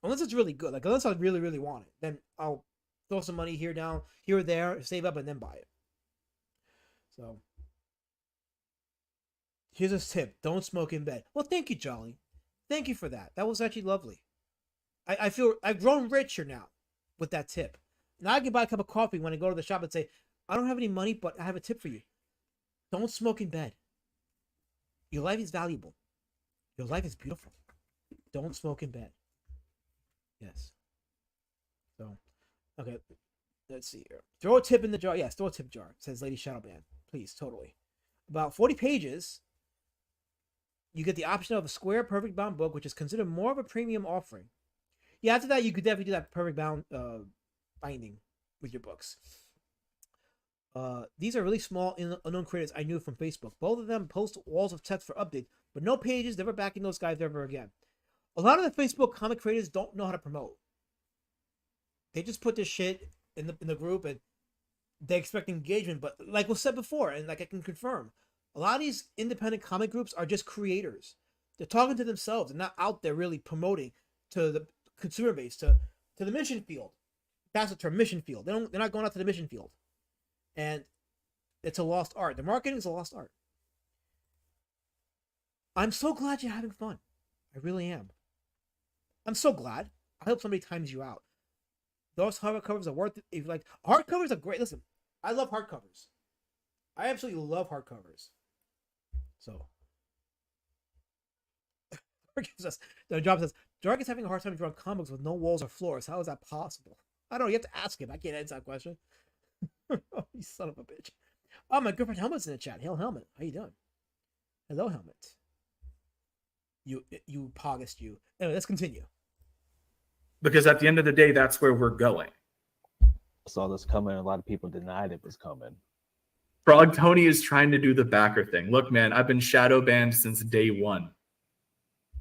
Unless it's really good. Like, unless I really, really want it. Then I'll throw some money here or there, save up, and then buy it. So, here's a tip. Don't smoke in bed. Well, thank you, Jolly. Thank you for that. That was actually lovely. I feel I've grown richer now with that tip. Now I can buy a cup of coffee when I go to the shop and say, I don't have any money, but I have a tip for you. Don't smoke in bed. Your life is valuable. Your life is beautiful. Don't smoke in bed. Yes. So, okay. Let's see here. Throw a tip in the jar. Yes, throw a tip jar, says Lady Shadowban. Please, totally. About 40 pages. You get the option of a square perfect bound book, which is considered more of a premium offering. Yeah, after that, you could definitely do that perfect bound binding with your books. These are really small, unknown creators I knew from Facebook. Both of them post walls of text for updates, but no pages, never backing those guys ever again. A lot of the Facebook comic creators don't know how to promote. They just put this shit in the group and they expect engagement. But like was said before, and like I can confirm, a lot of these independent comic groups are just creators. They're talking to themselves and not out there really promoting to the consumer base, to the mission field. That's the term, mission field. They're not going out to the mission field, and it's a lost art. The marketing is a lost art. I'm so glad you're having fun. I really am. I'm so glad. I hope somebody times you out. Those hardcovers are worth it. If you like, hardcovers are great. Listen, I love hardcovers. I absolutely love hardcovers. So, Job says, Dark is having a hard time drawing comics with no walls or floors. How is that possible? I don't know. You have to ask him. I can't answer that question. Oh, you son of a bitch. Oh, my good friend Helmet's in the chat. Hail, Helmet. How you doing? Hello, Helmet. You poggest you. Anyway, let's continue. Because at the end of the day, that's where we're going. Saw this coming. A lot of people denied it was coming. Frog Tony is trying to do the backer thing. Look, man, I've been shadow banned since day one.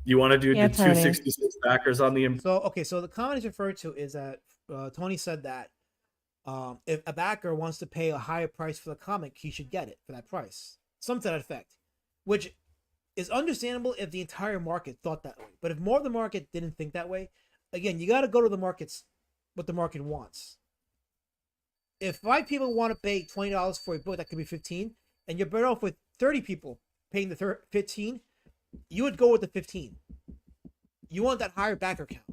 You want to do the 266 backers on the... So the comment he's referred to is that Tony said that if a backer wants to pay a higher price for the comic, he should get it for that price. Something to that effect. Which is understandable if the entire market thought that way. But if more of the market didn't think that way, again, you got to go to the markets, what the market wants. If 5 people want to pay $20 for a book, that could be 15, and you're better off with 30 people paying the 15, you would go with the 15. You want that higher backer count.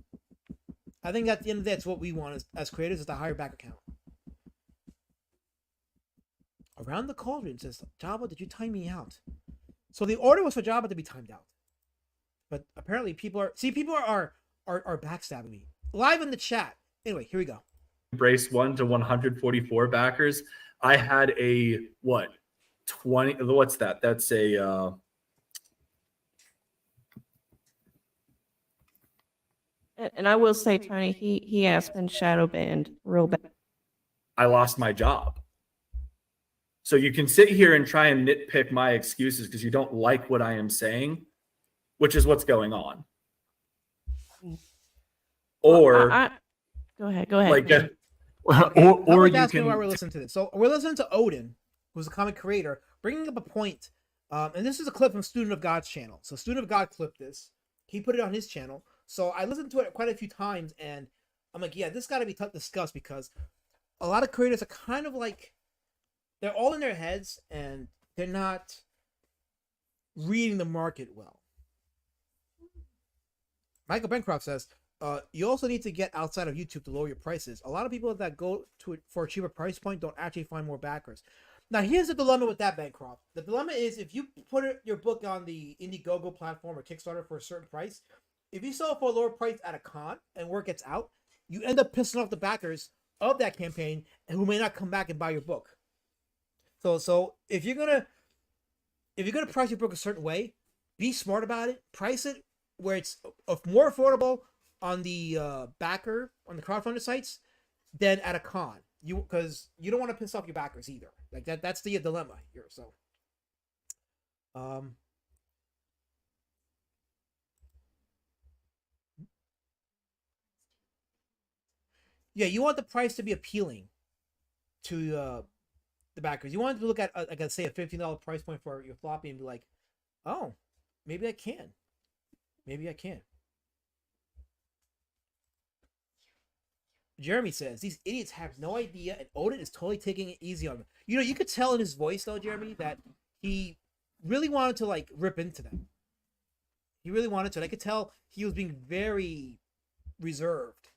I think at the end of the day, that's what we want as creators, is the higher backer count. Around the Cauldron says, Jabba, did you time me out? So the order was for Jabba to be timed out. But apparently people are backstabbing me. Live in the chat. Anyway, here we go. Brace 1 to 144 backers. I had a 20, what's that? That's a and I will say, Tony, he has been shadow banned real bad. I lost my job. So you can sit here and try and nitpick my excuses because you don't like what I am saying, which is what's going on. Or go ahead. Like, or you can. Why we're listening to this. So we're listening to Odin, who's a comic creator, bringing up a point. And this is a clip from Student of God's channel. So Student of God clipped this. He put it on his channel. So I listened to it quite a few times, and I'm like, yeah, this got to be discussed because a lot of creators are kind of like, they're all in their heads and they're not reading the market well. Michael Bancroft says, you also need to get outside of YouTube to lower your prices. A lot of people that go to it for a cheaper price point don't actually find more backers. Now, here's the dilemma with that, Bancroft. The dilemma is if you put your book on the Indiegogo platform or Kickstarter for a certain price, if you sell it for a lower price at a con and word gets out, you end up pissing off the backers of that campaign and who may not come back and buy your book. So if you're gonna price your book a certain way, be smart about it. Price it where it's more affordable on the backer on the crowdfunder sites than at a con. Because you don't want to piss off your backers either. Like that's the dilemma here. So, yeah, you want the price to be appealing to the backers. You want to look at like say a $15 price point for your floppy and be like, oh, maybe I can. Jeremy says these idiots have no idea, and Odin is totally taking it easy on them. You know, you could tell in his voice though, Jeremy, that he really wanted to like rip into them. He really wanted to. I could tell he was being very reserved.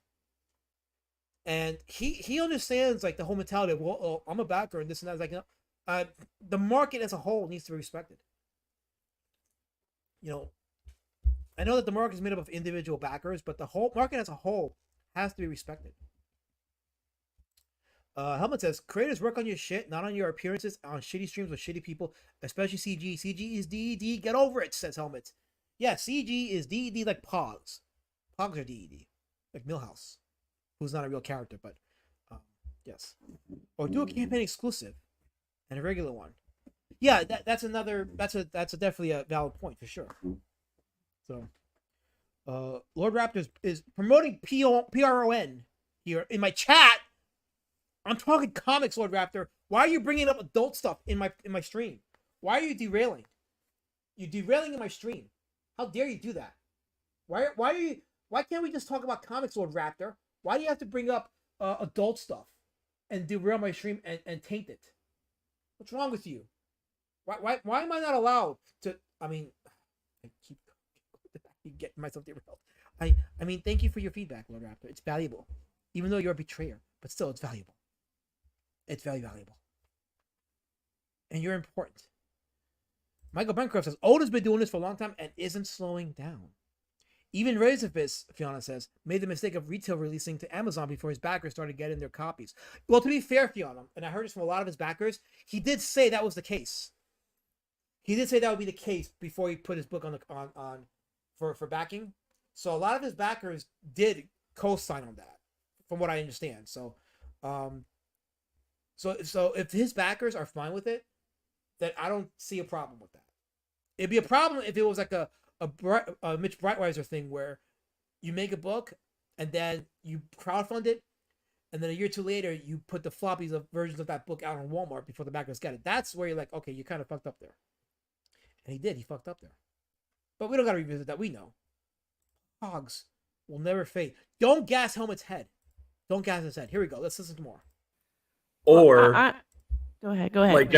And he understands like the whole mentality of, well, I'm a backer and this and that. It's like, the market as a whole needs to be respected. You know, I know that the market is made up of individual backers, but the whole market as a whole has to be respected. Helmet says, creators work on your shit, not on your appearances on shitty streams with shitty people, especially CG. CG is DED. Get over it, says Helmet. Yeah, CG is DED like Pogs. Pogs are DED. Like Millhouse, who's not a real character, but yes. Or do a campaign exclusive and a regular one. Yeah, that's definitely a valid point for sure. So, Lord Raptor is promoting PRON here in my chat. I'm talking comics, Lord Raptor. Why are you bringing up adult stuff in my stream? Why are you derailing? You're derailing in my stream. How dare you do that? Why can't we just talk about comics, Lord Raptor? Why do you have to bring up adult stuff and derail my stream and taint it. What's wrong with you? Why am I not allowed to? I mean, I keep getting myself derailed. I mean, thank you for your feedback, Lord Raptor. It's valuable, even though you're a betrayer, but still, it's valuable. It's very valuable, and you're important. Michael Bancroft says Oda's been doing this for a long time and isn't slowing down. Even Razorfist, Fiona says, made the mistake of retail releasing to Amazon before his backers started getting their copies. Well, to be fair, Fiona, and I heard this from a lot of his backers, he did say that was the case. He did say that would be the case before he put his book on for backing. So a lot of his backers did co-sign on that, from what I understand. So if his backers are fine with it, then I don't see a problem with that. It'd be a problem if it was like a Mitch Breitweiser thing where you make a book and then you crowdfund it, and then a year or two later you put the floppies of versions of that book out on Walmart before the backers get it. That's where you're like, okay, you kind of fucked up there. And he did. He fucked up there. But we don't got to revisit that. We know. Hogs will never fade. Don't gas Helmet's head. Don't gas his head. Here we go. Let's listen to more. Or go ahead. Like,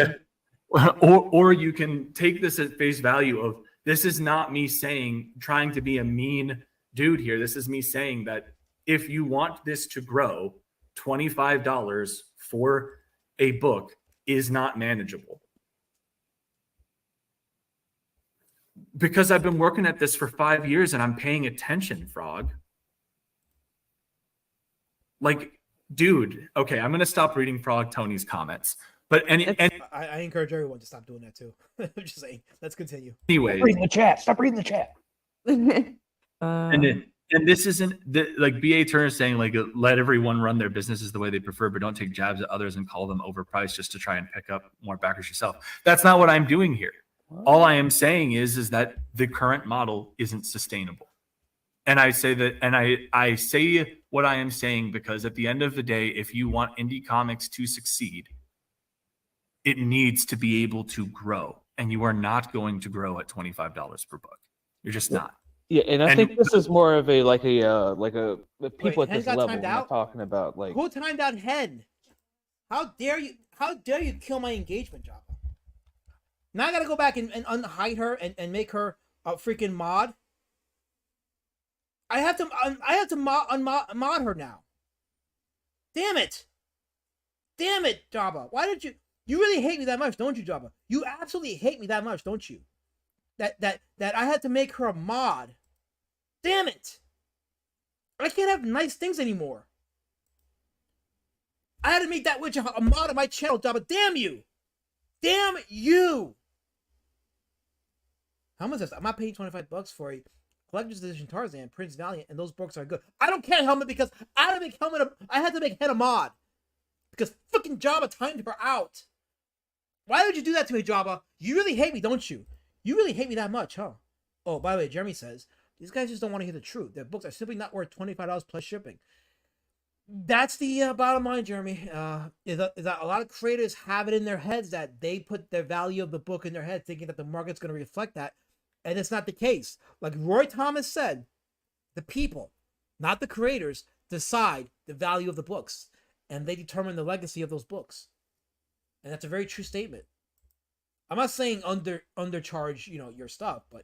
or you can take this at face value of, this is not me trying to be a mean dude here. This is me saying that if you want this to grow, $25 for a book is not manageable. Because I've been working at this for 5 years and I'm paying attention, Frog. Like, dude, okay, I'm going to stop reading Frog Tony's comments. But I encourage everyone to stop doing that too. I'm just saying. Let's continue. Anyways, Stop reading the chat. And this isn't like B.A. Turner saying, like, let everyone run their businesses the way they prefer, but don't take jabs at others and call them overpriced just to try and pick up more backers yourself. That's not what I'm doing here. All I am saying is that the current model isn't sustainable. And I say that, and I say what I am saying because at the end of the day, if you want indie comics to succeed, it needs to be able to grow, and you are not going to grow at $25 per book. You're just not. Yeah, and I think this is more of a people at Hen this got level. timed We're out? not talking about like Who timed out Hen? How dare you? How dare you kill my engagement, Java? Now I gotta go back and unhide her and make her a freaking mod. I have to mod her now. Damn it! Damn it, Jabba. Why did you really hate me that much, don't you, Jabba? You absolutely hate me that much, don't you? That I had to make her a mod. Damn it! I can't have nice things anymore. I had to make that witch a mod of my channel, Jabba. Damn you! Damn you! How much is this? I'm not paying $25 for a collector's edition Tarzan, Prince Valiant, and those books are good. I don't care, Helmet, because I had to make Hen a mod. Because fucking Jabba timed her out. Why would you do that to me, Jabba? You really hate me, don't you? You really hate me that much, huh? Oh, by the way, Jeremy says, these guys just don't want to hear the truth. Their books are simply not worth $25 plus shipping. That's the bottom line, Jeremy. Is that a lot of creators have it in their heads that they put their value of the book in their head, thinking that the market's going to reflect that. And it's not the case. Like Roy Thomas said, the people, not the creators, decide the value of the books. And they determine the legacy of those books. And that's a very true statement. I'm not saying undercharge, your stuff, but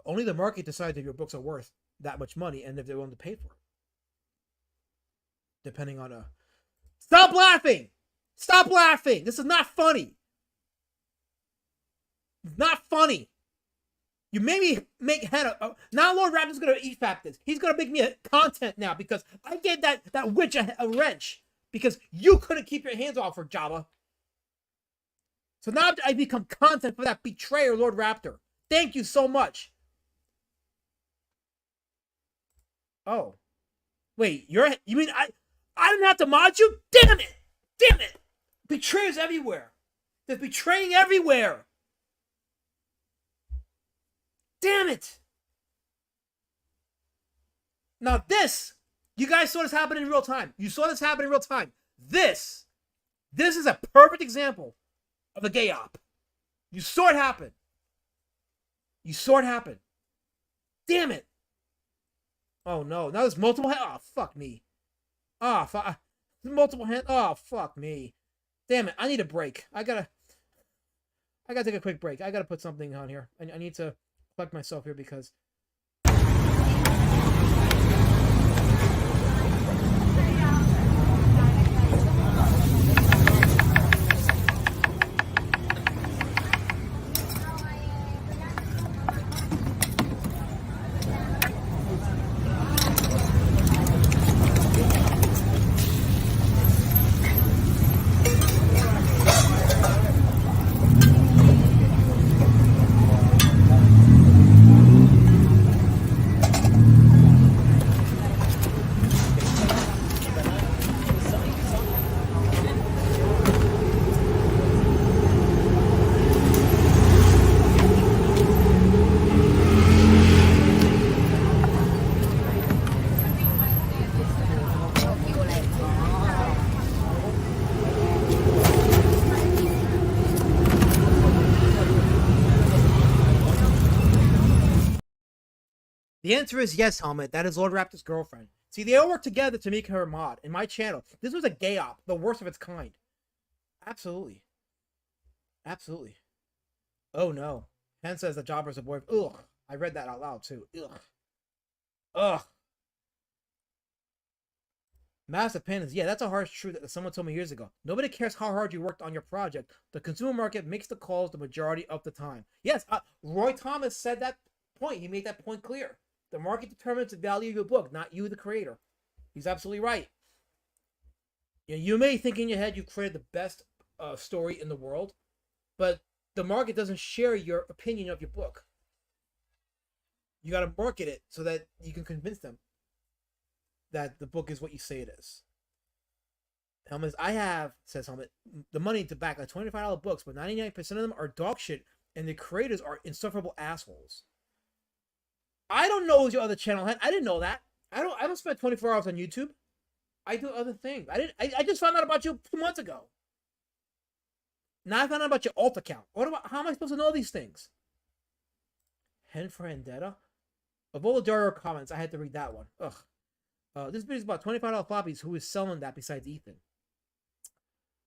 only the market decides if your books are worth that much money and if they're willing to pay for it. Depending on Stop laughing! Stop laughing! This is not funny. It's not funny. You made me make Hannah. Now Lord Raptor's gonna Efap this. He's gonna make me a content now because I gave that witch a wrench because you couldn't keep your hands off her, Jabba. So now I become content for that betrayer, Lord Raptor. Thank you so much. Oh, wait, you mean I didn't have to mod you? Damn it! Damn it! Betrayers everywhere. There's betraying everywhere. Damn it! Now this, you guys saw this happen in real time. You saw this happen in real time. This is a perfect example of a gay op. You saw it happen. You saw it happen. Damn it. Oh no, now there's multiple hands. Oh fuck me. Oh fuck. Multiple hands. Oh fuck me. Damn it! I need a break. I gotta take a quick break. I gotta put something on here. I need to collect myself here because. The answer is yes, Helmet. That is Lord Raptor's girlfriend. See, they all work together to make her a mod in my channel. This was a gay op, the worst of its kind. Absolutely. Absolutely. Oh no. Ken says the jobber's a boy. Ugh. I read that out loud too. Ugh. Ugh. Massive Pandas. Yeah, that's a harsh truth that someone told me years ago. Nobody cares how hard you worked on your project. The consumer market makes the calls the majority of the time. Yes, Roy Thomas said that point. He made that point clear. The market determines the value of your book, not you, the creator. He's absolutely right. You may think in your head you've created the best story in the world, but the market doesn't share your opinion of your book. You got to market it so that you can convince them that the book is what you say it is. Helmet, I have, says Helmet, the money to back like $25 books, but 99% of them are dog shit, and the creators are insufferable assholes. I don't know your other channel had. I didn't know that. I don't spend 24 hours on YouTube. I do other things. I just found out about you 2 months ago. Now I found out about your alt account. How am I supposed to know these things? Hen for Vendetta? Of all the Dario comments, I had to read that one. Ugh. This video is about $25 floppies. Who is selling that besides Ethan?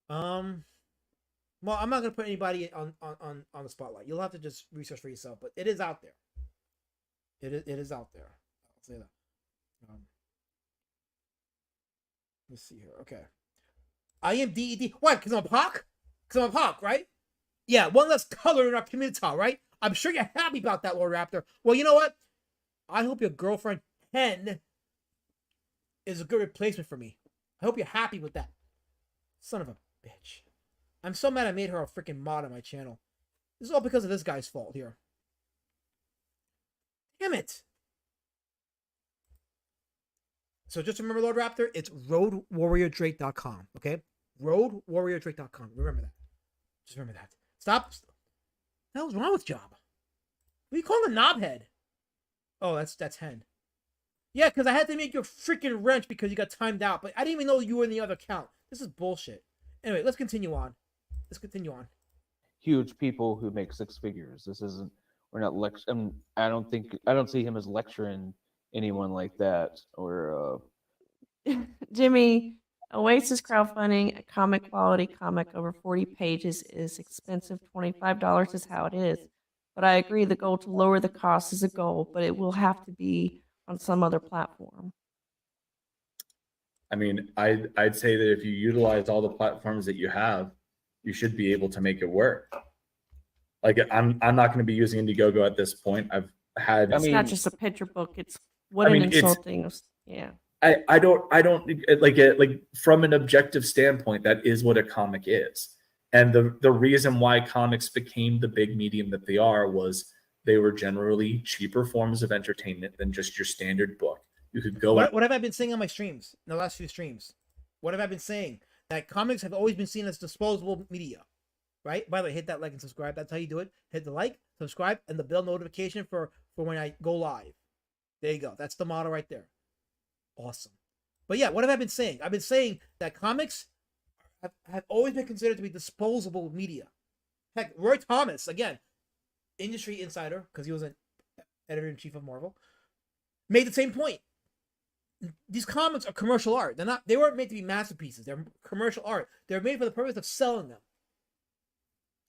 Well, I'm not gonna put anybody on the spotlight. You'll have to just research for yourself, but it is out there. It is out there. I'll say that. Let's see here. Okay. I am DED. Why? Because I'm a Hawk? Because I'm a Hawk, right? Yeah, one less color in our community, right? I'm sure you're happy about that, Lord Raptor. Well, you know what? I hope your girlfriend, Hen, is a good replacement for me. I hope you're happy with that. Son of a bitch. I'm so mad I made her a freaking mod on my channel. This is all because of this guy's fault here. Damn it. So just remember, Lord Raptor, it's roadwarriordrake.com, okay? Roadwarriordrake.com. Remember that. Just remember that. Stop. What the hell's wrong with Job? What are you calling a knobhead? Oh, that's Hen. Yeah, because I had to make your freaking wrench because you got timed out, but I didn't even know you were in the other account. This is bullshit. Anyway, let's continue on. Huge people who make six figures. This isn't. We're not lecturing. I don't see him as lecturing anyone like that. Or Jimmy, Oasis crowdfunding a comic quality comic over 40 pages is expensive. $25 is how it is. But I agree the goal to lower the cost is a goal, but it will have to be on some other platform. I mean, I'd say that if you utilize all the platforms that you have, you should be able to make it work. Like I'm not going to be using Indiegogo at this point. I've had. It's not just a picture book. It's an insulting. Yeah. I don't like it. Like from an objective standpoint, that is what a comic is. And the reason why comics became the big medium that they are was they were generally cheaper forms of entertainment than just your standard book. You could go. What have I been saying on my streams? In the last few streams, what have I been saying? That comics have always been seen as disposable media, right? By the way, hit that like and subscribe. That's how you do it. Hit the like, subscribe, and the bell notification for when I go live. There you go. That's the model right there. Awesome. But yeah, what have I been saying? I've been saying that comics have always been considered to be disposable media. Heck, Roy Thomas, again, industry insider, because he was an editor-in-chief of Marvel, made the same point. these comics are commercial art. They weren't made to be masterpieces. They're commercial art. They're made for the purpose of selling them.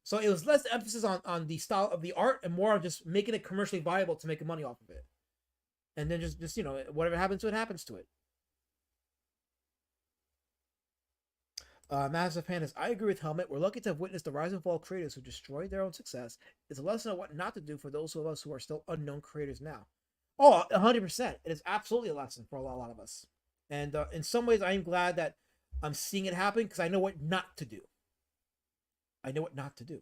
So it was less emphasis on the style of the art and more on just making it commercially viable to make money off of it. And then just whatever happens to it happens to it. Massive Pandas, I agree with Helmet. We're lucky to have witnessed the rise and fall of creators who destroyed their own success. It's a lesson on what not to do for those of us who are still unknown creators now. Oh, 100%. It is absolutely a lesson for a lot of us. And in some ways, I am glad that I'm seeing it happen because I know what not to do. I know what not to do.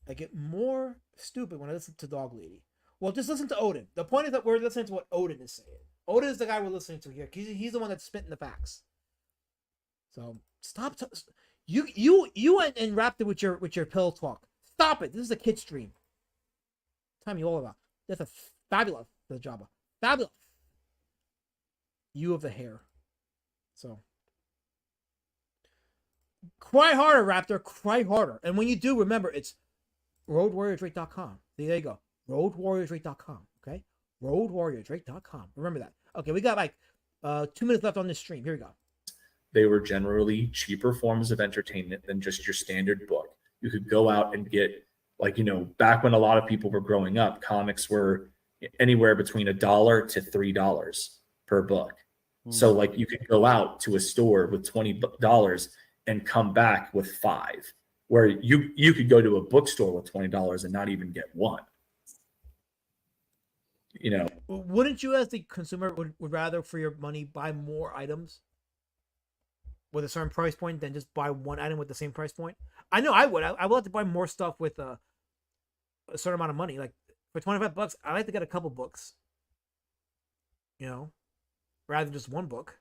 I get more stupid when I listen to Dog Lady. Well, just listen to Odin. The point is that we're listening to what Odin is saying. Odin is the guy we're listening to here. He's the one that's spitting the facts. So stop. You and Raptor with your pill talk. Stop it. This is a kid stream. Tell you all about. That's a fabulous Jabba. Fabulous. You of the hair. So cry harder, Raptor. Cry harder. And when you do, remember it's roadwarriordrake.com. There you go. roadwarriordrake.com. Okay? roadwarriordrake.com. Remember that. Okay, we got like 2 minutes left on this stream. Here we go. They were generally cheaper forms of entertainment than just your standard book. You could go out and get, like, back when a lot of people were growing up, comics were anywhere between $1 to $3 per book. So like you could go out to a store with $20 and come back with $5, where you could go to a bookstore with $20 and not even get one. Wouldn't you, as the consumer, would rather for your money buy more items with a certain price point than just buy one item with the same price point? I know I would. I would like to buy more stuff with a certain amount of money. Like for $25, I like to get a couple books. Rather than just one book.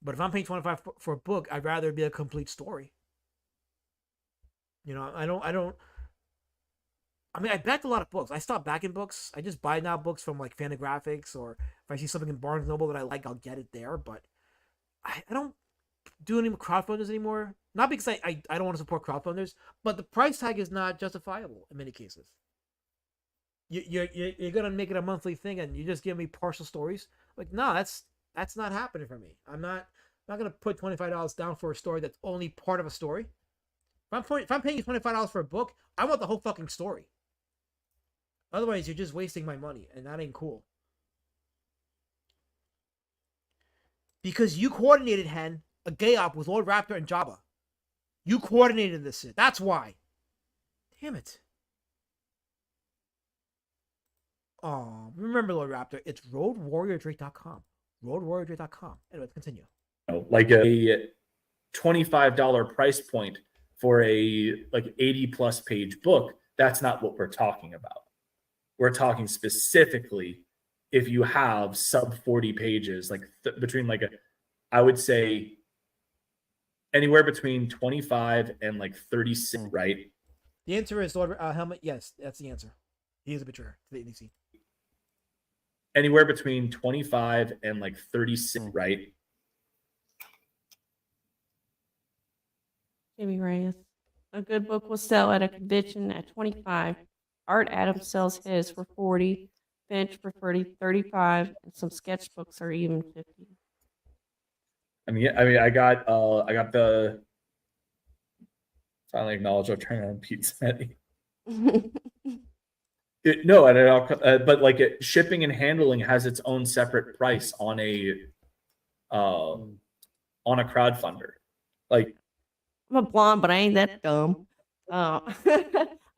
But if I'm paying $25 for a book, I'd rather it be a complete story. I backed a lot of books. I stopped backing books. I just buy now books from like Fantagraphics, or if I see something in Barnes & Noble that I like, I'll get it there. But I don't do any crowdfunders anymore. Not because I don't want to support crowdfunders, but the price tag is not justifiable in many cases. You're gonna make it a monthly thing, and you just give me partial stories. Like, no, that's not happening for me. I'm not gonna put $25 down for a story that's only part of a story. If I'm paying you $25 for a book, I want the whole fucking story. Otherwise, you're just wasting my money, and that ain't cool. Because you coordinated, Hen, a gay op with Lord Raptor and Jabba. You coordinated this shit. That's why. Damn it. Oh, remember, Lord Raptor, it's roadwarriordrake.com. roadwarriordrake.com. Anyway, let's continue. Like a $25 price point for a 80+ page book, that's not what we're talking about. We're talking specifically if you have sub 40 pages, between I would say anywhere between 25 and 36, right? The answer is Lord Helmet. Yes, that's the answer. He is a betrayer to the NEC. Anywhere between 25 and 36, right? Jimmy Reyes. A good book will sell at a convention at 25. Art Adams sells his for 40. Finch for 35, and some sketchbooks are even 50. I got the finally acknowledge I'm turning on Pete's head. But shipping and handling has its own separate price on a crowdfunder. I'm a blonde, but I ain't that dumb. I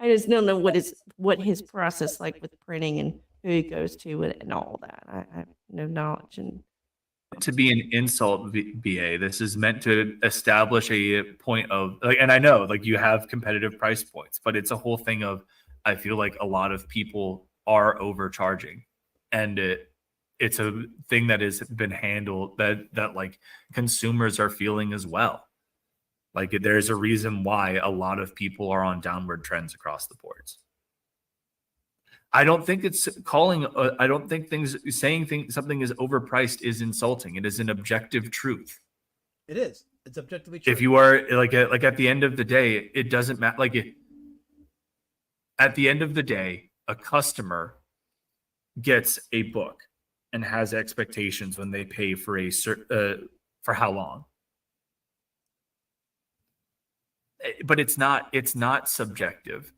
just don't know what his process like with printing and who he goes to and all that. I have no knowledge. And to be an insult, BA, this is meant to establish a point of and I know you have competitive price points, but it's a whole thing of, I feel like a lot of people are overcharging, and it's a thing that has been handled that consumers are feeling as well. There's a reason why a lot of people are on downward trends across the boards. I don't think it's I don't think saying something is overpriced is insulting. It is an objective truth. It is. It's objectively true. If you are at the end of the day, it doesn't matter. At the end of the day, a customer gets a book. and has expectations when they pay for for how long. But it's not subjective.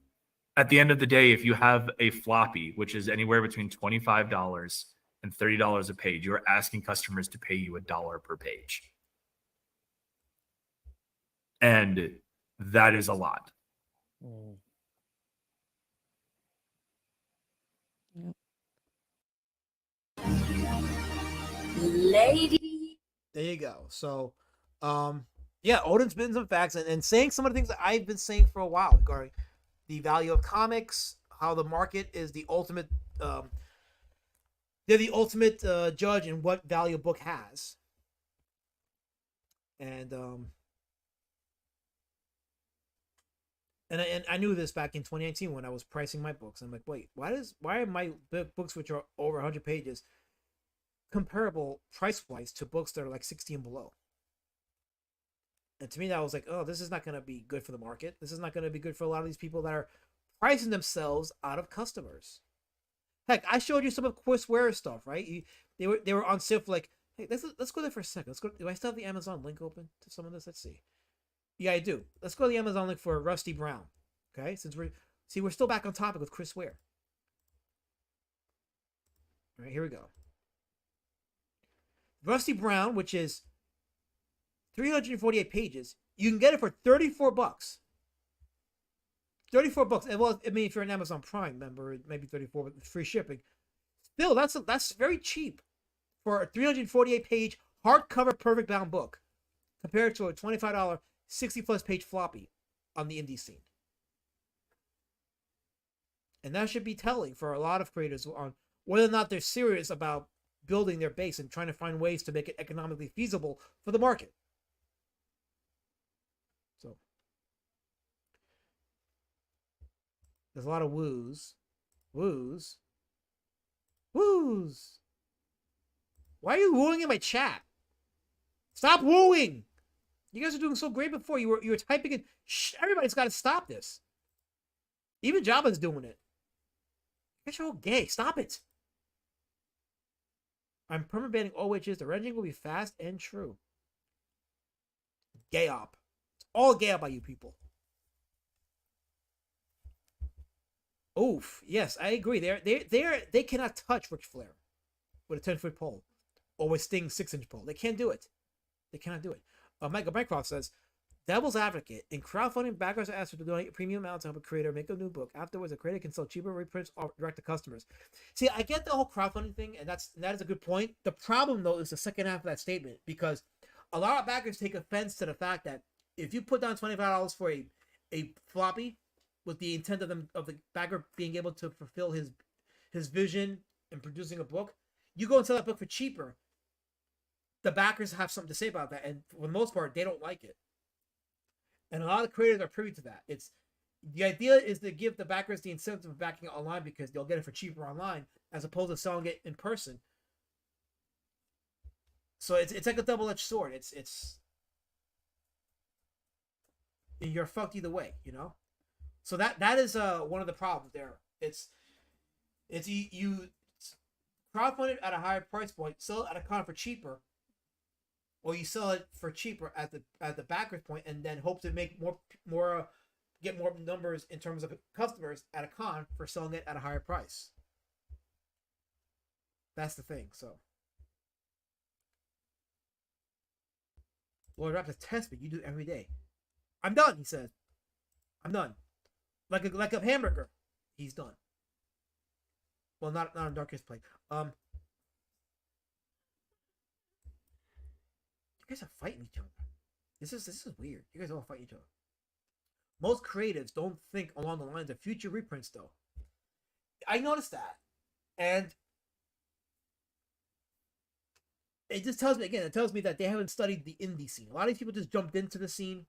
At the end of the day, if you have a floppy, which is anywhere between $25 and $30 a page, you're asking customers to pay you $1 per page. And that is a lot. Lady. There you go. So, yeah, Odin's been some facts and saying some of the things that I've been saying for a while regarding the value of comics, how the market is the ultimate, they're the ultimate judge in what value a book has. And I knew this back in 2019 when I was pricing my books. I'm like, wait, why are my books, which are over 100 pages, comparable price wise to books that are like 60 and below? And to me, that was like, oh, this is not going to be good for the market. This is not going to be good for a lot of these people that are pricing themselves out of customers. Heck, I showed you some of Chris Ware stuff, right? They were on sale for like, hey, let's go there for a second. Let's go. Do I still have the Amazon link open to some of this? Let's see. Yeah, I do. Let's go to the Amazon link for Rusty Brown. Okay, since we're still back on topic with Chris Ware. All right, here we go. Rusty Brown, which is 348 pages, you can get it for $34. $34. And well, I mean, if you're an Amazon Prime member, it may be 34 with free shipping. Still, that's very cheap for a 348 page hardcover perfect bound book compared to a $25 60+ page floppy on the indie scene. And that should be telling for a lot of creators on whether or not they're serious about building their base and trying to find ways to make it economically feasible for the market. So there's a lot of woos. Why are you wooing in my chat? Stop wooing. You guys are doing so great before. You were typing it. Shh, everybody's got to stop this. Even Jabba's doing it. You guys are all gay. Stop it. I'm permabanning all witches. The ranging will be fast and true. Gay op. It's all gay op by you people. Oof. Yes, I agree. They cannot touch Ric Flair with a 10-foot pole or with Sting's 6-inch pole. They can't do it. They cannot do it. Michael Bancroft says, Devil's advocate. In crowdfunding, backers are asked to donate a premium amount to help a creator make a new book. Afterwards, a creator can sell cheaper reprints or direct to customers. See, I get the whole crowdfunding thing, and that is a good point. The problem, though, is the second half of that statement, because a lot of backers take offense to the fact that if you put down $25 for a floppy with the intent of the backer being able to fulfill his vision in producing a book, you go and sell that book for cheaper. The backers have something to say about that, and for the most part, they don't like it. And a lot of creators are privy to that. It's the idea is to give the backers the incentive of backing it online because they'll get it for cheaper online as opposed to selling it in person. So it's like a double-edged sword. It's you're fucked either way, you know. So that is one of the problems there. It's you crowdfund it at a higher price point, sell it at a con for cheaper, or you sell it for cheaper at the backers point, and then hope to make more get more numbers in terms of customers at a con for selling it at a higher price. That's the thing. So, Lord Rap's a test, but you do it every day. I'm done. He says, "I'm done." Like a hamburger, he's done. Well, not on Darkest Plate. You guys are fighting each other. This is weird. You guys all fight each other. Most creatives don't think along the lines of future reprints, though. I noticed that, and it just tells me again. It tells me that they haven't studied the indie scene. A lot of these people just jumped into the scene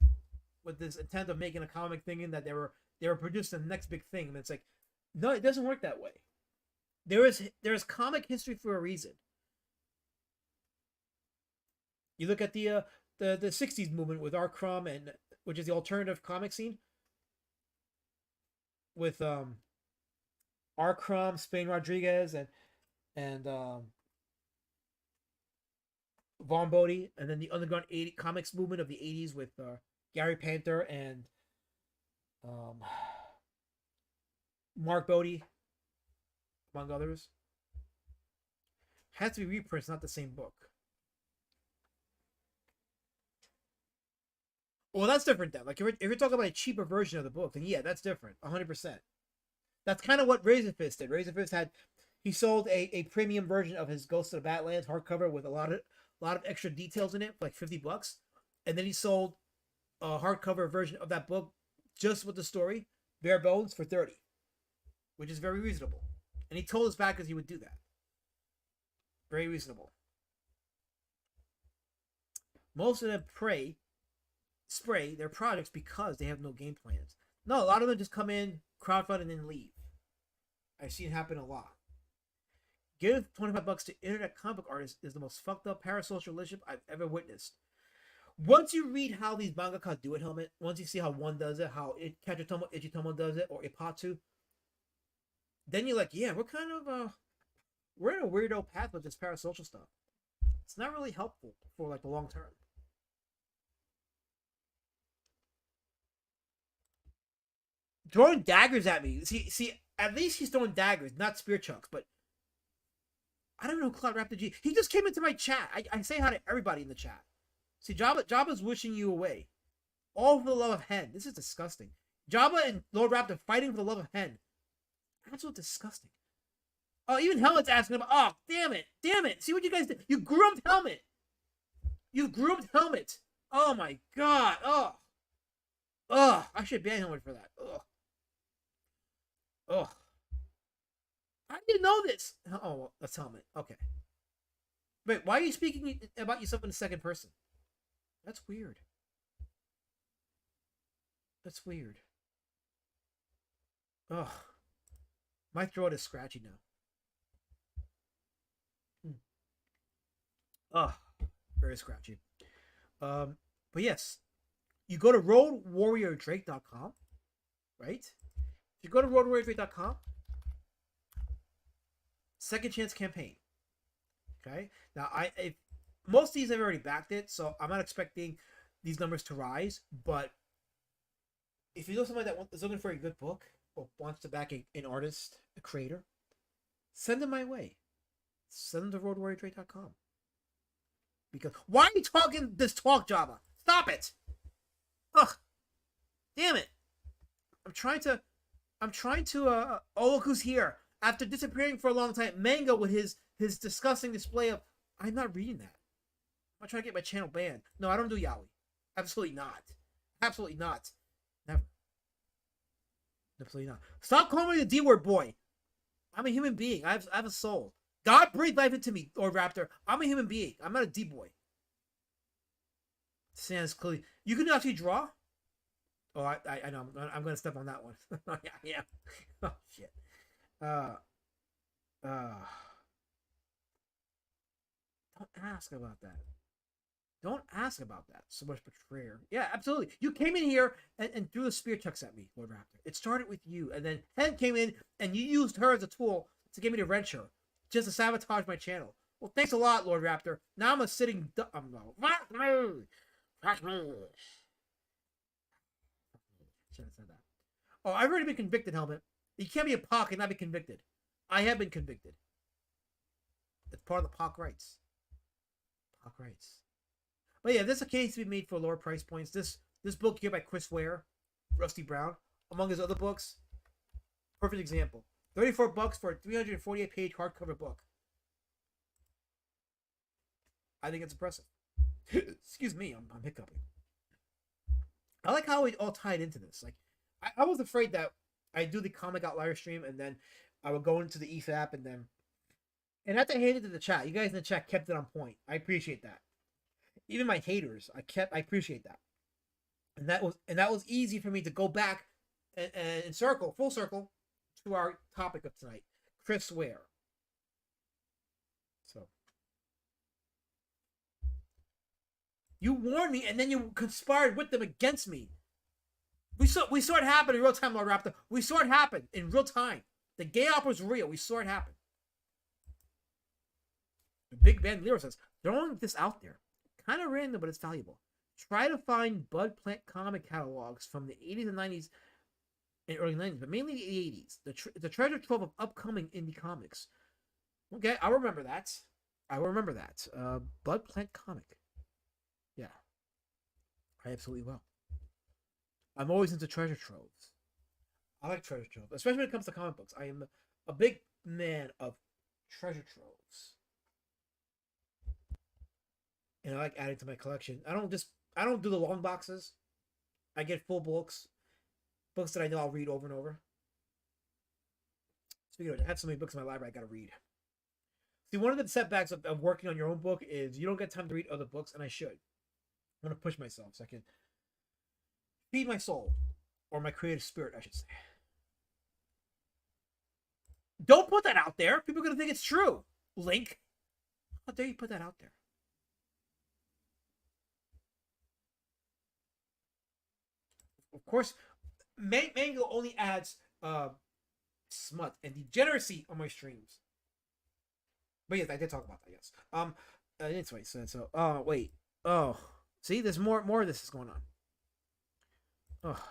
with this intent of making a comic, thinking that they were producing the next big thing, and it's like, no, it doesn't work that way. There is comic history for a reason. You look at the 60s movement with R. Crumb, and which is the alternative comic scene with R. Crumb, Spain Rodriguez, and Vaughn Bodie, and then the underground 80 comics movement of the 80s with Gary Panther and Mark Bodie, among others. Has to be reprints, not the same book. Well, that's different then. Like if you're talking about a cheaper version of the book, then yeah, that's different, 100%. That's kind of what Razor Fist did. Razor Fist he sold a premium version of his Ghost of the Badlands hardcover with a lot of extra details in it for like $50, and then he sold a hardcover version of that book just with the story, bare bones, for $30, which is very reasonable. And he told his backers he would do that. Very reasonable. Most of them spray their projects because they have no game plans. No, a lot of them just come in, crowdfund, and then leave. I've seen it happen a lot. Give $25 to internet comic book artists is the most fucked up parasocial relationship I've ever witnessed. Once you read how these mangaka do it, Helmet, once you see how one does it, how Kachitomo Ichitomo does it, or Ipatsu, then you're like, yeah, we're in a weirdo path with this parasocial stuff. It's not really helpful for like the long term. Throwing daggers at me. See, at least he's throwing daggers, not spear chucks. But I don't know, Cloud Raptor G. He just came into my chat. I say hi to everybody in the chat. See, Jabba's wishing you away. All for the love of Hen. This is disgusting. Jabba and Lord Raptor fighting for the love of Hen. Absolutely disgusting. Oh, even Helmet's asking about. Oh, damn it. See what you guys did? You groomed Helmet. Oh my god. I should ban Helmet for that. I didn't know this. Oh, well, that's Helmet. Okay. Wait, why are you speaking about yourself in the second person? That's weird. Ugh. My throat is scratchy now. Ugh. Very scratchy. But yes. You go to roadwarriordrake.com, right? If you go to roadwarriordrake.com, second chance campaign. Okay? Now, most of these I've already backed it, so I'm not expecting these numbers to rise, but if you know somebody that is looking for a good book or wants to back an artist, a creator, send them my way. Send them to roadwarriordrake.com. Because why are you talking this talk, Java? Stop it! Ugh. Damn it. I'm trying to oh, look who's here. After disappearing for a long time, Mango with his disgusting display of I'm not reading that. I'm trying to get my channel banned. No, I don't do yaoi. Absolutely not. Never. Absolutely not. Stop calling me the D word boy. I'm a human being. I have a soul. God breathed life into me, or Raptor. I'm a human being. I'm not a D boy. Sans clearly. You can actually draw? Oh, I know. I'm going to step on that one. yeah. Oh, shit. Don't ask about that. So much betrayer. Yeah, absolutely. You came in here and threw the spear chucks at me, Lord Raptor. It started with you. And then Hen came in and you used her as a tool to get me to wrench her. Just to sabotage my channel. Well, thanks a lot, Lord Raptor. Now I'm a sitting Fuck me. Should have said that. Oh, I've already been convicted, Helmet. You can't be a POC and not be convicted. I have been convicted. It's part of the POC rights. But yeah, there's a case to be made for lower price points. This book here by Chris Ware, Rusty Brown, among his other books. Perfect example. $34 for a 348-page hardcover book. I think it's impressive. Excuse me, I'm hiccuping. I like how it all tied into this. Like, I was afraid that I'd do the comic Outliers stream and then I would go into the Efap and I had to hand it to the chat. You guys in the chat kept it on point. I appreciate that. Even my haters, I appreciate that. And that was easy for me to go back and full circle to our topic of tonight, Chris Ware. So you warned me, and then you conspired with them against me. We saw it happen in real time, Lord Raptor. We saw it happen in real time. The gay opera was real. We saw it happen. The Big Ben Lero says, Throwing this out there, kind of random, but it's valuable. Try to find Bud Plant comic catalogs from the 80s and 90s and early 90s, but mainly the 80s. The treasure trove of upcoming indie comics. Okay, I'll remember that. I will remember that. Bud Plant comic. Yeah. I absolutely will. I'm always into treasure troves. I like treasure troves, especially when it comes to comic books. I am a big man of treasure troves. And I like adding to my collection. I don't do the long boxes. I get full books. Books that I know I'll read over and over. Speaking of which, I have so many books in my library I gotta read. See, one of the setbacks of working on your own book is you don't get time to read other books, and I should. I'm gonna push myself so I can feed my soul. Or my creative spirit, I should say. Don't put that out there. People are gonna think it's true. Link. How dare you put that out there? Of course, Mango only adds smut and degeneracy on my streams. But yes, I did talk about that. Yes. Anyway, so wait. Oh, see, there's more of this is going on. Oh.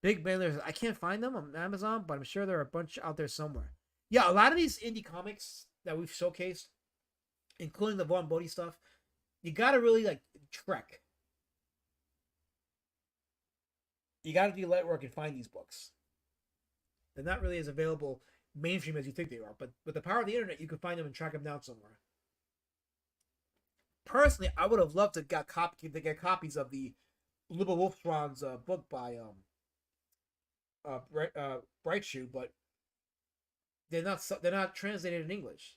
Big Banders. I can't find them on Amazon, but I'm sure there are a bunch out there somewhere. Yeah, a lot of these indie comics that we've showcased, including the Vaughn Bodie stuff, you gotta really like trek. You gotta do light work and find these books. They're not really as available mainstream as you think they are, but with the power of the internet, you can find them and track them down somewhere. Personally, I would have loved to get copies of the Lubba Wolfstrand's book by Bright Shoe, but they're not translated in English.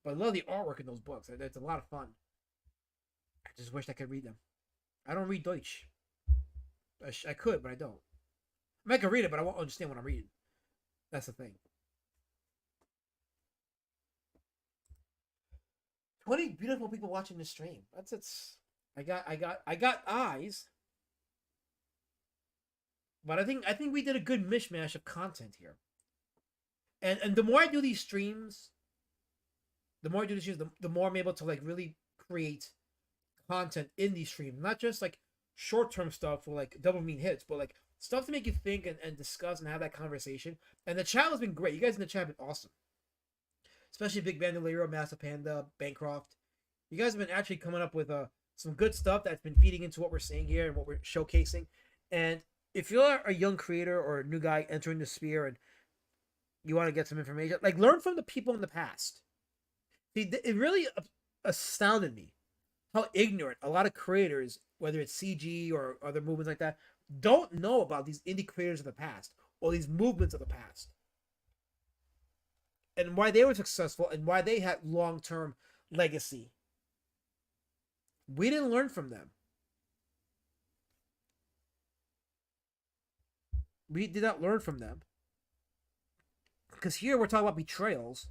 But I love the artwork in those books. It's a lot of fun. I just wish I could read them. I don't read Deutsch. I could, but I don't. I can read it, but I won't understand what I'm reading. That's the thing. 20 beautiful people watching this stream. I got eyes. But I think we did a good mishmash of content here. And the more I do these streams, the more I'm able to like really create content in these streams. Not just like short-term stuff for like double mean hits, but like stuff to make you think and discuss and have that conversation. And the chat has been great. You guys in the chat have been awesome. Especially Big Bandolero, Massive Panda, Bancroft. You guys have been actually coming up with some good stuff that's been feeding into what we're saying here and what we're showcasing. And if you're a young creator or a new guy entering the sphere and you want to get some information, like learn from the people in the past. See, it really astounded me how ignorant a lot of creators, whether it's CG or other movements like that, don't know about these indie creators of the past or these movements of the past. And why they were successful and why they had long-term legacy. We didn't learn from them. We did not learn from them. Because here we're talking about betrayals.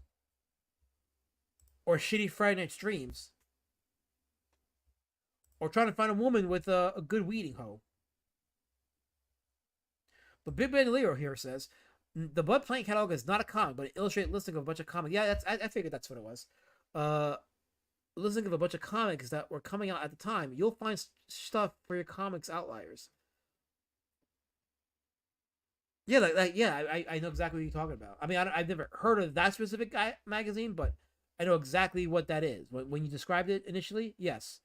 Or shitty Friday night streams. Or trying to find a woman with a good weeding hoe. But Big Bandolero here says, the Bud Plant catalog is not a comic, but an illustrated listing of a bunch of comics. Yeah, I figured that's what it was. Listing of a bunch of comics that were coming out at the time. You'll find stuff for your comics outliers. Yeah, I know exactly what you're talking about. I mean, I've never heard of that specific magazine, but I know exactly what that is. When you described it initially, yes.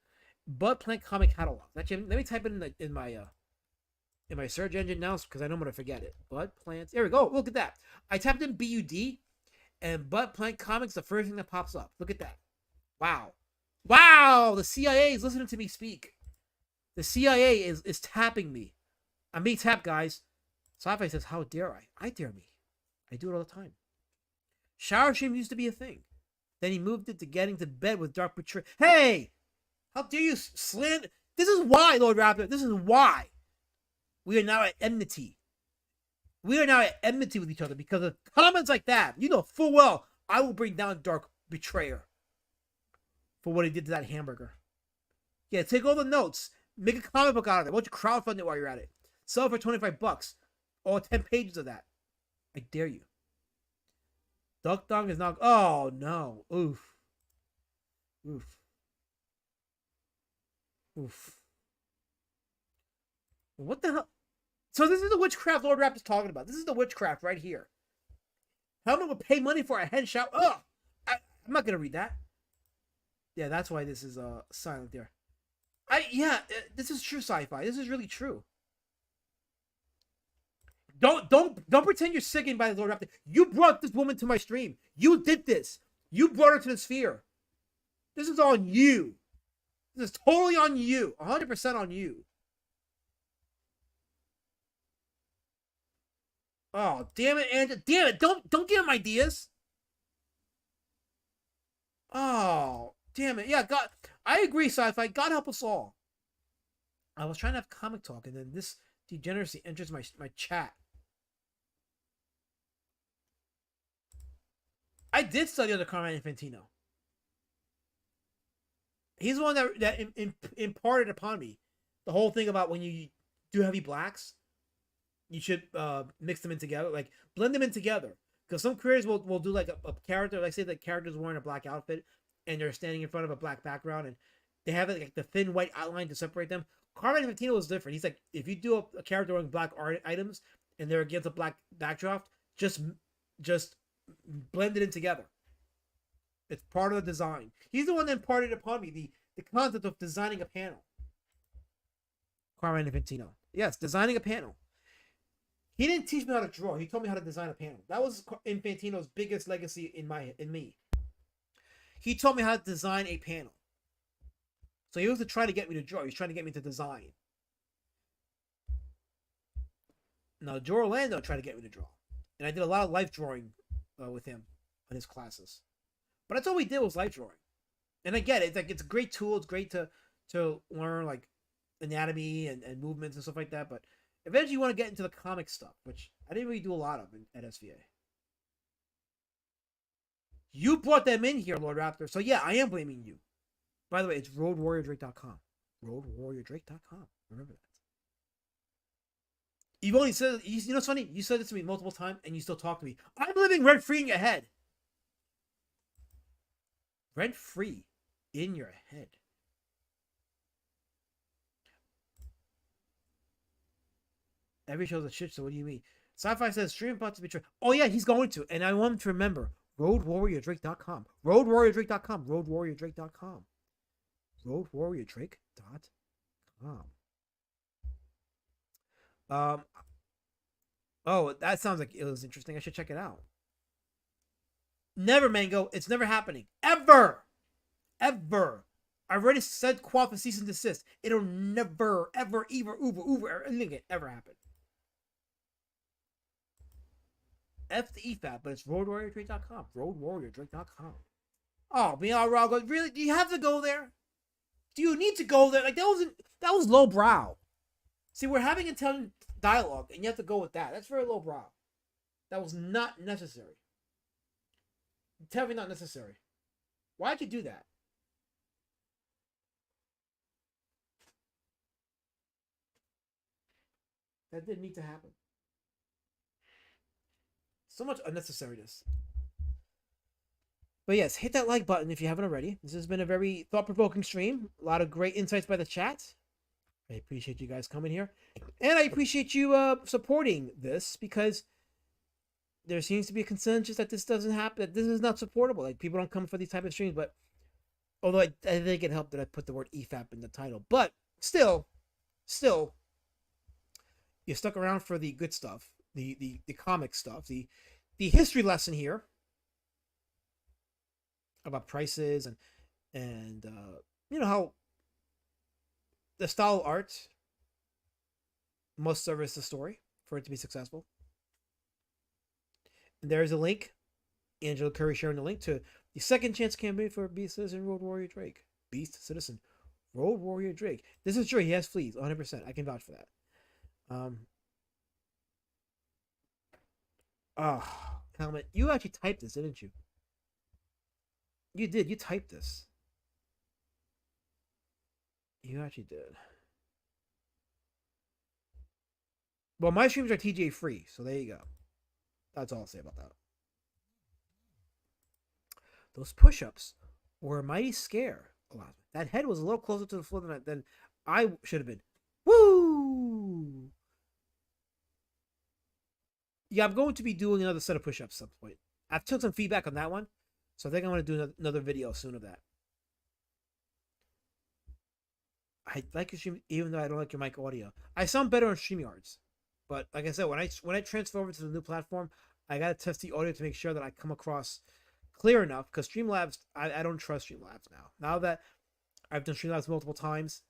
Bud Plant comic catalog. Actually, let me type it in my search engine now because I know I'm gonna forget it. Bud Plants. There we go. Look at that. I typed in BUD, and Bud Plant comics. The first thing that pops up. Look at that. Wow. The CIA is listening to me speak. The CIA is tapping me. I'm being tapped, guys. Sci-Fi says, "How dare I? I dare me. I do it all the time." Shower stream used to be a thing. Then he moved it to getting to bed with Dark Betrayal. Hey! How dare you slander? This is why, Lord Raptor. This is why we are now at enmity. We are now at enmity with each other because of comments like that. You know full well I will bring down Dark Betrayer for what he did to that hamburger. Yeah, take all the notes. Make a comic book out of it. Why don't you crowdfund it while you're at it? Sell it for $25. All 10 pages of that. I dare you. Duck Dong is not. Oh, no. Oof. Oof. Oof. What the hell? So this is the witchcraft Lord Rap is talking about. This is the witchcraft right here. Helmet would pay money for a headshot. Ugh! I'm not gonna read that. Yeah, that's why this is silent there. This is true sci-fi. This is really true. Don't pretend you're sickened by the Lord Raptor. You brought this woman to my stream. You did this. You brought her to the sphere. This is on you. This is totally on you. 100% on you. Oh, damn it, Andrew. Damn it. Don't give him ideas. Oh, damn it. Yeah, God. I agree, sci-fi. God help us all. I was trying to have comic talk, and then this degeneracy enters my chat. I did study under Carmine Infantino. He's the one that imparted upon me the whole thing about when you do heavy blacks, you should mix them in together, like blend them in together. Because some creators will do like a character, like say the character's wearing a black outfit and they're standing in front of a black background and they have like the thin white outline to separate them. Carmine Infantino is different. He's like, if you do a character wearing black art items and they're against a black backdrop, just blend it in together. It's part of the design. He's the one that imparted upon me the concept of designing a panel. Carmine Infantino. Yes, designing a panel. He didn't teach me how to draw. He told me how to design a panel. That was Infantino's biggest legacy in me. He taught me how to design a panel. So he wasn't trying to get me to draw. He was trying to get me to design. Now, Joe Orlando tried to get me to draw. And I did a lot of life drawing with him in his classes. But that's all we did was life drawing. And I get it. It's like it's a great tool. It's great to learn like anatomy and movements and stuff like that. But eventually you want to get into the comic stuff, which I didn't really do a lot of at SVA. You brought them in here, Lord Raptor. So yeah, I am blaming you. By the way, it's roadwarriordrake.com. Roadwarriordrake.com. Remember that. You've only said, you know what's funny? You said this to me multiple times and you still talk to me. I'm living rent free in your head. Rent free in your head. Every show's a shit, so what do you mean? Sci-Fi says stream about to be true. Oh yeah, he's going to. And I want him to remember. RoadWarriorDrake.com. RoadWarriorDrake.com. RoadWarriorDrake.com. RoadWarriorDrake.com. Oh, that sounds like it was interesting. I should check it out. Never, Mango. It's never happening. Ever. Ever. I already said qual for cease and desist. It'll never, ever, ever, anything ever happen. F the Efap, but it's roadwarriordrake.com. Roadwarriordrake.com. Oh, Rago, really? Do you have to go there? Do you need to go there? Like that was low brow. See, we're having intelligent dialogue, and you have to go with that. That's very low brow. That was not necessary. Tell me not necessary. Why'd you do that? That didn't need to happen. So much unnecessariness. But yes, hit that like button if you haven't already. This has been a very thought-provoking stream. A lot of great insights by the chat. I appreciate you guys coming here. And I appreciate you supporting this because there seems to be a consensus that this doesn't happen, that this is not supportable. Like, people don't come for these type of streams, but although I think it helped that I put the word EFAP in the title. But still, you stuck around for the good stuff, the comic stuff, the history lesson here about prices and you know how the style of art must service the story for it to be successful. And there is a link, Angela Curry sharing the link to the second chance campaign for Beast Citizen Road Warrior Drake. Beast Citizen Road Warrior Drake. This is true. He has fleas, 100%. I can vouch for that. Helmet, you actually typed this, didn't you? You did. You typed this. You actually did. Well, my streams are TJ free, so there you go. That's all I'll say about that. Those push-ups or a mighty scare. That head was a little closer to the floor than I should have been. Woo! Yeah, I'm going to be doing another set of push-ups at some point. I've took some feedback on that one, so I think I'm going to do another video soon of that. I like your stream, even though I don't like your mic audio. I sound better on StreamYards, but like I said, when I transfer over to the new platform, I gotta test the audio to make sure that I come across clear enough. Because Streamlabs, I don't trust Streamlabs now. Now that I've done Streamlabs multiple times,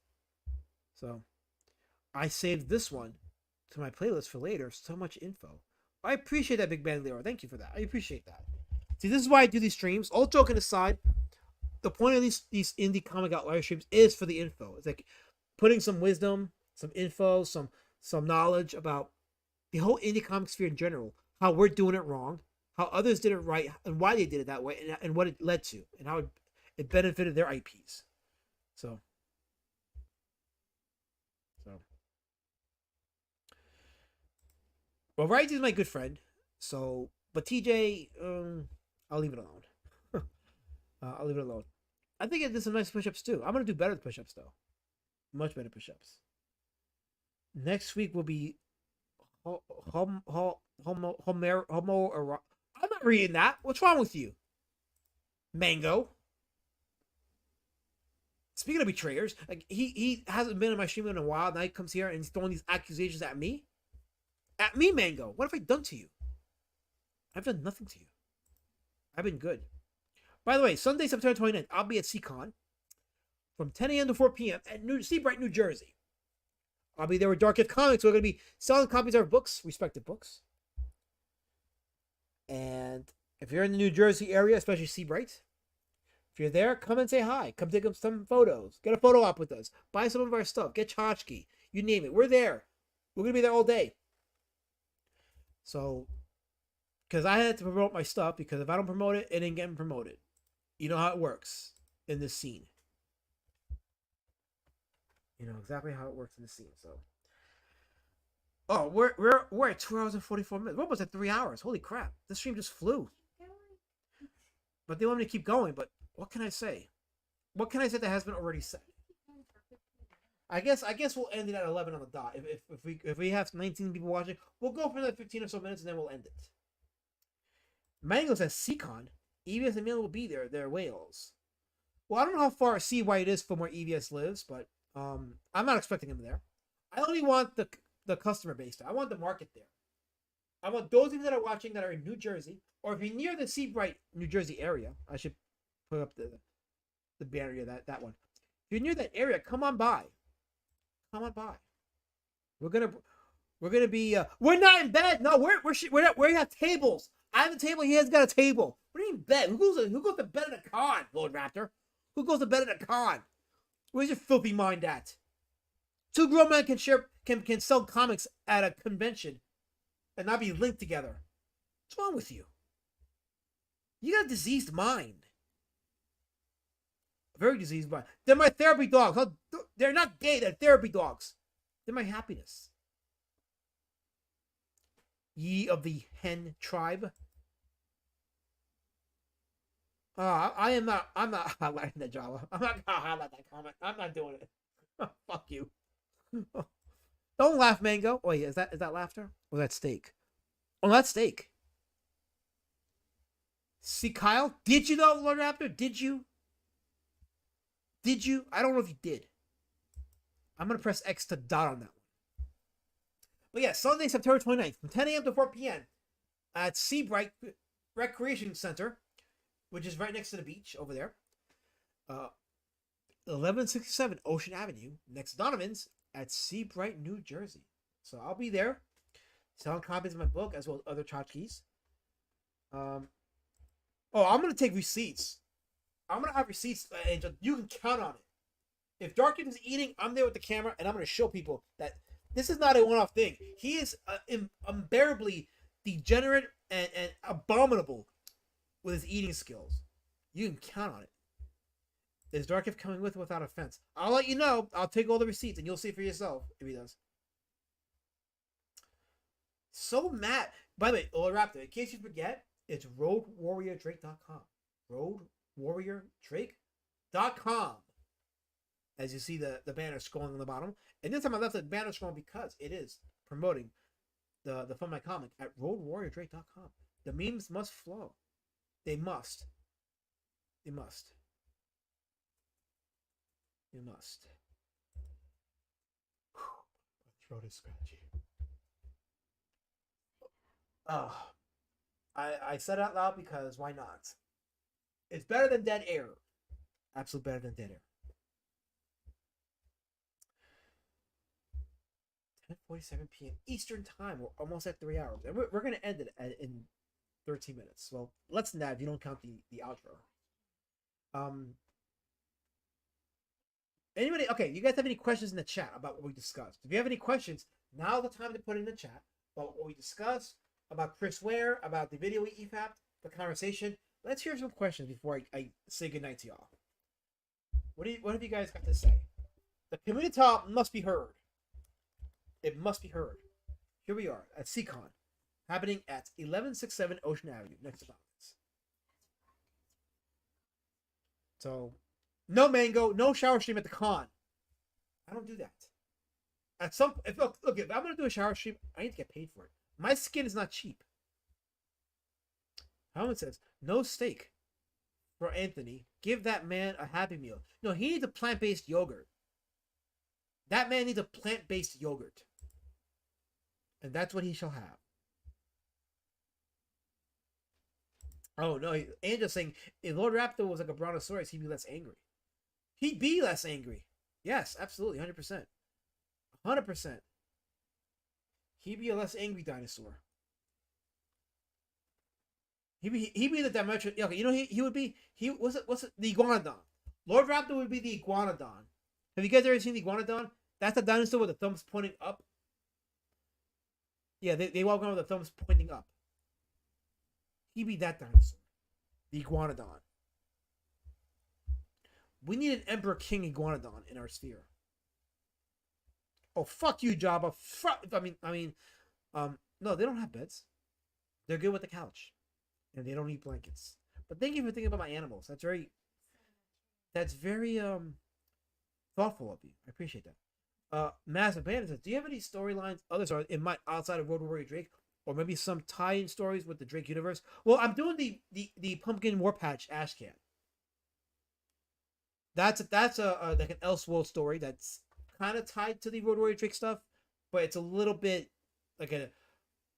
so I saved this one to my playlist for later. So much info. I appreciate that, Big Bang Leo. Thank you for that. I appreciate that. See, this is why I do these streams. All joking aside, the point of these indie comic outlier streams is for the info. It's like putting some wisdom, some info, some knowledge about the whole indie comic sphere in general, how we're doing it wrong, how others did it right, and why they did it that way, and what it led to, and how it benefited their IPs. So. Well, Ryze is my good friend, so, but TJ, I'll leave it alone. I'll leave it alone. I think it did some nice push-ups too. I'm gonna do better push-ups though, much better push-ups. Next week will be homo. I'm not reading that. What's wrong with you, Mango? Speaking of betrayers, like he hasn't been in my stream in a while. Now he comes here and he's throwing these accusations at me. At me, Mango. What have I done to you? I've done nothing to you. I've been good. By the way, Sunday, September 29th, I'll be at CCon from 10 a.m. to 4 p.m. at Seabright, New Jersey. I'll be there with Dark If Comics. We're going to be selling copies of our books, respective books. And if you're in the New Jersey area, especially Seabright, if you're there, come and say hi. Come take some photos. Get a photo op with us. Buy some of our stuff. Get tchotchke. You name it. We're there. We're going to be there all day. So, because I had to promote my stuff, because if I don't promote it, it ain't getting promoted. You know how it works in this scene. You know exactly how it works in the scene. So, oh, we're at 2 hours and 44 minutes. What was it? 3 hours? Holy crap! This stream just flew. But they want me to keep going. But what can I say? What can I say that has been already said? I guess we'll end it at 11 on the dot. If we have 19 people watching, we'll go for another 15 or so minutes and then we'll end it. Mango says CCon. EVS and Milan will be there. They're Wales. Well, I don't know how far White is from where EVS lives, but I'm not expecting him there. I only want the customer base there. I want the market there. I want those of you that are watching that are in New Jersey, or if you're near the Seabright, New Jersey area, I should put up the banner, that one. If you're near that area, come on by. Come on by. We're gonna be. We're not in bed. No, we're not. We have tables. I have a table. He has got a table. What do you mean bed? Who goes to bed at a con, Lord Raptor? Who goes to bed at a con? Where's your filthy mind at? Two grown men can sell comics at a convention and not be linked together. What's wrong with you? You got a diseased mind. A very diseased mind. They're my therapy dogs. They're not gay. They're therapy dogs. They're my happiness. Ye of the hen tribe. I'm not highlighting that Java. I'm not gonna highlight that comment. I'm not doing it. Fuck you. Don't laugh, Mango. Oh yeah, is that laughter? Or that steak? Oh, that's steak. See, Kyle, did you though, Lord Raptor? Did you? Did you? I don't know if you did. I'm gonna press X to dot on that one. But yeah, Sunday, September 29th, from 10 a.m. to 4 p.m. at Seabright Recreation Center, which is right next to the beach over there. 1167 Ocean Avenue, next to Donovan's at Seabright, New Jersey. So I'll be there selling copies of my book as well as other tchotchkes. I'm going to take receipts. I'm going to have receipts, and you can count on it. If Darkin is eating, I'm there with the camera, and I'm going to show people that this is not a one-off thing. He is unbearably degenerate and abominable with his eating skills. You can count on it. Is Darkiff coming with without offense? I'll let you know. I'll take all the receipts, and you'll see for yourself if he does. So mad. By the way, Lord Raptor, in case you forget, it's roadwarriordrake.com. Roadwarriordrake.com. roadwarriordrake.com. As you see the banner scrolling on the bottom. And this time I left the banner scrolling because it is promoting the Fun My Comic at roadwarriordrake.com. The memes must flow. They must. They must. They must. My throat is scratchy. Oh. I said it out loud because why not? It's better than dead air. Absolutely better than dead air. 10:47 p.m. Eastern Time. We're almost at 3 hours. And we're going to end it in 13 minutes. Well, less than that if you don't count the outro. Anybody? Okay, you guys have any questions in the chat about what we discussed? If you have any questions, now's the time to put it in the chat about what we discussed, about Chris Ware, about the video we Efap, the conversation. Let's hear some questions before I say goodnight to y'all. What have you guys got to say? The community talk must be heard. It must be heard. Here we are at CCon, happening at 1167 Ocean Avenue, next to Mountains. So, no mango, no shower stream at the con. I don't do that. At some, look, if I'm gonna do a shower stream, I need to get paid for it. My skin is not cheap. Howard says, no steak for Anthony. Give that man a Happy Meal. No, he needs a plant-based yogurt. That man needs a plant-based yogurt. And that's what he shall have. Oh, no. Angel's saying, if Lord Raptor was like a brontosaurus, he'd be less angry. He'd be less angry. Yes, absolutely. 100%. 100%. He'd be a less angry dinosaur. He'd be the dimension. Okay, you know he would be what's it the iguanodon. Lord Raptor would be the iguanodon. Have you guys ever seen the iguanodon? That's the dinosaur with the thumbs pointing up. Yeah, they walk around with the thumbs pointing up. He'd be that dinosaur, the iguanodon. We need an Emperor King iguanodon in our sphere. Oh, fuck you, Jabba. No, they don't have beds. They're good with the couch. And they don't need blankets. But thank you for thinking about my animals. That's very thoughtful of you. I appreciate that. Massive Bandit says, do you have any storylines outside of Road Warrior Drake? Or maybe some tie-in stories with the Drake universe? Well, I'm doing the Pumpkin War Patch Ash Can. That's a like an Elseworld story that's kind of tied to the Road Warrior Drake stuff, but it's a little bit like an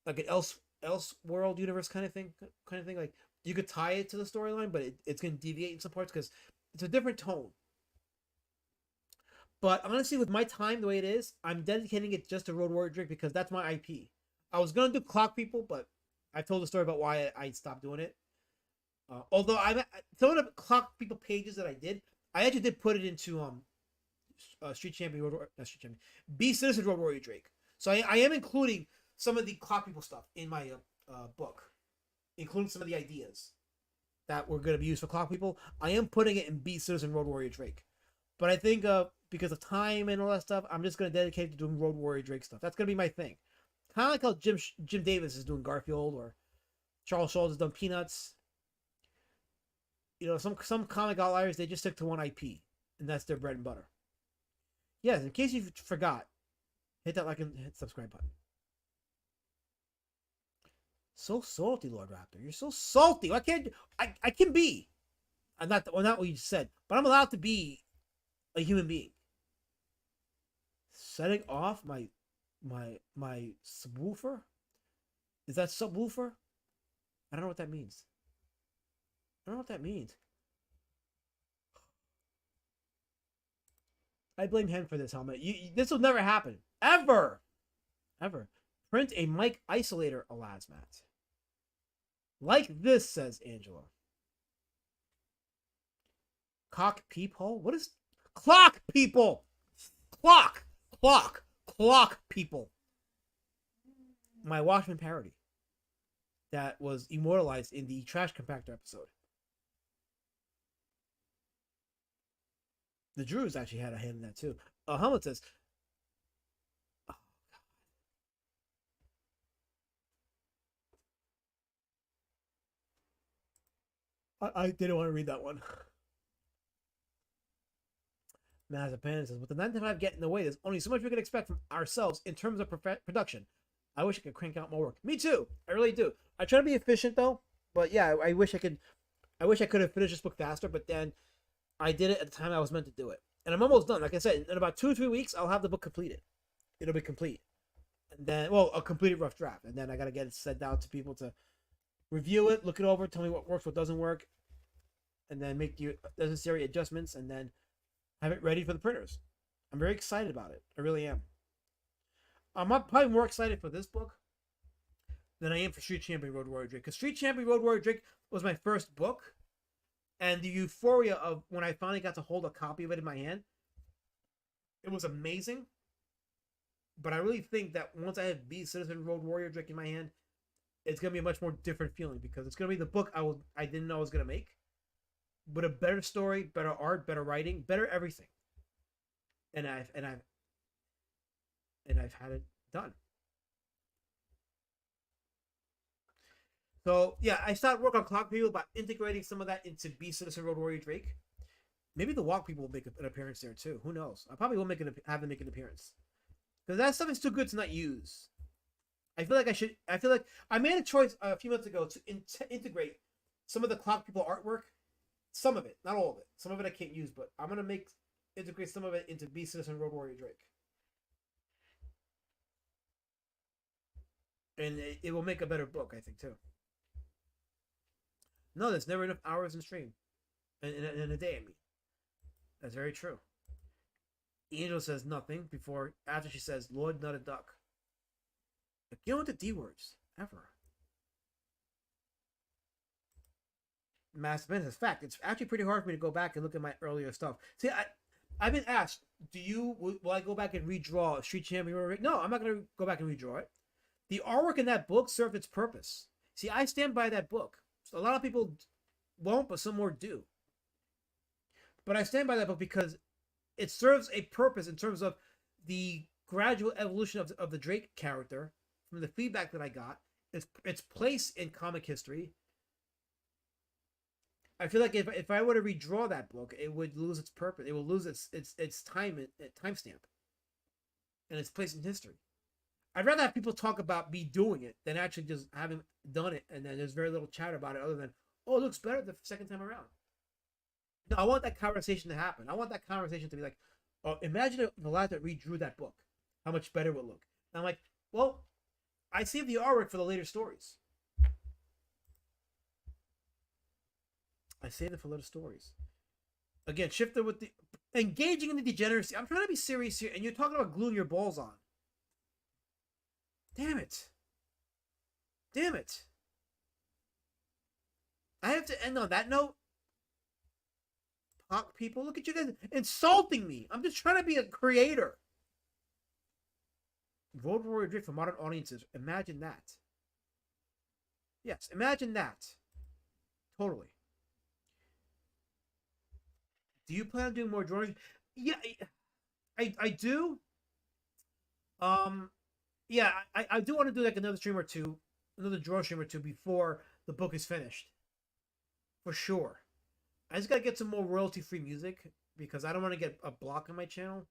Elseworld universe kind of thing. Like you could tie it to the storyline, but it's going to deviate in some parts because it's a different tone. But honestly, with my time the way it is, I'm dedicating it just to Road Warrior Drake because that's my IP. I was going to do Clock People, but I told the story about why I stopped doing it. Although some of the Clock People pages that I actually did put it into Street Champion, not Street Champion, Be Citizen Road Warrior Drake. So I am including some of the Clock People stuff in my book, including some of the ideas that were going to be used for Clock People. I am putting it in Be Citizen Road Warrior Drake. But I think because of time and all that stuff, I'm just going to dedicate to doing Road Warrior Drake stuff. That's going to be my thing. Kind of like how Jim Davis is doing Garfield or Charles Schultz has done Peanuts. You know, some comic outliers, they just stick to one IP, and that's their bread and butter. Yes, in case you forgot, hit that like and hit the subscribe button. So salty, Lord Raptor. You're so salty. I can be. I'm not what you said, but I'm allowed to be a human being. Setting off my subwoofer? Is that subwoofer? I don't know what that means. I blame him for this helmet. This will never happen. Ever. Print a mic isolator, alas, Matt. Like this, says Angela. Cock peephole? What is clock people? Clock people. My Watchmen parody that was immortalized in the Trash Compactor episode. The Drews actually had a hand in that too. Helmet says, oh, God. I didn't want to read that one. Mazapan says, with the 9 to 5 getting in the way, there's only so much we can expect from ourselves in terms of production. I wish I could crank out more work. Me too. I really do. I try to be efficient though, but yeah, I wish I could. I wish I could have finished this book faster, but then I did it at the time I was meant to do it, and I'm almost done. Like I said, in about 2 or 3 weeks, I'll have the book completed. It'll be complete, and then a completed rough draft, and then I gotta get it sent down to people to review it, look it over, tell me what works, what doesn't work, and then make the necessary adjustments, and then have it ready for the printers. I'm very excited about it. I really am. I'm probably more excited for this book than I am for Street Champion Road Warrior Drake. Because Street Champion Road Warrior Drake was my first book. And the euphoria of when I finally got to hold a copy of it in my hand, it was amazing. But I really think that once I have Beast Citizen Road Warrior Drake in my hand, it's going to be a much more different feeling. Because it's going to be the book I didn't know I was going to make. But a better story, better art, better writing, better everything. And I've had it done. So yeah, I started work on Clock People by integrating some of that into Beast Citizen Road Warrior Drake. Maybe the Walk People will make an appearance there too. Who knows? I probably will have them make an appearance because that stuff is too good to not use. I feel like I made a choice a few months ago to integrate some of the Clock People artwork. Some of it, not all of it. Some of it I can't use, but I'm gonna integrate some of it into Beast Citizen Road Warrior Drake. And it will make a better book, I think, too. No, there's never enough hours in stream. In a day, I mean. That's very true. Angel says nothing after she says, Lord, not a duck. You don't want the D words, ever. Master Ben says, fact, it's actually pretty hard for me to go back and look at my earlier stuff. See, I've been asked, will I go back and redraw Street Champion? No, I'm not going to go back and redraw it. The artwork in that book served its purpose. See, I stand by that book. So a lot of people won't, but some more do. But I stand by that book because it serves a purpose in terms of the gradual evolution of the Drake character from the feedback that I got, its place in comic history. I feel like if I were to redraw that book, it would lose its purpose. It will lose its timestamp and its place in history. I'd rather have people talk about me doing it than actually just having done it, and then there's very little chatter about it other than, oh, it looks better the second time around. No, I want that conversation to happen. I want that conversation to be like, oh, imagine if the lad that redrew that book, how much better it would look. And I'm like, well, I saved the artwork for the later stories. I saved it for later stories. Again, shifted with the engaging in the degeneracy. I'm trying to be serious here, and you're talking about gluing your balls on. Damn it. Damn it. I have to end on that note. Talk people, look at you guys insulting me. I'm just trying to be a creator. Road Warrior Drake for modern audiences. Imagine that. Yes, imagine that. Totally. Do you plan on doing more drawings? Yeah, I do. Yeah, I do want to do like another stream or two, another draw stream or two before the book is finished. For sure. I just gotta get some more royalty-free music because I don't want to get a block on my channel,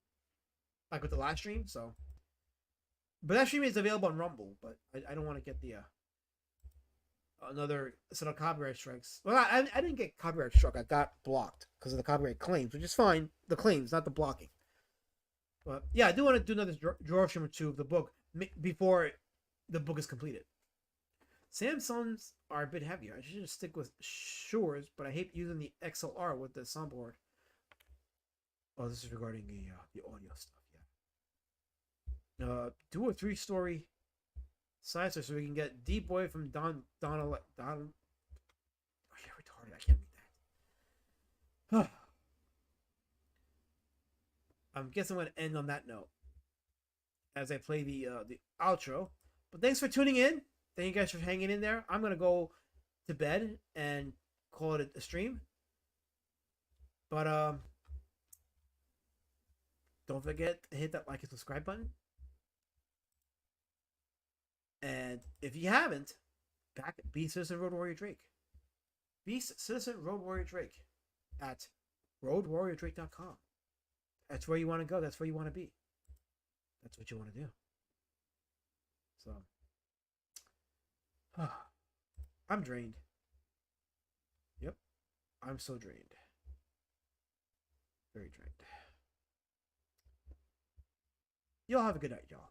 like with the last stream. So, but that stream is available on Rumble. But I don't want to get the another set of copyright strikes. Well, I didn't get copyright struck. I got blocked because of the copyright claims, which is fine. The claims, not the blocking. But yeah, I do want to do another draw stream or two of the book before the book is completed. Samsungs are a bit heavier. I should just stick with Shores, but I hate using the XLR with the soundboard. Oh, this is regarding the audio stuff. Yeah. 2 or 3 story science so we can get Deep Boy from Donald. Oh, you're retarded. I can't read that. I'm guessing I'm going to end on that note as I play the outro. But thanks for tuning in. Thank you guys for hanging in there. I'm going to go to bed and call it a stream. But don't forget to hit that like and subscribe button. And if you haven't, back at Beast Citizen Road Warrior Drake. Beast Citizen Road Warrior Drake at roadwarriordrake.com. That's where you want to go. That's where you want to be. That's what you want to do. So, I'm drained. Yep, I'm so drained. Very drained. Y'all have a good night, y'all.